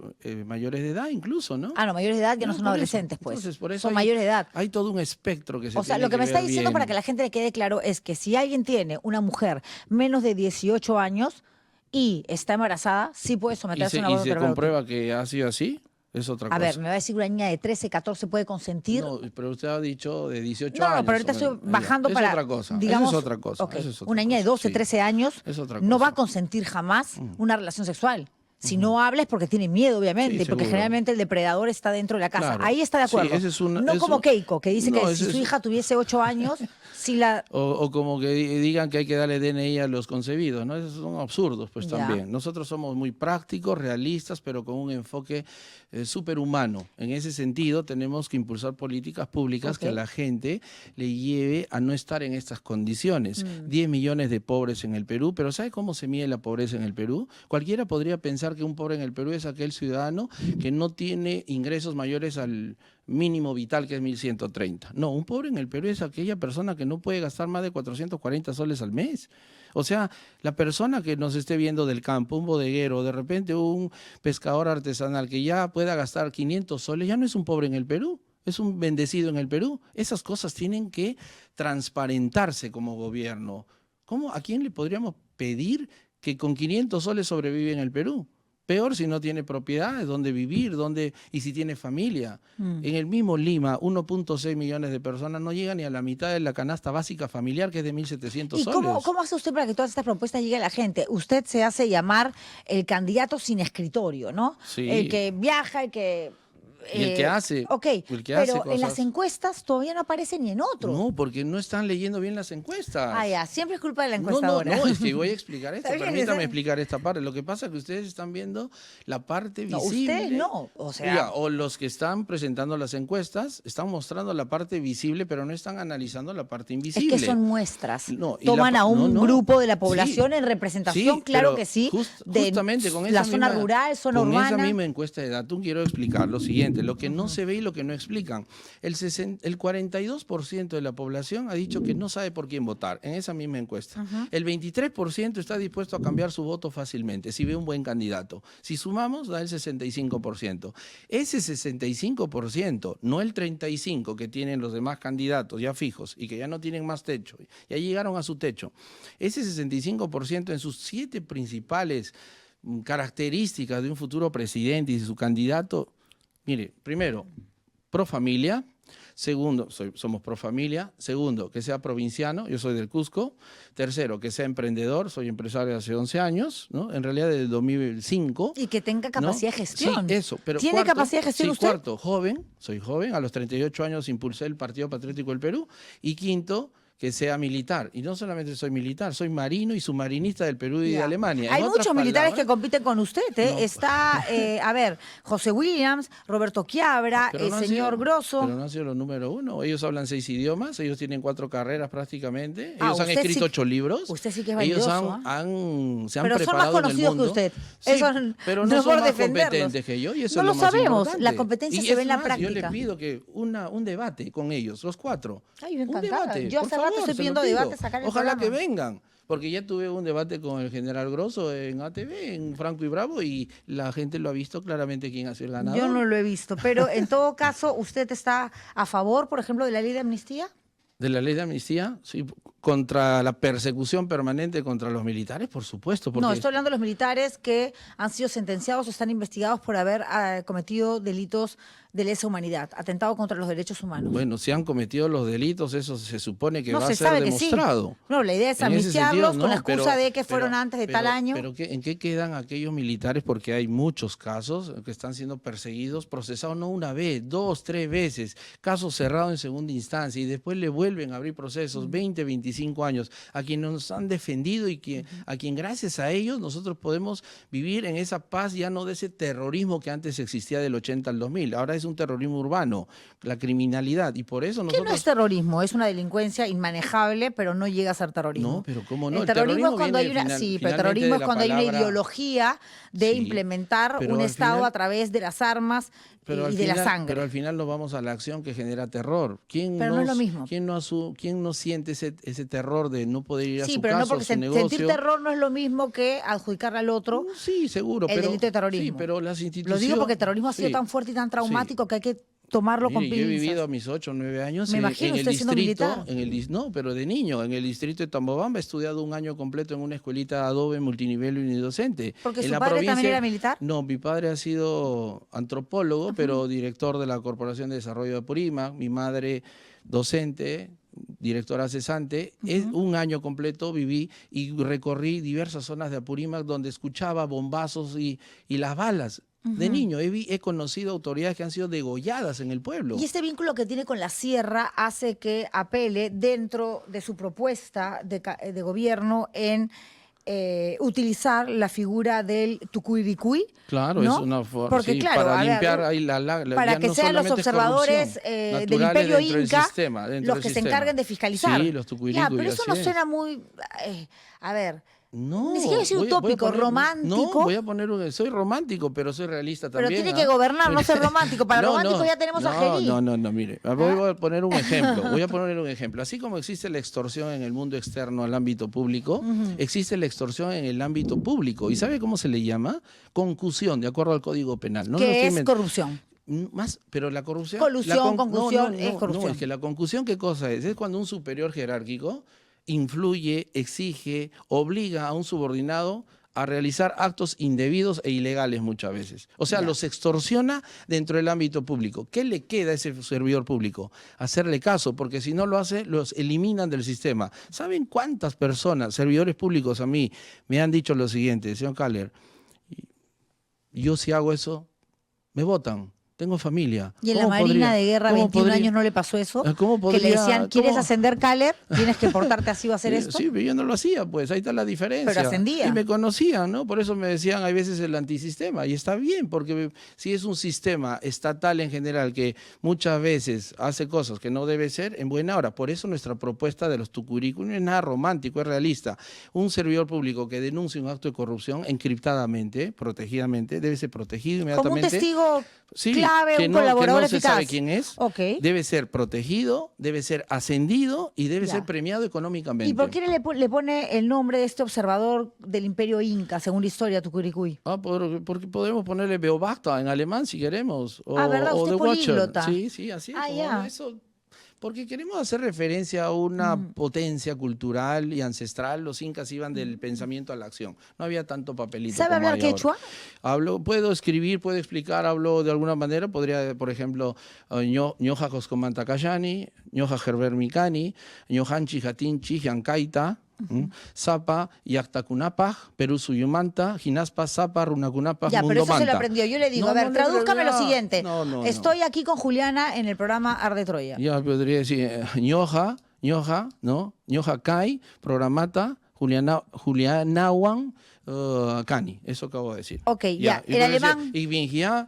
mayores de edad incluso, ¿no? Ah, no, mayores de edad ya no son por eso. adolescentes, pues. Entonces, por eso Son hay- mayores de edad. Hay todo un espectro que se O sea, tiene lo que me está ver diciendo bien. para que la gente le quede claro es que si alguien tiene una mujer menos de 18 años y está embarazada, sí puede ¿Y someterse a un se, y aborto se terapéutico. comprueba que ha sido así? Es otra A cosa. ver, me va a decir una niña de 13, 14 puede consentir. No, pero usted ha dicho de 18 No, años. pero ahorita o estoy menos. bajando Es para, otra cosa. digamos, Eso es otra cosa. ok, Eso es otra una niña de cosa, 12, sí. 13 años Es otra no va a cosa. consentir jamás una relación sexual. Si no habla es porque tiene miedo, obviamente, Sí, porque seguro. generalmente el depredador está dentro de la casa. Claro. Ahí está de Sí, acuerdo. ese es un- no es como un- Keiko, que dice No, que ese si su es- hija tuviese 8 años, si la... O como que digan que hay que darle DNI a los concebidos, ¿no? Esos son absurdos, pues Ya. también. Nosotros somos muy prácticos, realistas, pero con un enfoque superhumano. En ese sentido, tenemos que impulsar políticas públicas que a Ok. la gente le lleve a no estar en estas condiciones. 10 millones de pobres en el Perú, pero ¿sabe cómo se mide la pobreza en el Perú? Cualquiera podría pensar que un pobre en el Perú es aquel ciudadano que no tiene ingresos mayores al mínimo vital, que es 1.130. No, un pobre en el Perú es aquella persona que no puede gastar más de 440 soles al mes. O sea, la persona que nos esté viendo del campo, un bodeguero, de repente un pescador artesanal que ya pueda gastar 500 soles, ya no es un pobre en el Perú, es un bendecido en el Perú. Esas cosas tienen que transparentarse como gobierno. ¿Cómo? ¿A quién le podríamos pedir que con 500 soles sobrevive en el Perú? Peor si no tiene propiedades, dónde vivir, y si tiene familia. En el mismo Lima, 1.6 millones de personas no llegan ni a la mitad de la canasta básica familiar, que es de 1.700 ¿Y soles. cómo hace usted para que todas estas propuestas lleguen a la gente? Usted se hace llamar el candidato sin escritorio, ¿no? Sí. El que viaja, el que... Y el que hace, Ok, el que hace pero en las cosas. encuestas todavía no aparece ni en otro. No, porque no están leyendo bien las encuestas. Ah, ya, siempre es culpa de la No, encuestadora. no, es que voy a explicar esto. Está bien, Permítame está- explicar esta parte. Lo que pasa es que ustedes están viendo la parte No, visible. ustedes no, o sea... Oiga, o los que están presentando las encuestas están mostrando la parte visible, pero no están analizando la parte Es invisible. que son muestras. No, y Toman la- a un no, no. grupo de la población Sí, en representación, sí, claro pero que sí, justamente con la esa zona misma- rural, zona con urbana. esa misma encuesta de Datum quiero explicar lo siguiente, lo que no se ve y lo que no explican. El 42% de la población ha dicho que no sabe por quién votar en esa misma encuesta. El 23% está dispuesto a cambiar su voto fácilmente si ve un buen candidato. Si sumamos, da el 65%. Ese 65%, no el 35% que tienen los demás candidatos ya fijos y que ya no tienen más techo, ya llegaron a su techo. Ese 65% en sus 7 principales características de un futuro presidente y de su candidato, mire, primero, pro familia. Segundo, somos pro familia. Segundo, que sea provinciano, yo soy del Cusco. Tercero, que sea emprendedor, soy empresario hace 11 años, ¿no? En realidad desde 2005. Y que tenga capacidad de gestión. Sí, eso. Pero ¿Tiene cuarto, capacidad de gestión sí, usted? Cuarto, joven, soy joven, a los 38 años impulsé el Partido Patriótico del Perú. Y quinto, que sea militar. Y no solamente soy militar, soy marino y submarinista del Perú y de Ya. Alemania. Hay En otras muchos militares que palabras, compiten con usted. ¿eh? No. Está, a ver, José Williams, Roberto Quiabra, pero el no han señor sido- Grosso. Pero no han sido los número uno. Ellos hablan 6 idiomas, ellos tienen 4 carreras prácticamente. Ah, Ellos han usted escrito sí- 8 libros. usted sí que es Ellos vanidoso, se han Pero son más preparado en el conocidos que mundo. usted. Sí, Eso pero no no es son por más defenderlos. competentes que yo y eso No es lo lo más sabemos, importante. la competencia Y se ve es en la más, Yo práctica. les pido que un debate con ellos, los 4. Ay, yo Un encantada. debate, Yo por hace rato favor, estoy se lo pidiendo pido. debates acá en el Ojalá que programa. vengan, porque ya tuve un debate con el general Grosso en ATV, en Franco y Bravo, y la gente lo ha visto claramente quién ha sido el ganador. Yo no lo he visto, pero en todo caso, ¿usted está a favor, por ejemplo, de la ley de amnistía? De la ley de amnistía, sí, contra la persecución permanente contra los militares, por supuesto. Porque No, estoy hablando de los militares que han sido sentenciados o están investigados por haber cometido delitos de lesa humanidad, atentado contra los derechos humanos. Bueno, si han cometido los delitos, eso se supone que no va se a ser sabe que sí. demostrado. No, la idea es En ese amnistiarlos sentido, con la no, excusa pero- de que fueron pero- antes de tal año. Pero ¿en qué quedan aquellos militares? Porque hay muchos casos que están siendo perseguidos, procesados no una vez, 2, 3 veces, casos cerrados en segunda instancia y después le vuelven a abrir procesos, 20, 25 años, a quienes nos han defendido y a quien gracias a ellos nosotros podemos vivir en esa paz, ya no de ese terrorismo que antes existía del 80 al 2000. Ahora es un terrorismo urbano, la criminalidad, y por eso ¿Qué nosotros... no es terrorismo? Es una delincuencia inmanejable, pero no llega a ser terrorismo. No, pero ¿cómo no? El terrorismo es cuando hay viene una, sí, pero el finalmente terrorismo de es la cuando hay una palabra- ideología de Sí, implementar pero un al Estado final- a través de las armas y Pero al de la final- sangre. Pero al final nos vamos a la acción que genera terror. ¿Quién Pero no es lo mismo. ¿Quién no siente ese terror de no poder ir a Sí, su pero casa, no porque a su sentir negocio? terror no es lo mismo que adjudicarle al otro Sí, seguro. el pero, delito de terrorismo. Sí, pero las Lo instituciones... digo porque el terrorismo ha sido sí. tan fuerte y tan Sí. traumático que hay que tomarlo con Mire, yo he pinzas. vivido a mis 8 o 9 años Me en imagino el usted siendo distrito, militar. no, pero de niño, en el distrito de Tambobamba he estudiado un año completo en una escuelita de adobe multinivel unidocente. Porque En su la padre también provincia- era militar. No, mi padre ha sido antropólogo, pero director de la Corporación de Desarrollo de Apurímac, mi madre docente, directora cesante, un año completo viví y recorrí diversas zonas de Apurímac donde escuchaba bombazos y las balas. De niño he conocido autoridades que han sido degolladas en el pueblo. Y este vínculo que tiene con la sierra hace que apele dentro de su propuesta de gobierno en utilizar la figura del tucuiricuy. Claro, ¿no? es una forma. Porque Sí, claro, para a ver, limpiar ahí para ya que no sean los solamente es observadores corrupción, del naturales Imperio dentro del Inca sistema, dentro los del que se sistema. encarguen de fiscalizar. Sí, los tucuiricuy, Ya, pero eso así no es. suena muy... a ver... No, Ni siquiera soy utópico, romántico. No, voy a poner soy romántico, pero soy realista Pero también. tiene que gobernar, no ser romántico. Para romántico ya tenemos a Gerí. No, mire, voy a poner un ejemplo. Así como existe la extorsión en el mundo externo al ámbito público, existe la extorsión en el ámbito público. ¿Y sabe cómo se le llama? Concusión, de acuerdo al Código Penal. No, ¿Qué es corrupción? Pero la corrupción... Colusión, concusión, es corrupción. No, es que la concusión, ¿qué cosa es? Es cuando un superior jerárquico influye, exige, obliga a un subordinado a realizar actos indebidos e ilegales muchas veces. O sea, los extorsiona dentro del ámbito público. ¿Qué le queda a ese servidor público? Hacerle caso, porque si no lo hace, los eliminan del sistema. ¿Saben cuántas personas, servidores públicos a mí, me han dicho lo siguiente? Señor Kaller, yo si hago eso, me votan. Tengo familia. ¿Y en la Marina de Guerra 21 años no le pasó eso? Que le decían, ¿quieres ascender, Kaller? Tienes que portarte así o hacer esto. Sí, pero yo no lo hacía, pues ahí está la diferencia. Pero ascendía. Y me conocían, ¿no? Por eso me decían, hay veces el antisistema. Y está bien, porque si es un sistema estatal en general que muchas veces hace cosas que no debe ser, en buena hora. Por eso nuestra propuesta de los tucurículos no es nada romántico, es realista. Un servidor público que denuncie un acto de corrupción encriptadamente, protegidamente, debe ser protegido inmediatamente. Como un testigo Sí, clave, que un no, colaborador que no se eficaz. sabe quién es, debe ser protegido, debe ser ascendido y debe ser premiado económicamente. ¿Y por qué le pone el nombre de este observador del Imperio Inca, según la historia tucuiricuy? Porque podemos ponerle Beobachter en alemán si queremos. ¿Verdad? O Usted The Watcher. políglota. Sí, así es. Eso, porque queremos hacer referencia a una potencia cultural y ancestral. Los incas iban del pensamiento a la acción. No había tanto papelito. ¿Sabe como hablar hay quechua? Puedo escribir, puedo explicar, hablo de alguna manera. Podría, por ejemplo, ñoja Coscomantakayani, ñoja Herbermicani, ñojanchi Jatinchi, Jankaita, Zapa, Yactacunapaj, Perú Suyumanta, Jinaspa, Zapa, Runacunapaj, Ya, pero eso se lo Mundomanta. aprendió. Yo le digo, No, a ver, no, tradúzcame no, lo siguiente. no. Estoy aquí con Juliana en el programa Arde Troya. Ya podría decir, ñoja, ¿no? Ñoja Kai, Programata, Julianawan, Cani. Eso acabo de decir. Ok, ya. El alemán. Ich bin hier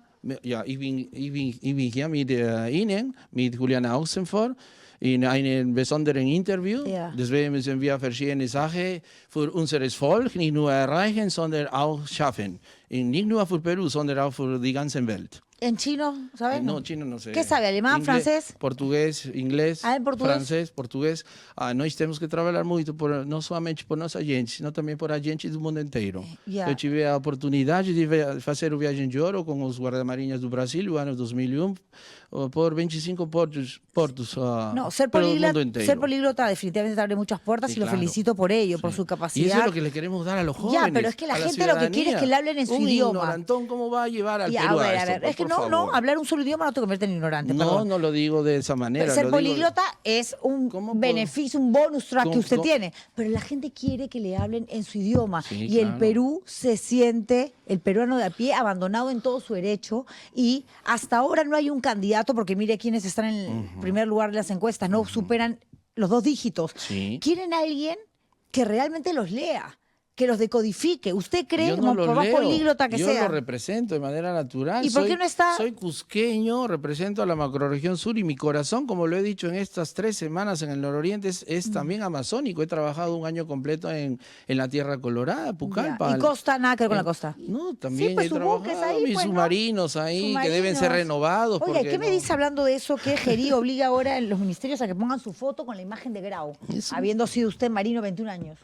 mit Ihnen, mit Juliana Auxenfort, in einem besonderen Interview. Ja. Deswegen müssen wir verschiedene Sachen für unser Volk nicht nur erreichen, sondern auch schaffen. Und nicht nur für Peru, sondern auch für die ganze Welt. ¿En chino, sabes? No, chino no sé. ¿Qué sabe? ¿Alemán, francés? Português, inglês, En português? francês, português. Nós temos que trabalhar muito, não somente por nossa gente, senão também por a gente do mundo inteiro. Yeah. Eu tive a oportunidade de fazer o Viagem de Ouro com os guarda-marinhas do Brasil, no ano 2001, por 25 portos No, ser pelo mundo inteiro. políglota definitivamente te abre muchas puertas Sí, y lo claro. felicito por ello, por Sí. su Y capacidad. eso es lo que le queremos dar a los jóvenes. Ya, pero es que la a gente lo que quiere es que le hablen en su Un idioma. ignorantón, ¿cómo va a llevar al Ya, Perú a esto? ver, es que Por no, favor. hablar un solo idioma no te convierte en ignorante. No, perdón. no lo digo de esa manera. Ser lo digo- políglota es un ¿Cómo puedo? beneficio, un bonus track que ¿Cómo- usted cómo? tiene. Pero la gente quiere que le hablen en su idioma. Sí, Y el claro. Perú se siente, el peruano de a pie, abandonado en todo su derecho. Y hasta ahora no hay un candidato, porque mire quiénes están en el primer lugar de las encuestas, no superan los 2 dígitos. Sí. Quieren a alguien que realmente los lea, que los decodifique. ¿Usted cree, Yo no como lo por más leo. políglota que Yo sea? lo represento de manera natural. ¿Y por qué no está? Soy cusqueño, represento a la macrorregión sur y mi corazón, como lo he dicho en estas 3 semanas en el nororiente, es también amazónico. He trabajado un año completo en la Tierra Colorada, Pucallpa. Ya. ¿Y costa? Nada que ver con la costa. No, también Sí, pues he sus buques trabajado, ahí, mis pues, ¿no? submarinos ahí, que deben ser Submarinos. renovados. Oiga, porque ¿qué me no- dice hablando de eso que Gerí obliga ahora en los ministerios a que pongan su foto con la imagen de Grau, habiendo sido usted marino 21 años?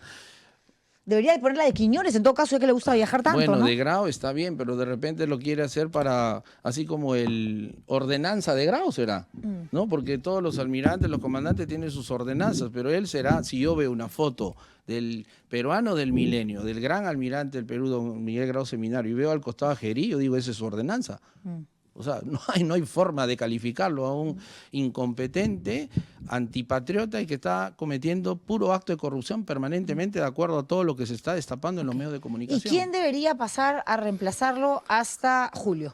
Debería de ponerla de Quiñones, en todo caso, ya que le gusta viajar tanto, Bueno, ¿no? de Grau está bien, pero de repente lo quiere hacer para, así como el ordenanza de Grau será, ¿no? Porque todos los almirantes, los comandantes tienen sus ordenanzas, pero él será, si yo veo una foto del peruano del milenio, del gran almirante del Perú, don Miguel Grau Seminario, y veo al costado a Gerí, yo digo, esa es su ordenanza. O sea, no hay forma de calificarlo a un incompetente, antipatriota y que está cometiendo puro acto de corrupción permanentemente de acuerdo a todo lo que se está destapando en los medios de ¿Y comunicación. quién debería pasar a reemplazarlo hasta julio?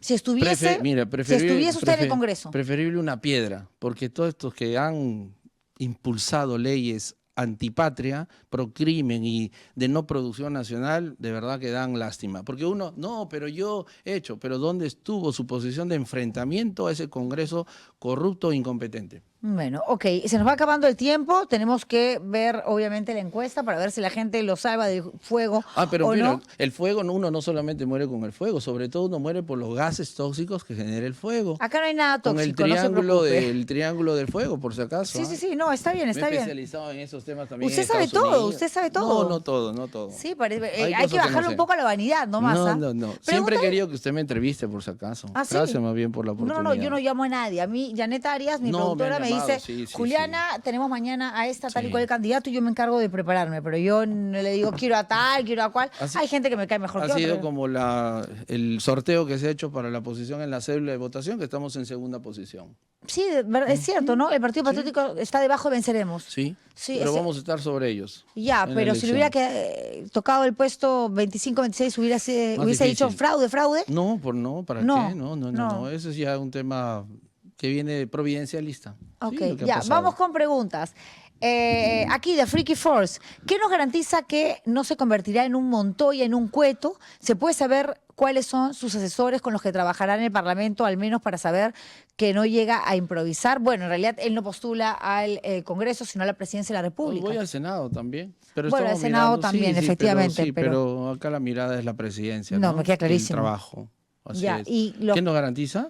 Si estuviese, si estuviese usted en el Congreso. Preferible una piedra, porque todos estos que han impulsado leyes antipatria, procrimen y de no producción nacional, de verdad que dan lástima. Porque uno, no, pero yo he hecho, pero ¿dónde estuvo su posición de enfrentamiento a ese Congreso corrupto e incompetente? Bueno, ok, se nos va acabando el tiempo, tenemos que ver obviamente la encuesta para ver si la gente lo salva del fuego Pero o mira, no. el fuego, uno no solamente muere con el fuego, sobre todo uno muere por los gases tóxicos que genera el fuego. Acá no hay nada Con tóxico, el no se triángulo, preocupe. el triángulo del fuego, por si acaso. Sí, no, está bien, Me está he bien. especializado en esos temas también. Usted en sabe Estados todo, Unidos. usted sabe todo. No todo, no todo. Sí, parece, Hay hay cosas que que no bajarle sé. un poco a la vanidad, no más. No. Siempre he querido que usted me entreviste, por si acaso. ¿Ah, sí? Gracias más bien por la oportunidad. No, yo no llamo a nadie. A mí, Janet Arias, mi No, productora, me me han llamado, dice, sí, Juliana, tenemos mañana a esta tal y Sí. cual candidato y yo me encargo de prepararme, pero yo no le digo quiero a tal, quiero a cual. Así- Hay gente que me cae mejor Ha que sido otra. como el sorteo que se ha hecho para la posición en la cédula de votación, que estamos en segunda posición. Sí, es cierto, ¿no? El Partido Patriótico está debajo de Venceremos. Sí, Sí, pero ese- vamos a estar sobre ellos. Ya, en la pero si le hubiera elección. tocado el puesto 25-26, hubiese Más dicho difícil. fraude. No, ¿para No, qué? no. No, eso es ya un tema que viene providencialista. Sí, Ok, lo que ha ya, pasado. vamos con preguntas. Aquí de Freaky Force, ¿qué nos garantiza que no se convertirá en un Montoya, en un Cueto? ¿Se puede saber cuáles son sus asesores con los que trabajará en el Parlamento, al menos para saber que no llega a improvisar? Bueno, en realidad él no postula al Congreso, sino a la presidencia de la República. Voy al Senado también. Pero Bueno, al estamos Senado mirando- también, efectivamente, Sí, pero- pero acá la mirada es la presidencia. No, No, me queda El clarísimo. trabajo. Así Ya, es. y los- ¿Qué nos garantiza?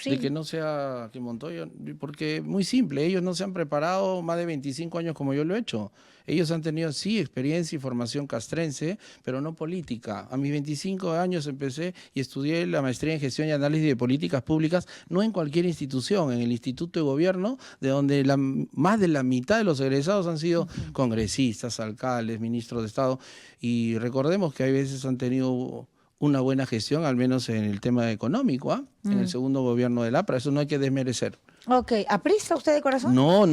Sí. De que no sea que Montoya, porque muy simple, ellos no se han preparado más de 25 años como yo lo he hecho. Ellos han tenido, sí, experiencia y formación castrense, pero no política. A mis 25 años empecé y estudié la maestría en gestión y análisis de políticas públicas, no en cualquier institución, en el Instituto de Gobierno, de donde más de la mitad de los egresados han sido congresistas, alcaldes, ministros de Estado. Y recordemos que hay veces han tenido una buena gestión, al menos en el tema económico, en el segundo gobierno del APRA. Eso no hay que desmerecer. Ok, ¿aprista usted de corazón? No,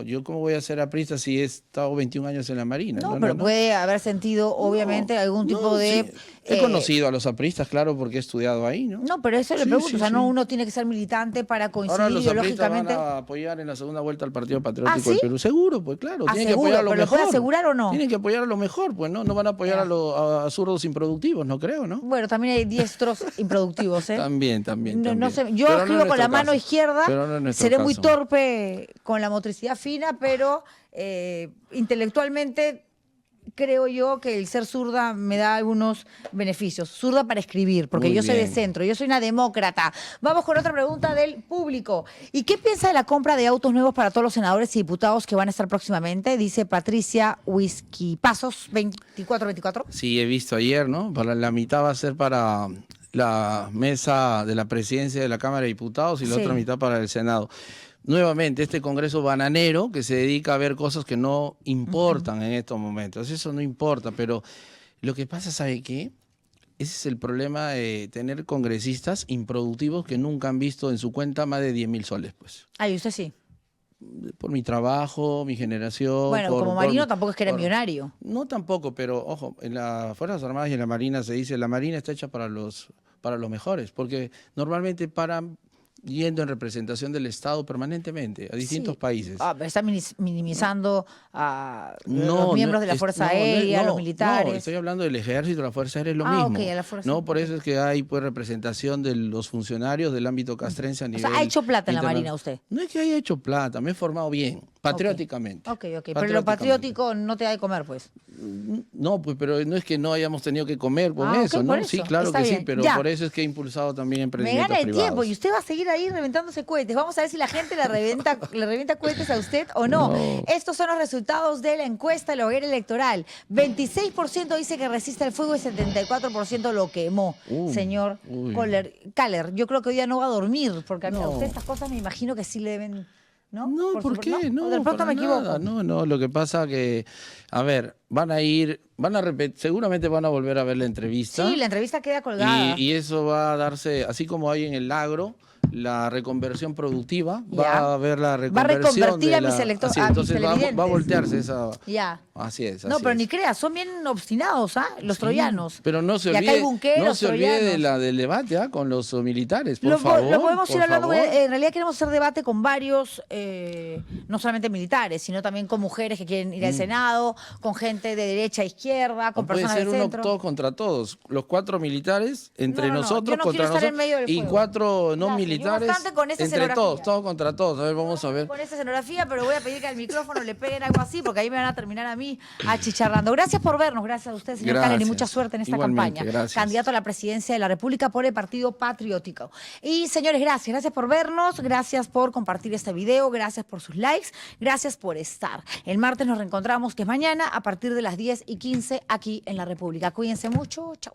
yo cómo voy a ser aprista si he estado 21 años en la Marina. No, pero puede haber sentido, obviamente, algún tipo No, de... sí. He conocido a los apristas, claro, porque he estudiado ahí, ¿no? No, pero eso le Sí, pregunto, sí, o sea, sí. no uno tiene que ser militante para coincidir Ahora los apristas ideológicamente. van a apoyar en la segunda vuelta al Partido Patriótico ¿Ah, sí? del Perú. Seguro, pues claro. Ah, Tienen que seguro, apoyar a lo pero ¿lo puede mejor. asegurar o no? Tienen que apoyar a lo mejor, pues no van a apoyar Ya. a zurdos improductivos, no creo, ¿no? Bueno, también hay diestros improductivos, ¿eh? También. No sé, yo Pero no escribo en con la nuestro mano caso. izquierda, Pero no en nuestro seré muy caso. torpe con la motricidad fina, pero intelectualmente creo yo que el ser zurda me da algunos beneficios. Zurda para escribir, porque Muy yo soy de bien. centro, yo soy una demócrata. Vamos con otra pregunta del público. ¿Y qué piensa de la compra de autos nuevos para todos los senadores y diputados que van a estar próximamente? Dice Patricia Whisky Pasos 2424. Sí, he visto ayer, ¿no? La mitad va a ser para la mesa de la presidencia de la Cámara de Diputados y la Sí. otra mitad para el Senado. Nuevamente, este Congreso bananero que se dedica a ver cosas que no importan en estos momentos. Eso no importa, pero lo que pasa, ¿sabe qué? Ese es el problema de tener congresistas improductivos que nunca han visto en su cuenta más de 10.000 soles, pues. Ay, usted sí. Por mi trabajo, mi generación. Bueno, como marino tampoco es que era millonario. No tampoco, pero ojo, en las Fuerzas Armadas y en la Marina se dice, la Marina está hecha para los mejores, porque normalmente paran yendo en representación del Estado permanentemente a distintos Sí. países. Ah, pero está minimizando a No, los miembros de la es- Fuerza no, no, Aérea, no, los militares. No, estoy hablando del Ejército, la Fuerza Aérea es lo Ah, mismo. ok, a la Fuerza- No, por eso es que hay pues representación de los funcionarios del ámbito castrense a O nivel sea, ha hecho plata en la interna- Marina usted. No es que haya hecho plata, me he formado bien, patrióticamente. Ok, pero lo patriótico no te da de comer, pues. No, pues, pero no es que no hayamos tenido que comer con Ah, ok, eso, por ¿no? eso. Sí, claro Está que sí, bien. pero Ya. por eso es que he impulsado también Me emprendimientos gana el privados. tiempo y usted va a seguir ahí reventándose cohetes. Vamos a ver si la gente le revienta cohetes a usted o no. No. Estos son los resultados de la encuesta de la hoguera electoral. 26% dice que resiste el fuego y 74% lo quemó. Señor uy. Caller, yo creo que hoy día no va a dormir, porque a No. usted estas cosas me imagino que sí le deben... ¿No? No, ¿por qué? No, de pronto para me equivoco. nada. No, lo que pasa que, a ver, seguramente van a volver a ver la entrevista. Sí, la entrevista queda colgada. Y eso va a darse, así como hay en el agro, la reconversión productiva, Ya. va a haber la Va a reconversión reconvertir de a mis la- electores, así, a mis entonces va a televidentes. voltearse esa... Ya. Así es, No, así pero es. ni creas, son bien obstinados, ¿ah? Los troyanos. Pero no se Y acá hay olvide, bunqueros, no se olvide troyanos. del debate con los militares, por Lo favor. podemos ir por hablando, favor. porque en realidad queremos hacer debate con varios, no solamente militares, sino también con mujeres que quieren ir al Senado, con gente de derecha a izquierda, con No puede personas ser del uno centro. todos contra todos. Los 4 militares entre No, nosotros yo no contra quiero estar en nosotros medio del y fuego. 4 no Gracias. Y militares bastante con esa entre escenografía. todos contra todos. A ver, vamos a ver. Con esa escenografía, pero voy a pedir que al micrófono le peguen algo así, porque ahí me van a terminar a mí achicharrando. Gracias por vernos, gracias a usted, señor Gracias. Karen, y mucha suerte en esta Igualmente, campaña. gracias. Candidato a la presidencia de la República por el Partido Patriótico. Y señores, gracias por vernos, gracias por compartir este video, gracias por sus likes, gracias por estar. El martes nos reencontramos, que es mañana, a partir de las 10:15 aquí en la República. Cuídense mucho, chau.